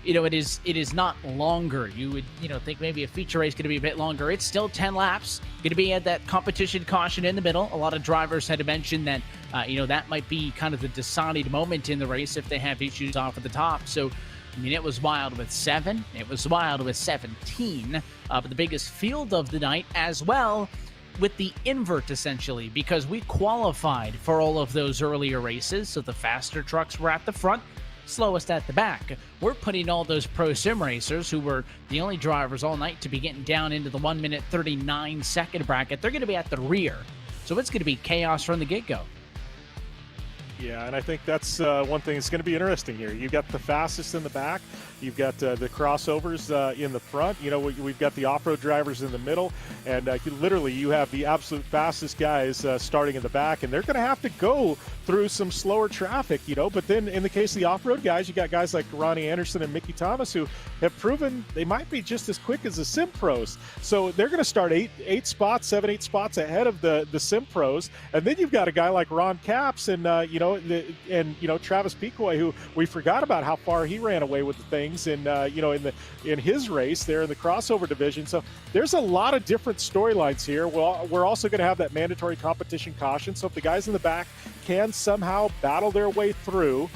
it is not longer. You would think maybe a feature race going to be a bit longer. It's still 10 laps. Going to be at that competition caution in the middle. A lot of drivers had mentioned that that might be kind of the deciding moment in the race if they have issues off at the top. So it was wild with 7. It was wild with 17. But the biggest field of the night as well with the invert, essentially, because we qualified for all of those earlier races. So the faster trucks were at the front, slowest at the back. We're putting all those pro sim racers who were the only drivers all night to be getting down into the 1 minute 39 second bracket. They're going to be at the rear. So it's going to be chaos from the get-go. Yeah, and I think that's one thing that's going to be interesting here. You've got the fastest in the back. You've got the crossovers in the front. We've got the off-road drivers in the middle. And literally, you have the absolute fastest guys starting in the back. And they're going to have to go through some slower traffic, But then in the case of the off-road guys, you got guys like Ronnie Anderson and Mickey Thomas who have proven they might be just as quick as the Sim Pros. So they're going to start 7, 8 spots ahead of the Sim Pros. And then you've got a guy like Ron Capps and, Travis Picoy, who we forgot about how far he ran away with the things in his race there in the crossover division. So there's a lot of different storylines here. Well, we're also going to have that mandatory competition caution. So if the guys in the back can somehow battle their way through,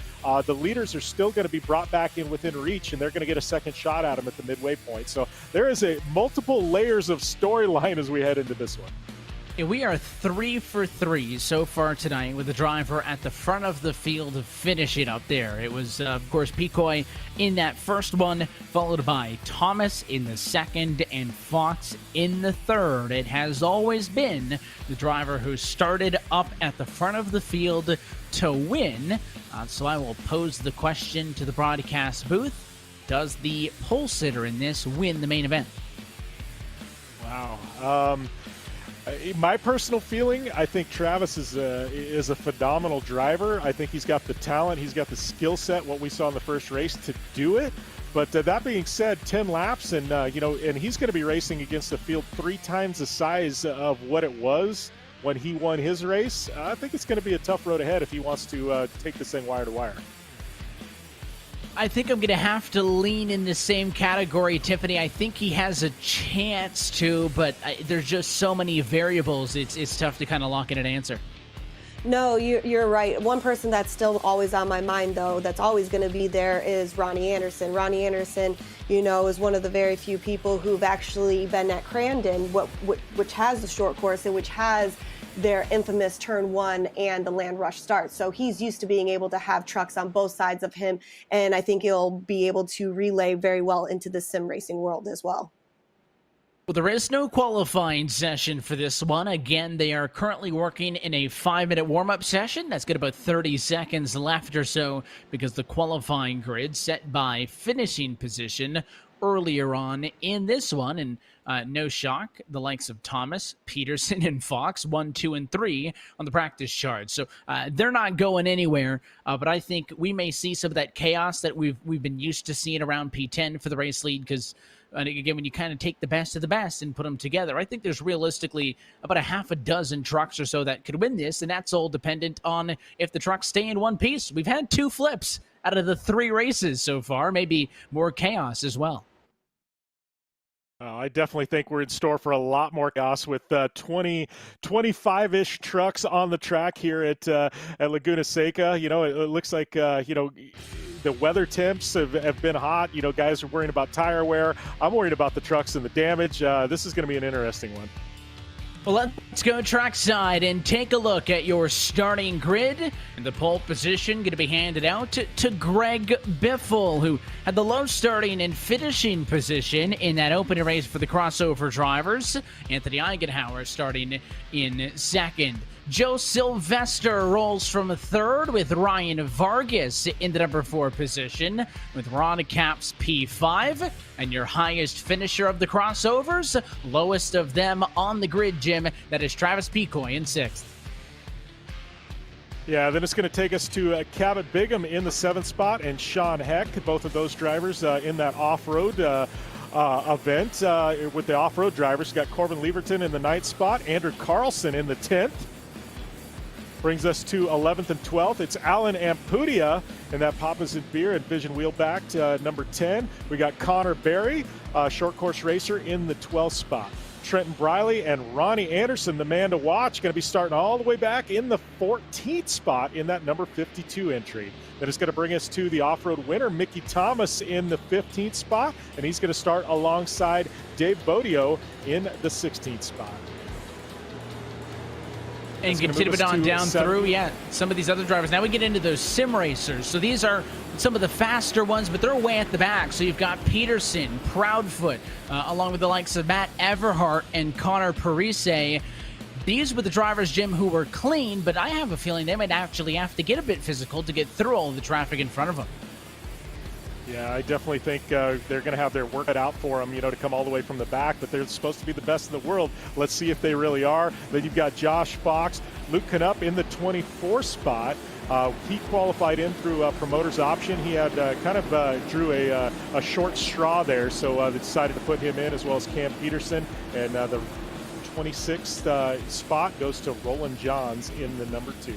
the leaders are still going to be brought back in within reach, and they're going to get a second shot at them at the midway point. So there is multiple layers of storyline as we head into this one. And we are 3 for 3 so far tonight with the driver at the front of the field finishing up there. It was, of course, Picoy in that first one, followed by Thomas in the second and Fox in the third. It has always been the driver who started up at the front of the field to win. So I will pose the question to the broadcast booth. Does the pole sitter in this win the main event? Wow. My personal feeling, I think Travis is a phenomenal driver. I think he's got the talent, he's got the skill set, what we saw in the first race, to do it. But that being said, 10 laps, and and he's going to be racing against a field 3 times the size of what it was when he won his race. I think it's going to be a tough road ahead if he wants to take this thing wire to wire. I think I'm going to have to lean in the same category, Tiffany. I think he has a chance to, but there's just so many variables. It's tough to kind of lock in an answer. No, you're right. One person that's still always on my mind, though, that's always going to be there is Ronnie Anderson. Ronnie Anderson, is one of the very few people who've actually been at Crandon, which has the short course and which has their infamous turn 1 and the land rush start. So he's used to being able to have trucks on both sides of him, and I think he'll be able to relay very well into the sim racing world as well. Well, there is no qualifying session for this one. Again, they are currently working in a 5-minute warm-up session. That's got about 30 seconds left or so because the qualifying grid set by finishing position earlier on in this one. And no shock, the likes of Thomas, Peterson, and Fox, 1, 2, and 3 on the practice chart. So they're not going anywhere, but I think we may see some of that chaos that we've been used to seeing around P10 for the race lead, because again, when you kind of take the best of the best and put them together, I think there's realistically about a half a dozen trucks or so that could win this, and that's all dependent on if the trucks stay in one piece. We've had 2 flips out of the 3 races so far, maybe more chaos as well. I definitely think we're in store for a lot more chaos with 25-ish trucks on the track here at Laguna Seca. You know, it looks like, you know, the weather temps have been hot. You know, guys are worrying about tire wear. I'm worried about the trucks and the damage. This is going to be an interesting one. Well, let's go trackside and take a look at your starting grid. And the pole position going to be handed out to Greg Biffle, who had the low starting and finishing position in that opening race for the crossover drivers. Anthony Eigenhauer starting in second. Joe Sylvester rolls from third with Ryan Vargas in the number 4 position with Ron Capps P5. And your highest finisher of the crossovers, lowest of them on the grid, Jim, that is Travis Picoy in 6th. Yeah, then it's going to take us to Cabot Bigham in the 7th spot and Sean Heck, both of those drivers in that off-road event. With the off-road drivers, you got Corbin Leverton in the 9th spot, Andrew Carlson in the 10th. Brings us to 11th and 12th. It's Alan Ampudia in that Papa's and Beer and Vision Wheelback number 10. We got Connor Berry, short course racer, in the 12th spot. Trenton Briley and Ronnie Anderson, the man to watch, going to be starting all the way back in the 14th spot in that number 52 entry. That is going to bring us to the off-road winner, Mickey Thomas, in the 15th spot, and he's going to start alongside Dave Bodio in the 16th spot. And continue it on down through, some of these other drivers. Now we get into those sim racers. So these are some of the faster ones, but they're way at the back. So you've got Peterson, Proudfoot, along with the likes of Matt Everhart and Connor Parise. These were the drivers, Jim, who were clean, but I have a feeling they might actually have to get a bit physical to get through all the traffic in front of them. Yeah, I definitely think they're going to have their work cut out for them, you know, to come all the way from the back, but they're supposed to be the best in the world. Let's see if they really are. Then you've got Josh Fox, Luke Canup in the 24th spot. He qualified in through promoter's option. He had kind of drew a short straw there, so they decided to put him in, as well as Cam Peterson. And the 26th spot goes to Roland Johns in the number 2.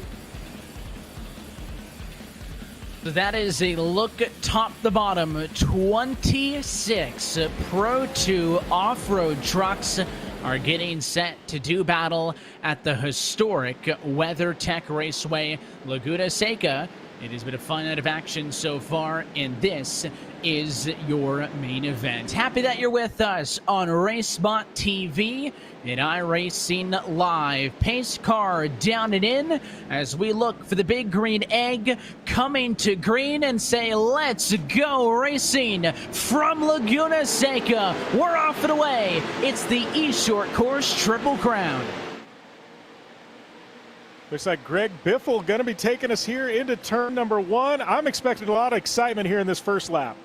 So that is a look top to bottom. 26 Pro 2 off-road trucks are getting set to do battle at the historic WeatherTech Raceway Laguna Seca. It has been a fun night of action so far, and this is your main event. Happy that you're with us on RaceBot TV and iRacing Live. Pace car down and in as we look for the big green egg coming to green and say, let's go racing from Laguna Seca. We're off and away. It's the eShortCourse Triple Crown. Looks like Greg Biffle going to be taking us here into turn number 1. I'm expecting a lot of excitement here in this first lap.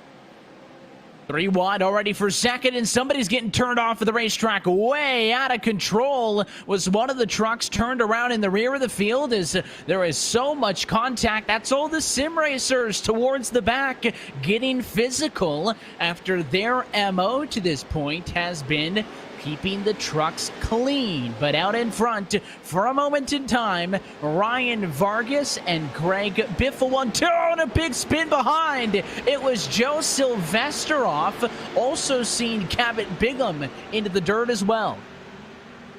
3 wide already for second, and somebody's getting turned off of the racetrack. Way out of control was one of the trucks turned around in the rear of the field as there is so much contact. That's all the sim racers towards the back getting physical after their MO to this point has been keeping the trucks clean. But out in front for a moment in time, Ryan Vargas and Greg Biffle 1-2 and a big spin behind. It was Joe Sylvester off, also seen Cabot Bigham into the dirt as well.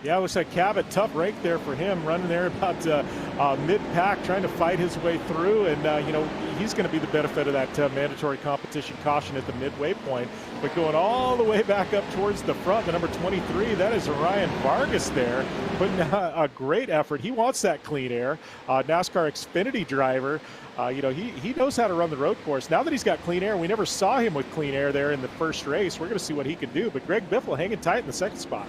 Yeah, it looks like Cabot, tough break there for him, running there about mid-pack, trying to fight his way through, and you know, he's going to be the benefit of that mandatory competition caution at the midway point. But going all the way back up towards the front, the number 23, that is Ryan Vargas there, putting a great effort. He wants that clean air. NASCAR Xfinity driver. You know, he knows how to run the road course. Now that he's got clean air, we never saw him with clean air there in the first race. We're going to see what he can do. But Greg Biffle hanging tight in the second spot.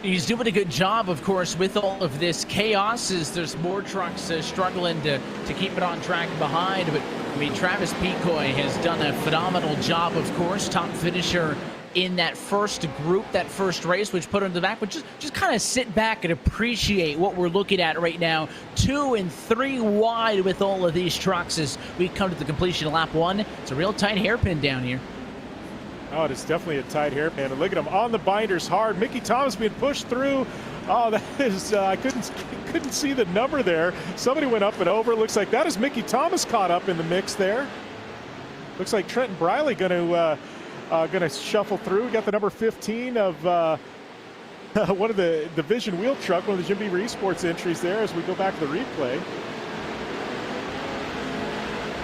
He's doing a good job, of course, with all of this chaos as there's more trucks struggling to keep it on track behind. But, I mean, Travis Picoy has done a phenomenal job, of course, top finisher in that first group, that first race, which put him in the back. But just kind of sit back and appreciate what we're looking at right now. 2 and 3 wide with all of these trucks as we come to the completion of lap 1. It's a real tight hairpin down here. Oh, it is definitely a tight hairpin. And look at him on the binders hard. Mickey Thomas being pushed through. Oh, that is, I couldn't see the number there. Somebody went up and over. Looks like that is Mickey Thomas caught up in the mix there. Looks like Trenton Briley going to going to shuffle through. We got the number 15 of one of the Vision wheel truck, one of the Jim Beaver Esports entries there as we go back to the replay.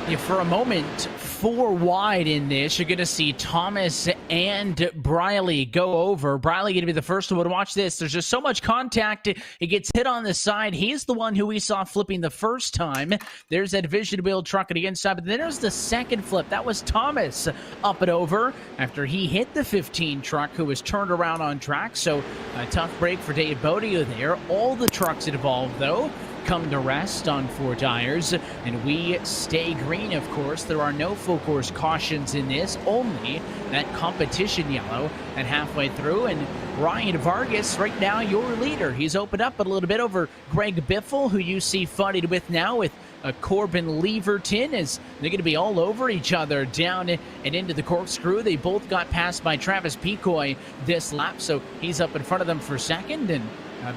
Yeah, for a moment, 4 wide in this. You're going to see Thomas and Briley go over. Briley going to be the first one to watch this. There's just so much contact. It gets hit on the side. He's the one who we saw flipping the first time. There's that Vision wheel truck on the inside. But then there's the second flip. That was Thomas up and over after he hit the 15 truck who was turned around on track. So a tough break for Dave Bodio there. All the trucks involved, though, come to rest on 4 tires, and we stay green, of course. There are no full course cautions in this, only that competition yellow and halfway through. And Ryan Vargas, right now, your leader. He's opened up a little bit over Greg Biffle, who you see funnied with now with Corbin Leverton, as they're going to be all over each other down and into the corkscrew. They both got passed by Travis Picoy this lap, so he's up in front of them for second, and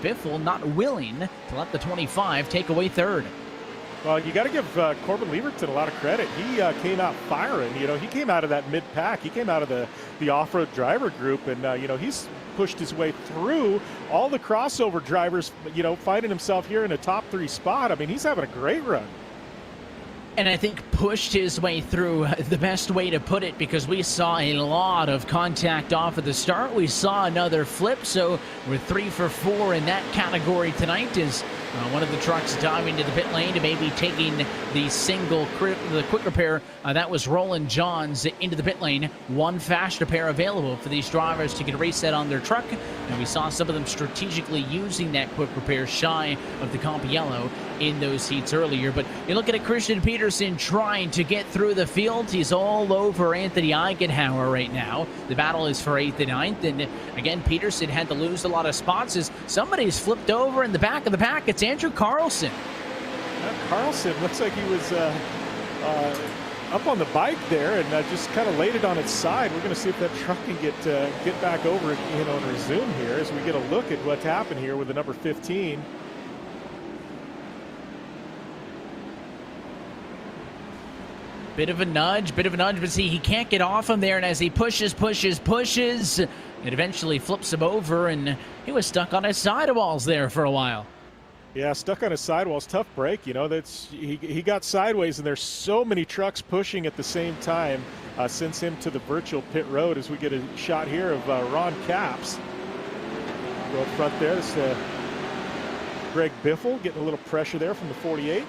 Biffle not willing to let the 25 take away third. Well, you got to give Corbin Leverton a lot of credit. He came out firing. You know, he came out of that mid-pack. He came out of the off-road driver group, and, you know, he's pushed his way through all the crossover drivers, you know, finding himself here in a top 3 spot. I mean, he's having a great run. And I think pushed his way through, the best way to put it, because we saw a lot of contact off at the start. We saw another flip, so we're 3 for 4 in that category tonight. Is one of the trucks diving to the pit lane and maybe taking the quick repair. That was Roland Johns into the pit lane. 1 fast repair available for these drivers to get a reset on their truck. And we saw some of them strategically using that quick repair shy of the comp yellow in those heats earlier. But you look at it, Christian Peterson trying to get through the field. He's all over Anthony Eigenhauer right now. The battle is for 8th and 9th. And again, Peterson had to lose a lot of spots as somebody's flipped over in the back of the pack. It's Andrew Carlson. Carlson looks like he was up on the bike there and just kind of laid it on its side. We're going to see if that truck can get back over, you know, and resume here as we get a look at what's happened here with the number 15. Bit of a nudge, but see, he can't get off him there, and as he pushes, it eventually flips him over, and he was stuck on his sidewalls there for a while. Yeah, stuck on his sidewalls. Tough break, you know. He got sideways, and there's so many trucks pushing at the same time. Sends him to the virtual pit road as we get a shot here of Ron Capps. Go up front there. This Greg Biffle getting a little pressure there from the 48.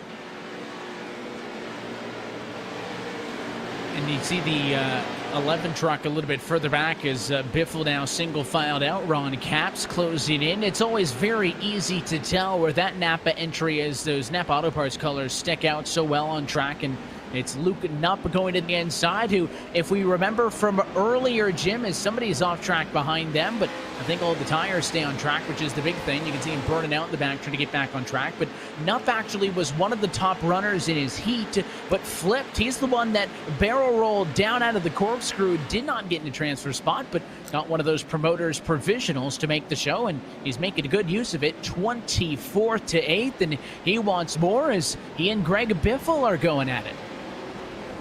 And you see the 11 truck a little bit further back as Biffle now single filed out. Ron Capps closing in. It's always very easy to tell where that Napa entry is. Those Napa Auto Parts colors stick out so well on track, and it's Luke Nupp going to the inside, who, if we remember from earlier, Jim, is somebody's off track behind them, but I think all the tires stay on track, which is the big thing. You can see him burning out in the back, trying to get back on track, but Nupp actually was one of the top runners in his heat, but flipped. He's the one that barrel rolled down out of the corkscrew, did not get in a transfer spot, but got one of those promoters' provisionals to make the show, and he's making a good use of it. 24th to 8th, and he wants more as he and Greg Biffle are going at it.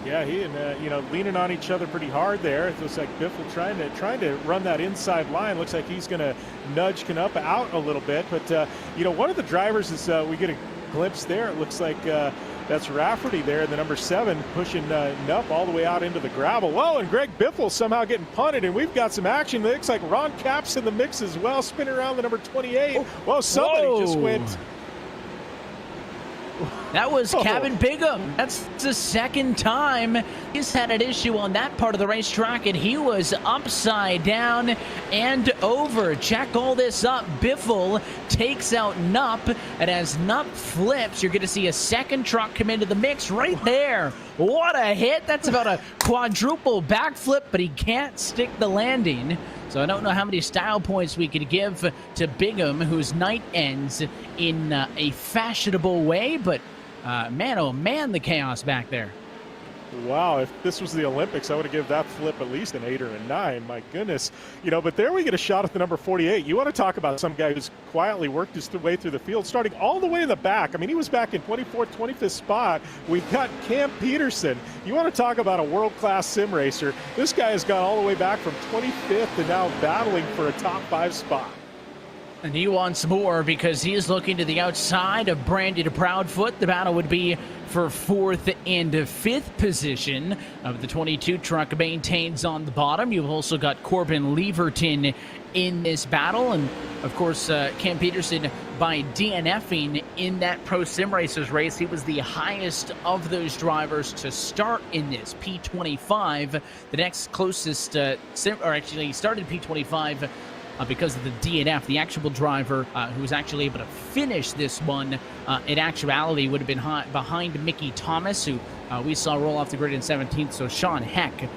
Yeah, he and you know, leaning on each other pretty hard there. It looks like Biffle trying to run that inside line. Looks like he's going to nudge Canup out a little bit. But you know, one of the drivers is we get a glimpse there. It looks like that's Rafferty there, the number 7, pushing Nupp all the way out into the gravel. Whoa, and Greg Biffle somehow getting punted, and we've got some action. It looks like Ron Capps in the mix as well, spinning around the number 28. Whoa, somebody just went. That was Kevin Bigham. That's the second time he's had an issue on that part of the racetrack, and he was upside down and over. Check all this up. Biffle takes out Nupp, and as Nupp flips, you're going to see a second truck come into the mix right there. What a hit. That's about a quadruple backflip, but he can't stick the landing. So I don't know how many style points we could give to Bigham, whose night ends in a fashionable way, but man, oh man, the chaos back there. Wow, if this was the Olympics, I would have given that flip at least an 8 or a 9. My goodness. But there we get a shot at the number 48. You want to talk about some guy who's quietly worked his way through the field, starting all the way in the back. I mean, he was back in 24th, 25th spot. We've got Cam Peterson. You want to talk about a world-class sim racer. This guy has gone all the way back from 25th to now battling for a top 5 spot. And he wants more because he is looking to the outside of Brandon Proudfoot. The battle would be for 4th and 5th position of the 22 truck maintains on the bottom. You've also got Corbin Leverton in this battle. And, of course, Cam Peterson, by DNFing in that Pro Sim Racers race, he was the highest of those drivers to start in this P25. The next closest, he started P25 because of the DNF. The actual driver who was actually able to finish this one in actuality would have been behind Mickey Thomas, who we saw roll off the grid in 17th. So Sean Heck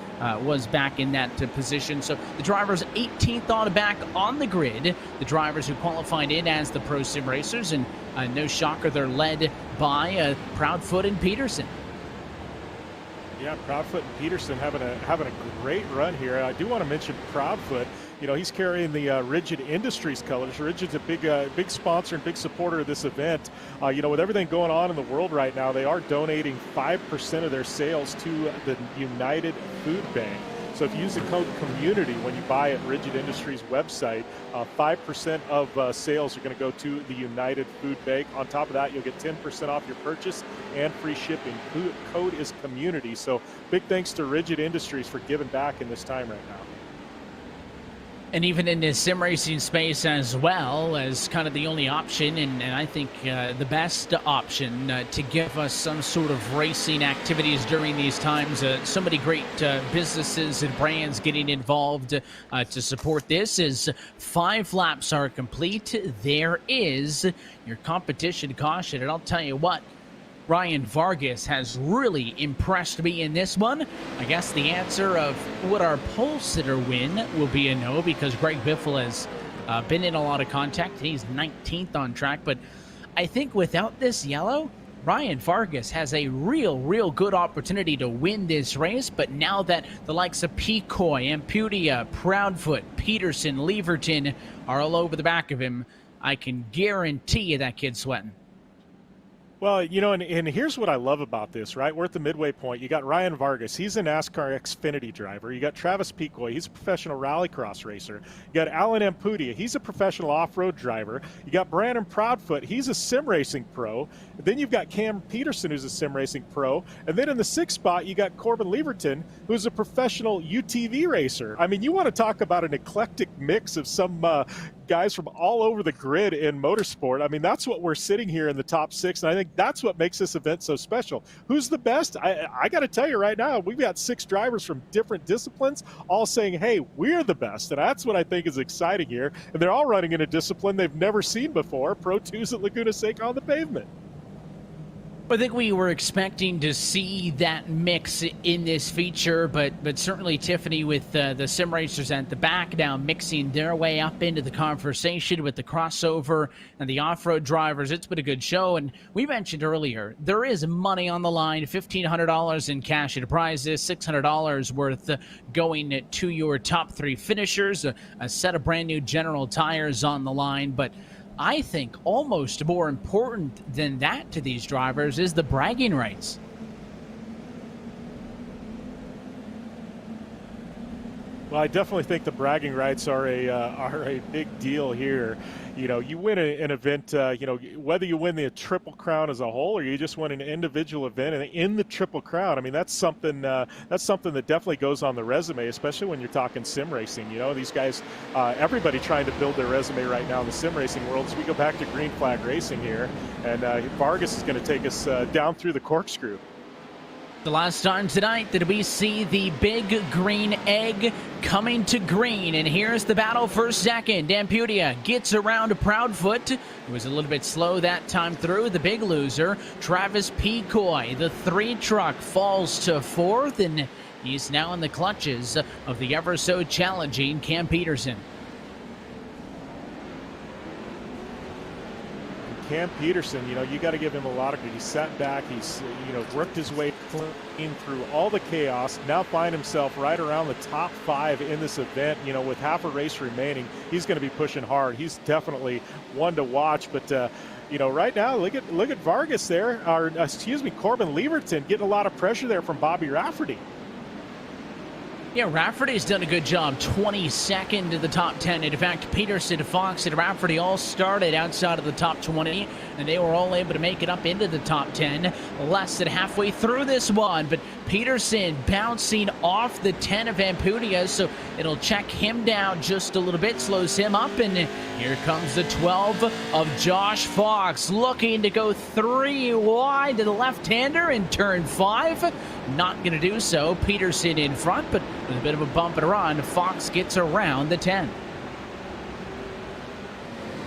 was back in that position. So the drivers 18th on back on the grid, the drivers who qualified in as the Pro Sim Racers, and no shocker, they're led by Proudfoot and Peterson. Yeah, Proudfoot and Peterson having a great run here. I do want to mention Proudfoot. He's carrying the Rigid Industries colors. Rigid's a big sponsor and big supporter of this event. With everything going on in the world right now, they are donating 5% of their sales to the United Food Bank. So if you use the code COMMUNITY when you buy at Rigid Industries website, 5% of sales are going to go to the United Food Bank. On top of that, you'll get 10% off your purchase and free shipping. Code is COMMUNITY. So big thanks to Rigid Industries for giving back in this time right now. And even in the sim racing space as well, as kind of the only option, and I think the best option to give us some sort of racing activities during these times. So many great businesses and brands getting involved to support this. As 5 laps are complete, there is your competition caution. And I'll tell you what, Ryan Vargas has really impressed me in this one. I guess the answer of would our pole sitter win will be a no, because Greg Biffle has been in a lot of contact and he's 19th on track. But I think without this yellow, Ryan Vargas has a real good opportunity to win this race. But now that the likes of Picoy, Ampudia, Proudfoot, Peterson, Leverton are all over the back of him, I can guarantee you that kid's sweating. Well, and here's what I love about this, right? We're at the midway point. You got Ryan Vargas. He's a NASCAR Xfinity driver. You got Travis Picoy. He's a professional rallycross racer. You got Alan Ampudia. He's a professional off-road driver. You got Brandon Proudfoot. He's a sim racing pro. And then you've got Cam Peterson, who's a sim racing pro. And then in the 6th spot, you got Corbin Leverton, who's a professional UTV racer. I mean, you want to talk about an eclectic mix of some guys from all over the grid in motorsport. I mean, that's what we're sitting here in the top 6, and I think that's what makes this event so special. Who's the best? I got to tell you right now, we've got 6 drivers from different disciplines all saying, hey, we're the best, and that's what I think is exciting here. And they're all running in a discipline they've never seen before, Pro 2s at Laguna Seca on the pavement. I think we were expecting to see that mix in this feature, but certainly Tiffany with the sim racers at the back now mixing their way up into the conversation with the crossover and the off-road drivers. It's been a good show, and we mentioned earlier, there is money on the line, $1,500 in cash and prizes, $600 worth going to your top 3 finishers, a set of brand new General tires on the line. But I think almost more important than that to these drivers is the bragging rights. Well, I definitely think the bragging rights are a big deal here. You win an event, whether you win the Triple Crown as a whole or you just win an individual event and in the Triple Crown. I mean, that's something that definitely goes on the resume, especially when you're talking sim racing. These guys, everybody trying to build their resume right now in the sim racing world. So we go back to Green Flag Racing here, and Vargas is going to take us down through the corkscrew. The last time tonight that we see the big green egg coming to green, and here's the battle for second. Ampudia gets around Proudfoot, who was a little bit slow that time through. The big loser, Travis Picoy, the 3 truck, falls to 4th, and he's now in the clutches of the ever so challenging Cam Peterson. Cam Peterson, you got to give him a lot of credit. He sat back, he's, worked his way clean through all the chaos, now find himself right around the top 5 in this event. With half a race remaining, he's going to be pushing hard. He's definitely one to watch, but right now, look at Vargas there, Corbin Lieberton getting a lot of pressure there from Bobby Rafferty. Yeah, Rafferty's done a good job, 22nd to the top 10. In fact, Peterson, Fox, and Rafferty all started outside of the top 20, and they were all able to make it up into the top 10 less than halfway through this one. But Peterson bouncing off the 10 of Ampudia, so it'll check him down just a little bit, slows him up, and here comes the 12 of Josh Fox, looking to go 3 wide to the left-hander in turn 5. Not going to do so. Peterson in front, but with a bit of a bump and run, Fox gets around the 10.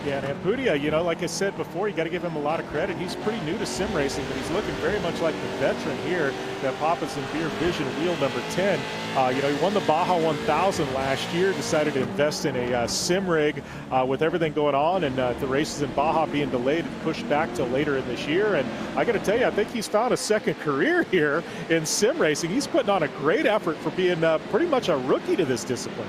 Yeah, and Ampudia, like I said before, you got to give him a lot of credit. He's pretty new to sim racing, but he's looking very much like the veteran here that Papa's in Beer Vision wheel number 10. He won the Baja 1000 last year, decided to invest in a sim rig with everything going on, and the races in Baja being delayed and pushed back till later in this year. And I got to tell you, I think he's found a second career here in sim racing. He's putting on a great effort for being pretty much a rookie to this discipline.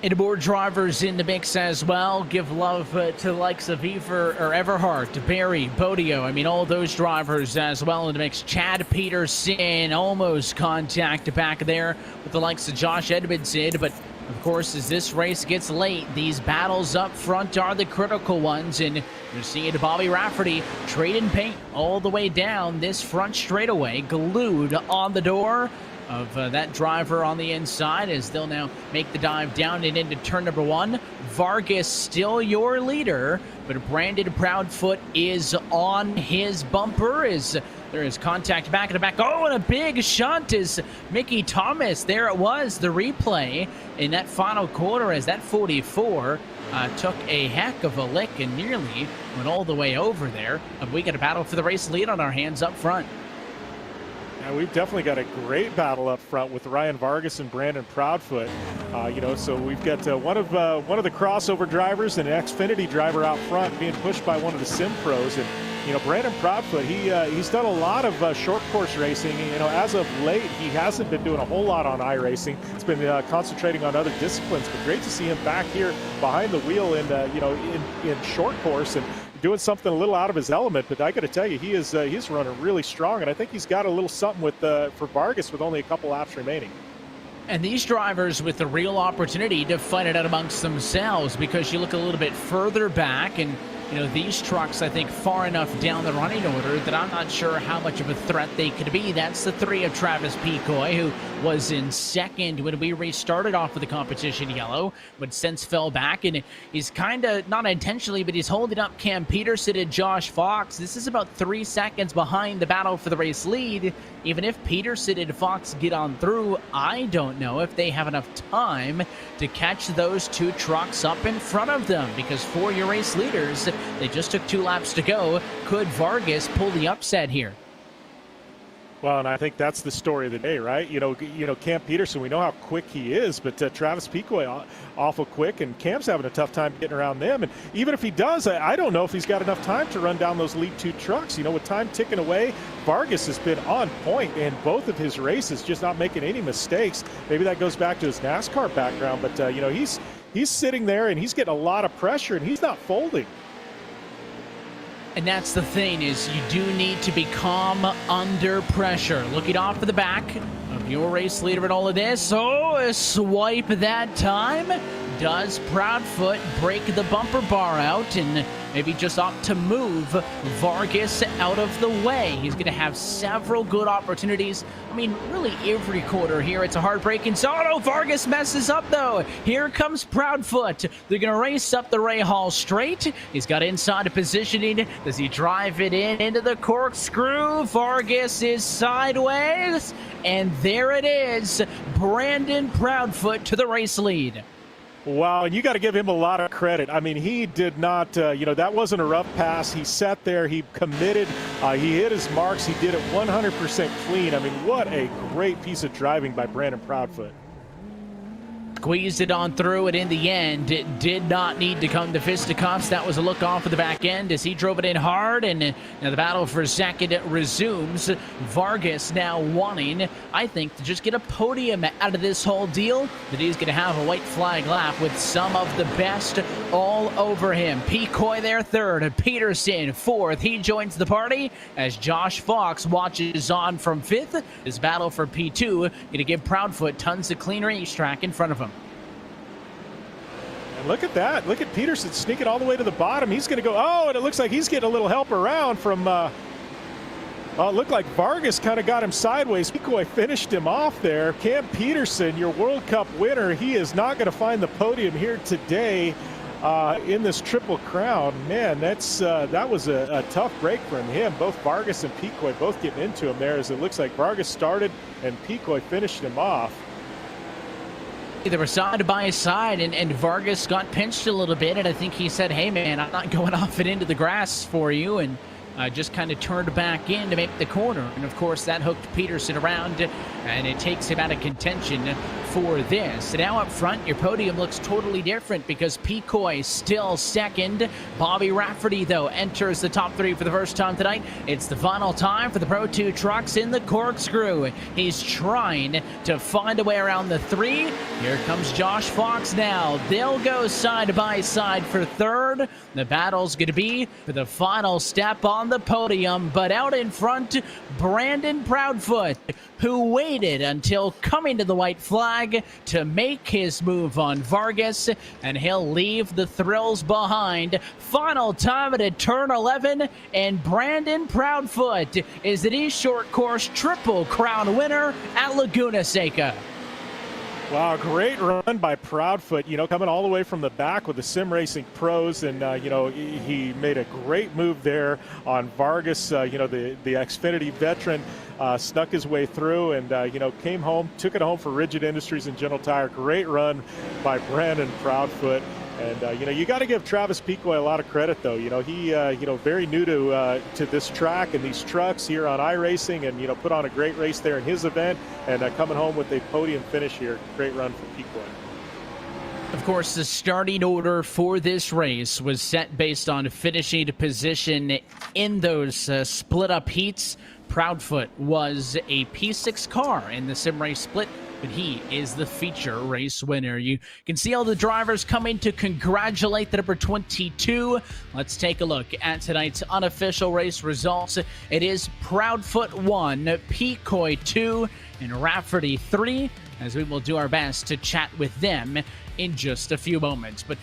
And more drivers in the mix as well. Give love to the likes of Everhart, Barry, Bodio. All those drivers as well in the mix. Chad Peterson almost contact back there with the likes of Josh Edmondson. But, of course, as this race gets late, these battles up front are the critical ones. And you're seeing Bobby Rafferty trading paint all the way down this front straightaway, glued on the door of that driver on the inside as they'll now make the dive down and into turn number 1. Vargas still your leader, but Brandon Proudfoot is on his bumper as there is contact back in the back. Oh, and a big shunt is Mickey Thomas. There it was, the replay in that final quarter as that 44 took a heck of a lick and nearly went all the way over there. We got a battle for the race lead on our hands up front. We've definitely got a great battle up front with Ryan Vargas and Brandon Proudfoot. So we've got one of the crossover drivers and an Xfinity driver out front being pushed by one of the sim pros. And Brandon Proudfoot, he's done a lot of short course racing. As of late, he hasn't been doing a whole lot on iRacing. He's been concentrating on other disciplines. But great to see him back here behind the wheel in short course and doing something a little out of his element. But I got to tell you, he's running really strong, and I think he's got a little something for Vargas with only a couple laps remaining. And these drivers with the real opportunity to fight it out amongst themselves, because you look a little bit further back and these trucks, I think, far enough down the running order that I'm not sure how much of a threat they could be. That's the 3 of Travis Picoy, who was in second when we restarted off of the competition yellow, but since fell back, and he's kind of, not intentionally, but he's holding up Cam Peterson and Josh Fox. This is about 3 seconds behind the battle for the race lead. Even if Peterson and Fox get on through, I don't know if they have enough time to catch those 2 trucks up in front of them, because for your race leaders, they just took 2 laps to go. Could Vargas pull the upset here? Well, and I think that's the story of the day, right? Cam Peterson, we know how quick he is, but Travis Picoy, awful quick, and Cam's having a tough time getting around them. And even if he does, I don't know if he's got enough time to run down those lead 2 trucks. With time ticking away, Vargas has been on point in both of his races, just not making any mistakes. Maybe that goes back to his NASCAR background, but he's sitting there and he's getting a lot of pressure, and he's not folding. And that's the thing, is you do need to be calm under pressure. Looking off of the back of your race leader in all of this. Oh, a swipe that time. Does Proudfoot break the bumper bar out and maybe just opt to move Vargas out of the way? He's going to have several good opportunities. Really every quarter here, it's a heartbreaking. Oh no, Vargas messes up though. Here comes Proudfoot. They're going to race up the Ray Hall straight. He's got inside positioning. Does he drive it into the corkscrew? Vargas is sideways. And there it is. Brandon Proudfoot to the race lead. Wow, and you got to give him a lot of credit. He did not, that wasn't a rough pass. He sat there, he committed, he hit his marks, he did it 100% clean. What a great piece of driving by Brandon Proudfoot. squeezed it on through, and in the end, it did not need to come to fisticuffs. That was a look off of the back end as he drove it in hard, and now the battle for second resumes. Vargas now wanting, I think, to just get a podium out of this whole deal, that he's going to have a white flag lap with some of the best all over him. Picoy there third, Peterson fourth. He joins the party as Josh Fox watches on from fifth. This battle for P2 going to give Proudfoot tons of clean racetrack in front of him. And look at that. Look at Peterson sneaking all the way to the bottom. He's going to go, oh, and it looks like he's getting a little help around from, well, it looked like Vargas kind of got him sideways. Picoy finished him off there. Cam Peterson, your World Cup winner, he is not going to find the podium here today in this Triple Crown. Man, that was a tough break from him. Both Vargas and Picoy both getting into him there, as it looks like Vargas started and Picoy finished him off. They were side by side, and Vargas got pinched a little bit, and I think he said, hey man, I'm not going off it into the grass for you, and just kind of turned back in to make the corner. And of course that hooked Peterson around, and it takes him out of contention for this. Now up front, your podium looks totally different because Picoy still second. Bobby Rafferty, though, enters the top three for the first time tonight. It's the final time for the Pro 2 trucks in the corkscrew. He's trying to find a way around the three. Here comes Josh Fox now. They'll go side by side for third. The battle's going to be for the final step on the podium, but out in front, Brandon Proudfoot, who waited until coming to the white flag to make his move on Vargas, and he'll leave the thrills behind. Final time at turn 11, and Brandon Proudfoot is an eShortCourse Triple Crown winner at Laguna Seca. Wow, great run by Proudfoot, coming all the way from the back with the Sim Racing pros, and, he made a great move there on Vargas, the Xfinity veteran, snuck his way through and, came home, took it home for Rigid Industries and General Tire. Great run by Brandon Proudfoot. And, you got to give Travis Picoy a lot of credit, though. He, very new to this track and these trucks here on iRacing, and, put on a great race there in his event, and coming home with a podium finish here. Great run for Picoy. Of course, the starting order for this race was set based on finishing position in those split-up heats. Proudfoot was a P6 car in the sim race split, but he is the feature race winner. You can see all the drivers coming to congratulate the number 22. Let's take a look at tonight's unofficial race results. It is Proudfoot 1, Picoy 2, and Rafferty 3, as we will do our best to chat with them in just a few moments. But,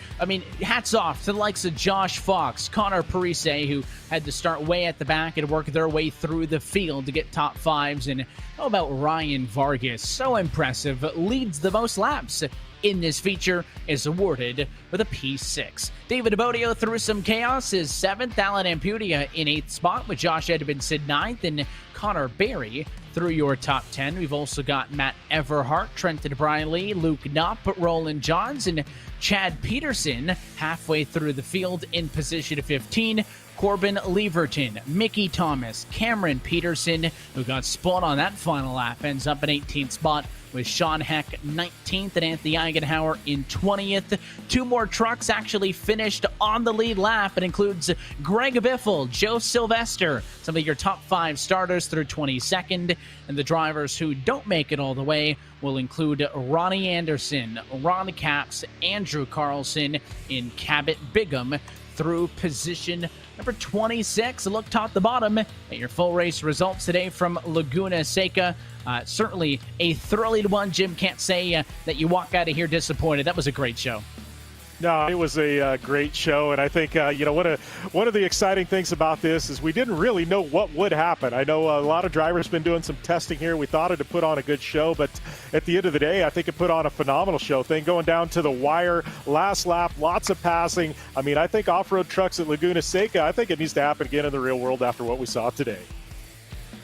hats off to the likes of Josh Fox, Connor Parise, who had to start way at the back and work their way through the field to get top fives. And how about Ryan Vargas? So impressive, leads the most laps in this feature, is awarded with a P6. David Abodio through some chaos is 7th. Alan Ampudia in 8th spot, with Josh Edmondson 9th, and Connor Berry through your top 10. We've also got Matt Everhart, Trenton Briley, Luke Knopp, Roland Johns, and Chad Peterson halfway through the field in position 15. Corbin Leverton, Mickey Thomas, Cameron Peterson, who got spun on that final lap, ends up in 18th spot, with Sean Heck 19th and Anthony Eigenhauer in 20th. Two more trucks actually finished on the lead lap. It includes Greg Biffle, Joe Sylvester, some of your top 5 starters through 22nd. And the drivers who don't make it all the way will include Ronnie Anderson, Ron Capps, Andrew Carlson, in Cabot Bigham through position number 26. A look top to bottom at your full race results today from Laguna Seca. Certainly a thrilling one. Jim, can't say that you walk out of here disappointed. That was a great show. No, it was a great show, and I think one of the exciting things about this is we didn't really know what would happen. I know a lot of drivers have been doing some testing here. We thought it'd put on a good show, but at the end of the day, I think it put on a phenomenal show. Thing going down to the wire, last lap, lots of passing. I think off-road trucks at Laguna Seca, I think it needs to happen again in the real world after what we saw today.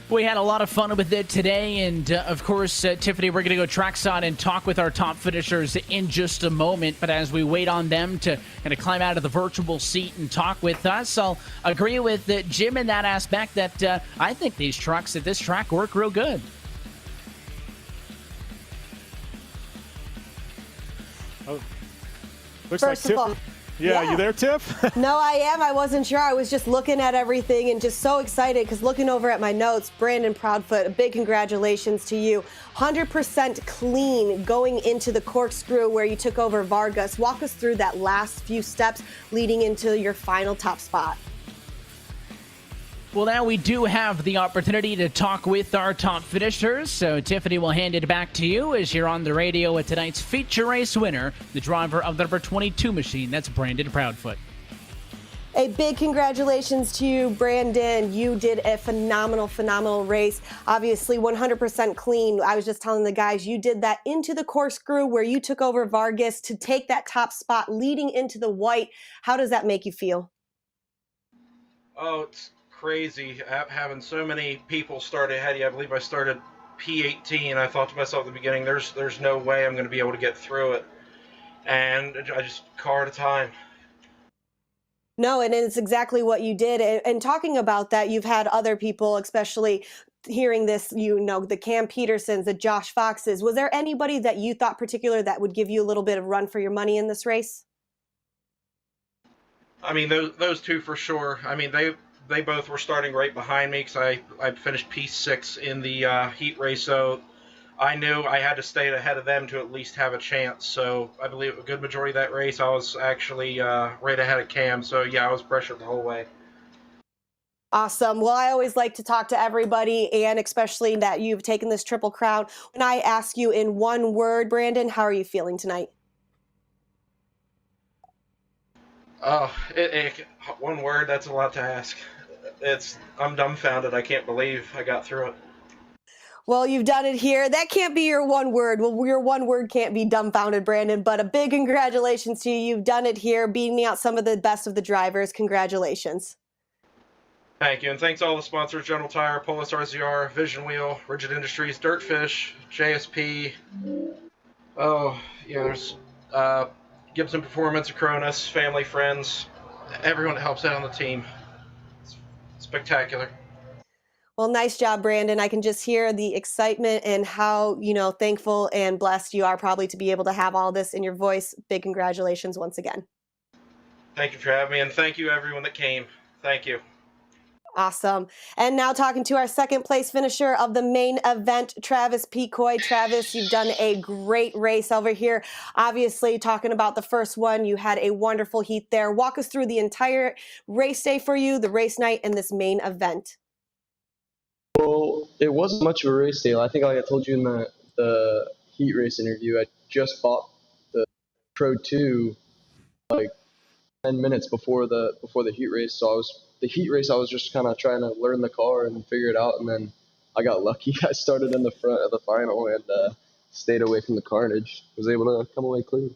We had a lot of fun with it today, and of course, Tiffany, we're going to go trackside and talk with our top finishers in just a moment. But as we wait on them to kind of climb out of the virtual seat and talk with us, I'll agree with Jim in that aspect that I think these trucks at this track work real good. Looks First like of all, Yeah, you there, Tiff? No, I am. I wasn't sure. I was just looking at everything and just so excited because looking over at my notes, Brandon Proudfoot, a big congratulations to you. 100% clean going into the corkscrew where you took over Vargas. Walk us through that last few steps leading into your final top spot. Well, now we do have the opportunity to talk with our top finishers. So, Tiffany, will hand it back to you as you're on the radio with tonight's feature race winner, the driver of the number 22 machine. That's Brandon Proudfoot. A big congratulations to you, Brandon. You did a phenomenal race. Obviously, 100% clean. I was just telling the guys, you did that into the corkscrew where you took over Vargas to take that top spot leading into the white. How does that make you feel? Oh, it's crazy having so many people start ahead of you. I believe I started P18. I thought to myself at the beginning, there's no way I'm going to be able to get through it. And I just car at a time. No, and it's exactly what you did. And talking about that, you've had other people, especially hearing this, you know, the Cam Petersons, the Josh Foxes. Was there anybody that you thought particular that would give you a little bit of run for your money in this race? I mean, those two for sure. I mean, they both were starting right behind me because I finished P6 in the heat race, so I knew I had to stay ahead of them to at least have a chance. So I believe a good majority of that race I was actually right ahead of Cam. So yeah, I was pressured the whole way. Awesome. Well, I always like to talk to everybody, and especially that you've taken this Triple Crown. When I ask you in one word, Brandon, how are you feeling tonight? Oh, one word, that's a lot to ask. I'm dumbfounded. I can't believe I got through it. Well, you've done it here. That can't be your one word. Well, your one word can't be dumbfounded, Brandon, but a big congratulations to you. You've done it here, beating out some of the best of the drivers. Congratulations. Thank you, and thanks to all the sponsors, General Tire, Polis RZR, Vision Wheel, Rigid Industries, Dirtfish, JSP. Oh, yeah, there's Gibson Performance, Acronis, family, friends, everyone that helps out on the team. It's spectacular. Well, nice job, Brandon. I can just hear the excitement and how, you know, thankful and blessed you are probably to be able to have all this in your voice. Big congratulations once again. Thank you for having me, and thank you everyone that came. Thank you. Awesome. And now talking to our second place finisher of the main event, Travis Picoy. Travis, you've done a great race over here. Obviously, talking about the first one, you had a wonderful heat there. Walk us through the entire race day for you, the race night, and this main event. Well, it wasn't much of a race day. I think, like I told you in the heat race interview, I just bought the Pro 2 like 10 minutes before the heat race. So I was just kind of trying to learn the car and figure it out, and then I got lucky. I started in the front of the final and stayed away from the carnage. Was able to come away clean.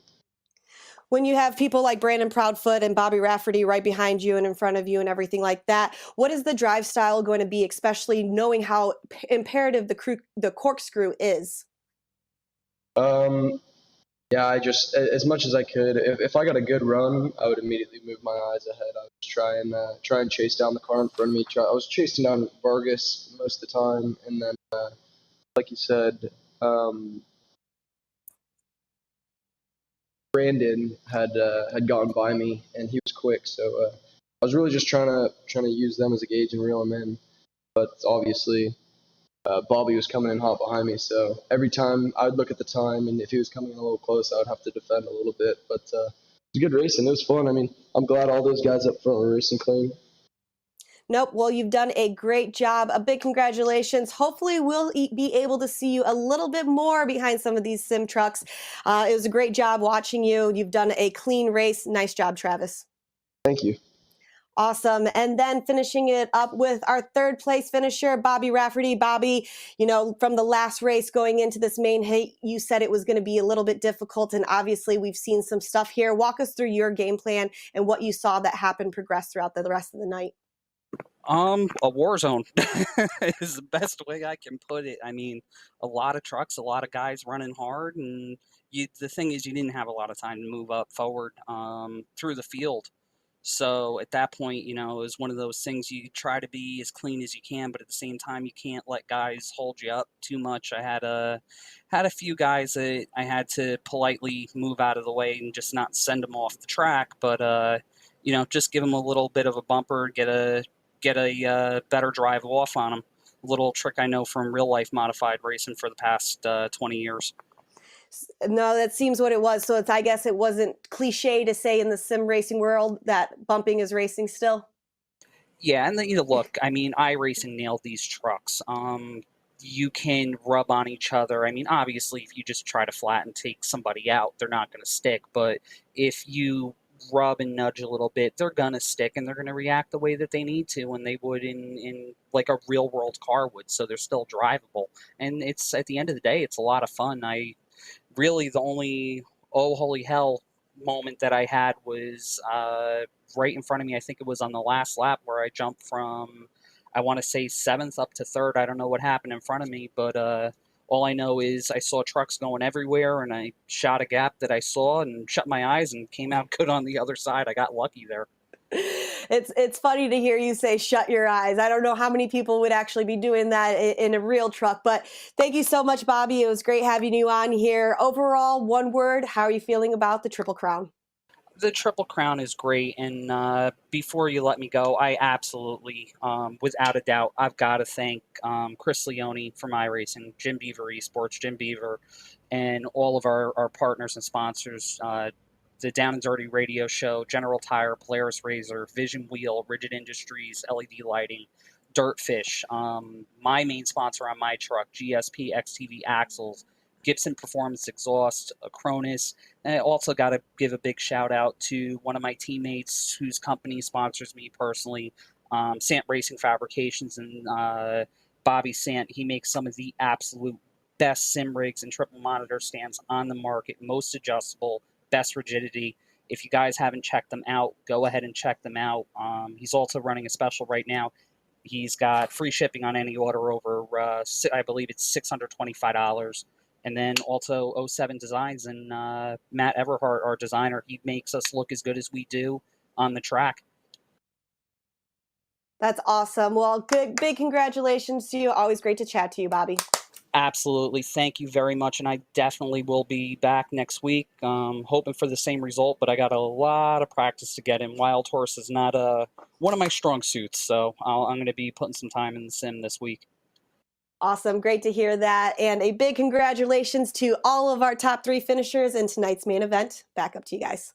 When you have people like Brandon Proudfoot and Bobby Rafferty right behind you and in front of you and everything like that, what is the drive style going to be, especially knowing how imperative the corkscrew is? Yeah, I just, as much as I could, if I got a good run, I would immediately move my eyes ahead. I would try and chase down the car in front of me. I was chasing down Vargas most of the time, and then, like you said, Brandon had gone by me, and he was quick, so I was really just trying to use them as a gauge and reel him in. But obviously, Bobby was coming in hot behind me, so every time I would look at the time, and if he was coming in a little close, I would have to defend a little bit. But it was a good race, and it was fun. I mean, I'm glad all those guys up front were racing clean. Nope. Well, you've done a great job. A big congratulations. Hopefully, we'll be able to see you a little bit more behind some of these sim trucks. It was a great job watching you. You've done a clean race. Nice job, Travis. Thank you. Awesome. And then finishing it up with our third place finisher, Bobby Rafferty. Bobby, you know, from the last race going into this main heat, you said it was going to be a little bit difficult. And obviously we've seen some stuff here. Walk us through your game plan and what you saw that happened progress throughout the rest of the night. A war zone is the best way I can put it. I mean, a lot of trucks, a lot of guys running hard. And the thing is, you didn't have a lot of time to move up forward through the field. So at that point, it was one of those things you try to be as clean as you can, but at the same time, you can't let guys hold you up too much. I had a few guys that I had to politely move out of the way and just not send them off the track, but just give them a little bit of a bumper, get a better drive off on them. A little trick I know from real life modified racing for the past 20 years. No, that seems what it was. So I guess it wasn't cliche to say in the sim racing world that bumping is racing still. Yeah, and then, look, I mean, iRacing nailed these trucks. You can rub on each other. I mean, obviously, if you just try to flat and take somebody out, they're not going to stick. But if you rub and nudge a little bit, they're going to stick, and they're going to react the way that they need to when they would in like a real world car would. So they're still drivable. And it's, at the end of the day, it's a lot of fun. Really, the only oh holy hell moment that I had was right in front of me. I think it was on the last lap where I jumped from, I want to say 7th up to 3rd. I don't know what happened in front of me, but all I know is I saw trucks going everywhere, and I shot a gap that I saw and shut my eyes and came out good on the other side. I got lucky there. It's funny to hear you say shut your eyes. I don't know how many people would actually be doing that in a real truck, but thank you so much, Bobby. It was great having you on here. Overall, one word, how are you feeling about the Triple Crown? The Triple Crown is great, and before you let me go, I absolutely, without a doubt, I've got to thank Chris Leone from iRacing, Jim Beaver Esports, Jim Beaver, and all of our partners and sponsors, the Down and Dirty Radio Show, General Tire, Polaris Razor, Vision Wheel, Rigid Industries, LED Lighting, Dirtfish, my main sponsor on my truck, GSP XTV Axles, Gibson Performance Exhaust, Acronis. And I also got to give a big shout out to one of my teammates whose company sponsors me personally, Sant Racing Fabrications, and Bobby Sant. He makes some of the absolute best sim rigs and triple monitor stands on the market, most adjustable, best rigidity. If you guys haven't checked them out, go ahead and check them out. He's also running a special right now. He's got free shipping on any order over, I believe it's $625. And then also 07 Designs and Matt Everhart, our designer, he makes us look as good as we do on the track. That's awesome. Well, big congratulations to you. Always great to chat to you, Bobby. Absolutely. Thank you very much. And I definitely will be back next week, hoping for the same result, but I got a lot of practice to get in. Wild Horse is not one of my strong suits, so I'm going to be putting some time in the sim this week. Awesome. Great to hear that. And a big congratulations to all of our top 3 finishers in tonight's main event. Back up to you guys.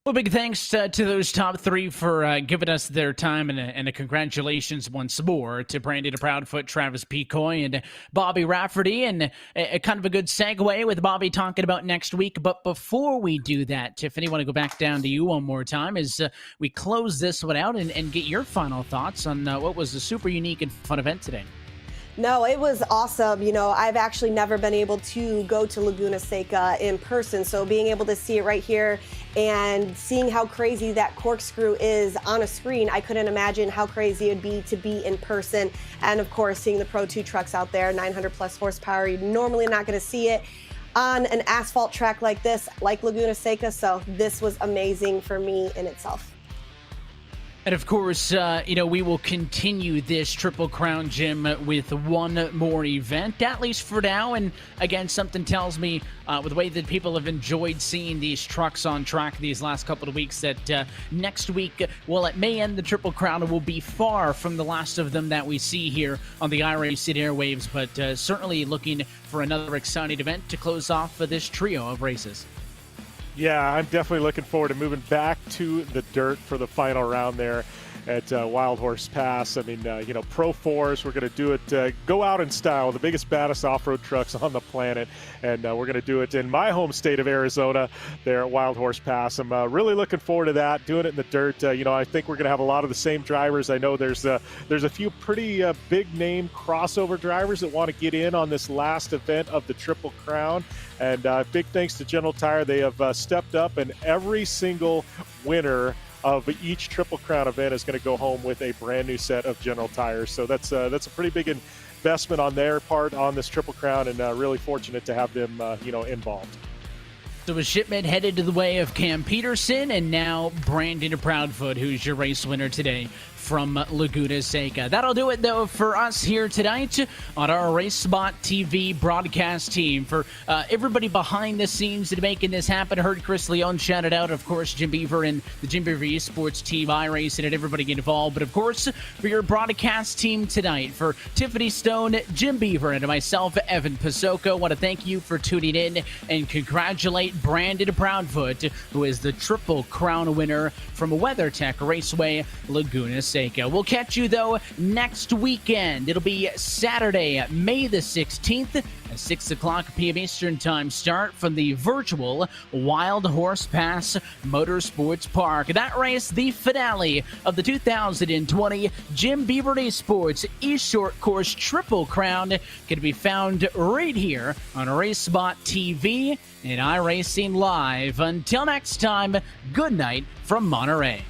Well, big thanks to those top 3 for giving us their time, and a congratulations once more to Brandon Proudfoot, Travis Picoy, and Bobby Rafferty, and a kind of a good segue with Bobby talking about next week. But before we do that, Tiffany, I want to go back down to you one more time as we close this one out and get your final thoughts on what was a super unique and fun event today. No, it was awesome. I've actually never been able to go to Laguna Seca in person, so being able to see it right here and seeing how crazy that corkscrew is on a screen, I couldn't imagine how crazy it would be to be in person. And of course, seeing the Pro 2 trucks out there, 900 plus horsepower, you're normally not going to see it on an asphalt track like this, like Laguna Seca. So this was amazing for me in itself. And of course, we will continue this Triple Crown, Jim, with one more event, at least for now. And again, something tells me with the way that people have enjoyed seeing these trucks on track these last couple of weeks that next week, well, it may end the Triple Crown. It will be far from the last of them that we see here on the iRacing airwaves, but certainly looking for another exciting event to close off this trio of races. Yeah, I'm definitely looking forward to moving back to the dirt for the final round there at Wild Horse Pass. I mean, Pro 4s, we're going to do it, go out in style, the biggest, baddest off-road trucks on the planet, and we're going to do it in my home state of Arizona there at Wild Horse Pass. I'm really looking forward to that, doing it in the dirt. I think we're going to have a lot of the same drivers. I know there's a few pretty big-name crossover drivers that want to get in on this last event of the Triple Crown. And big thanks to General Tire. They have stepped up, and every single winner of each Triple Crown event is going to go home with a brand new set of General Tires. So that's a pretty big investment on their part on this Triple Crown, and really fortunate to have them, involved. So a shipment headed to the way of Cam Peterson and now Brandon Proudfoot, who's your race winner today from Laguna Seca. That'll do it, though, for us here tonight on our RaceSpot TV broadcast team. For everybody behind the scenes that making this happen, heard Chris Leon shout it out, of course, Jim Beaver and the Jim Beaver Esports team, iRacing, and everybody get involved. But, of course, for your broadcast team tonight, for Tiffany Stone, Jim Beaver, and myself, Evan Pasoko, I want to thank you for tuning in and congratulate Brandon Proudfoot, who is the Triple Crown winner from WeatherTech Raceway Laguna Seca. We'll catch you, though, next weekend. It'll be Saturday, May the 16th, at 6 o'clock p.m. Eastern Time start from the virtual Wild Horse Pass Motorsports Park. That race, the finale of the 2020 Jim Beaver Esports eShortCourse Triple Crown, can be found right here on RaceSpot TV and iRacing Live. Until next time, good night from Monterey.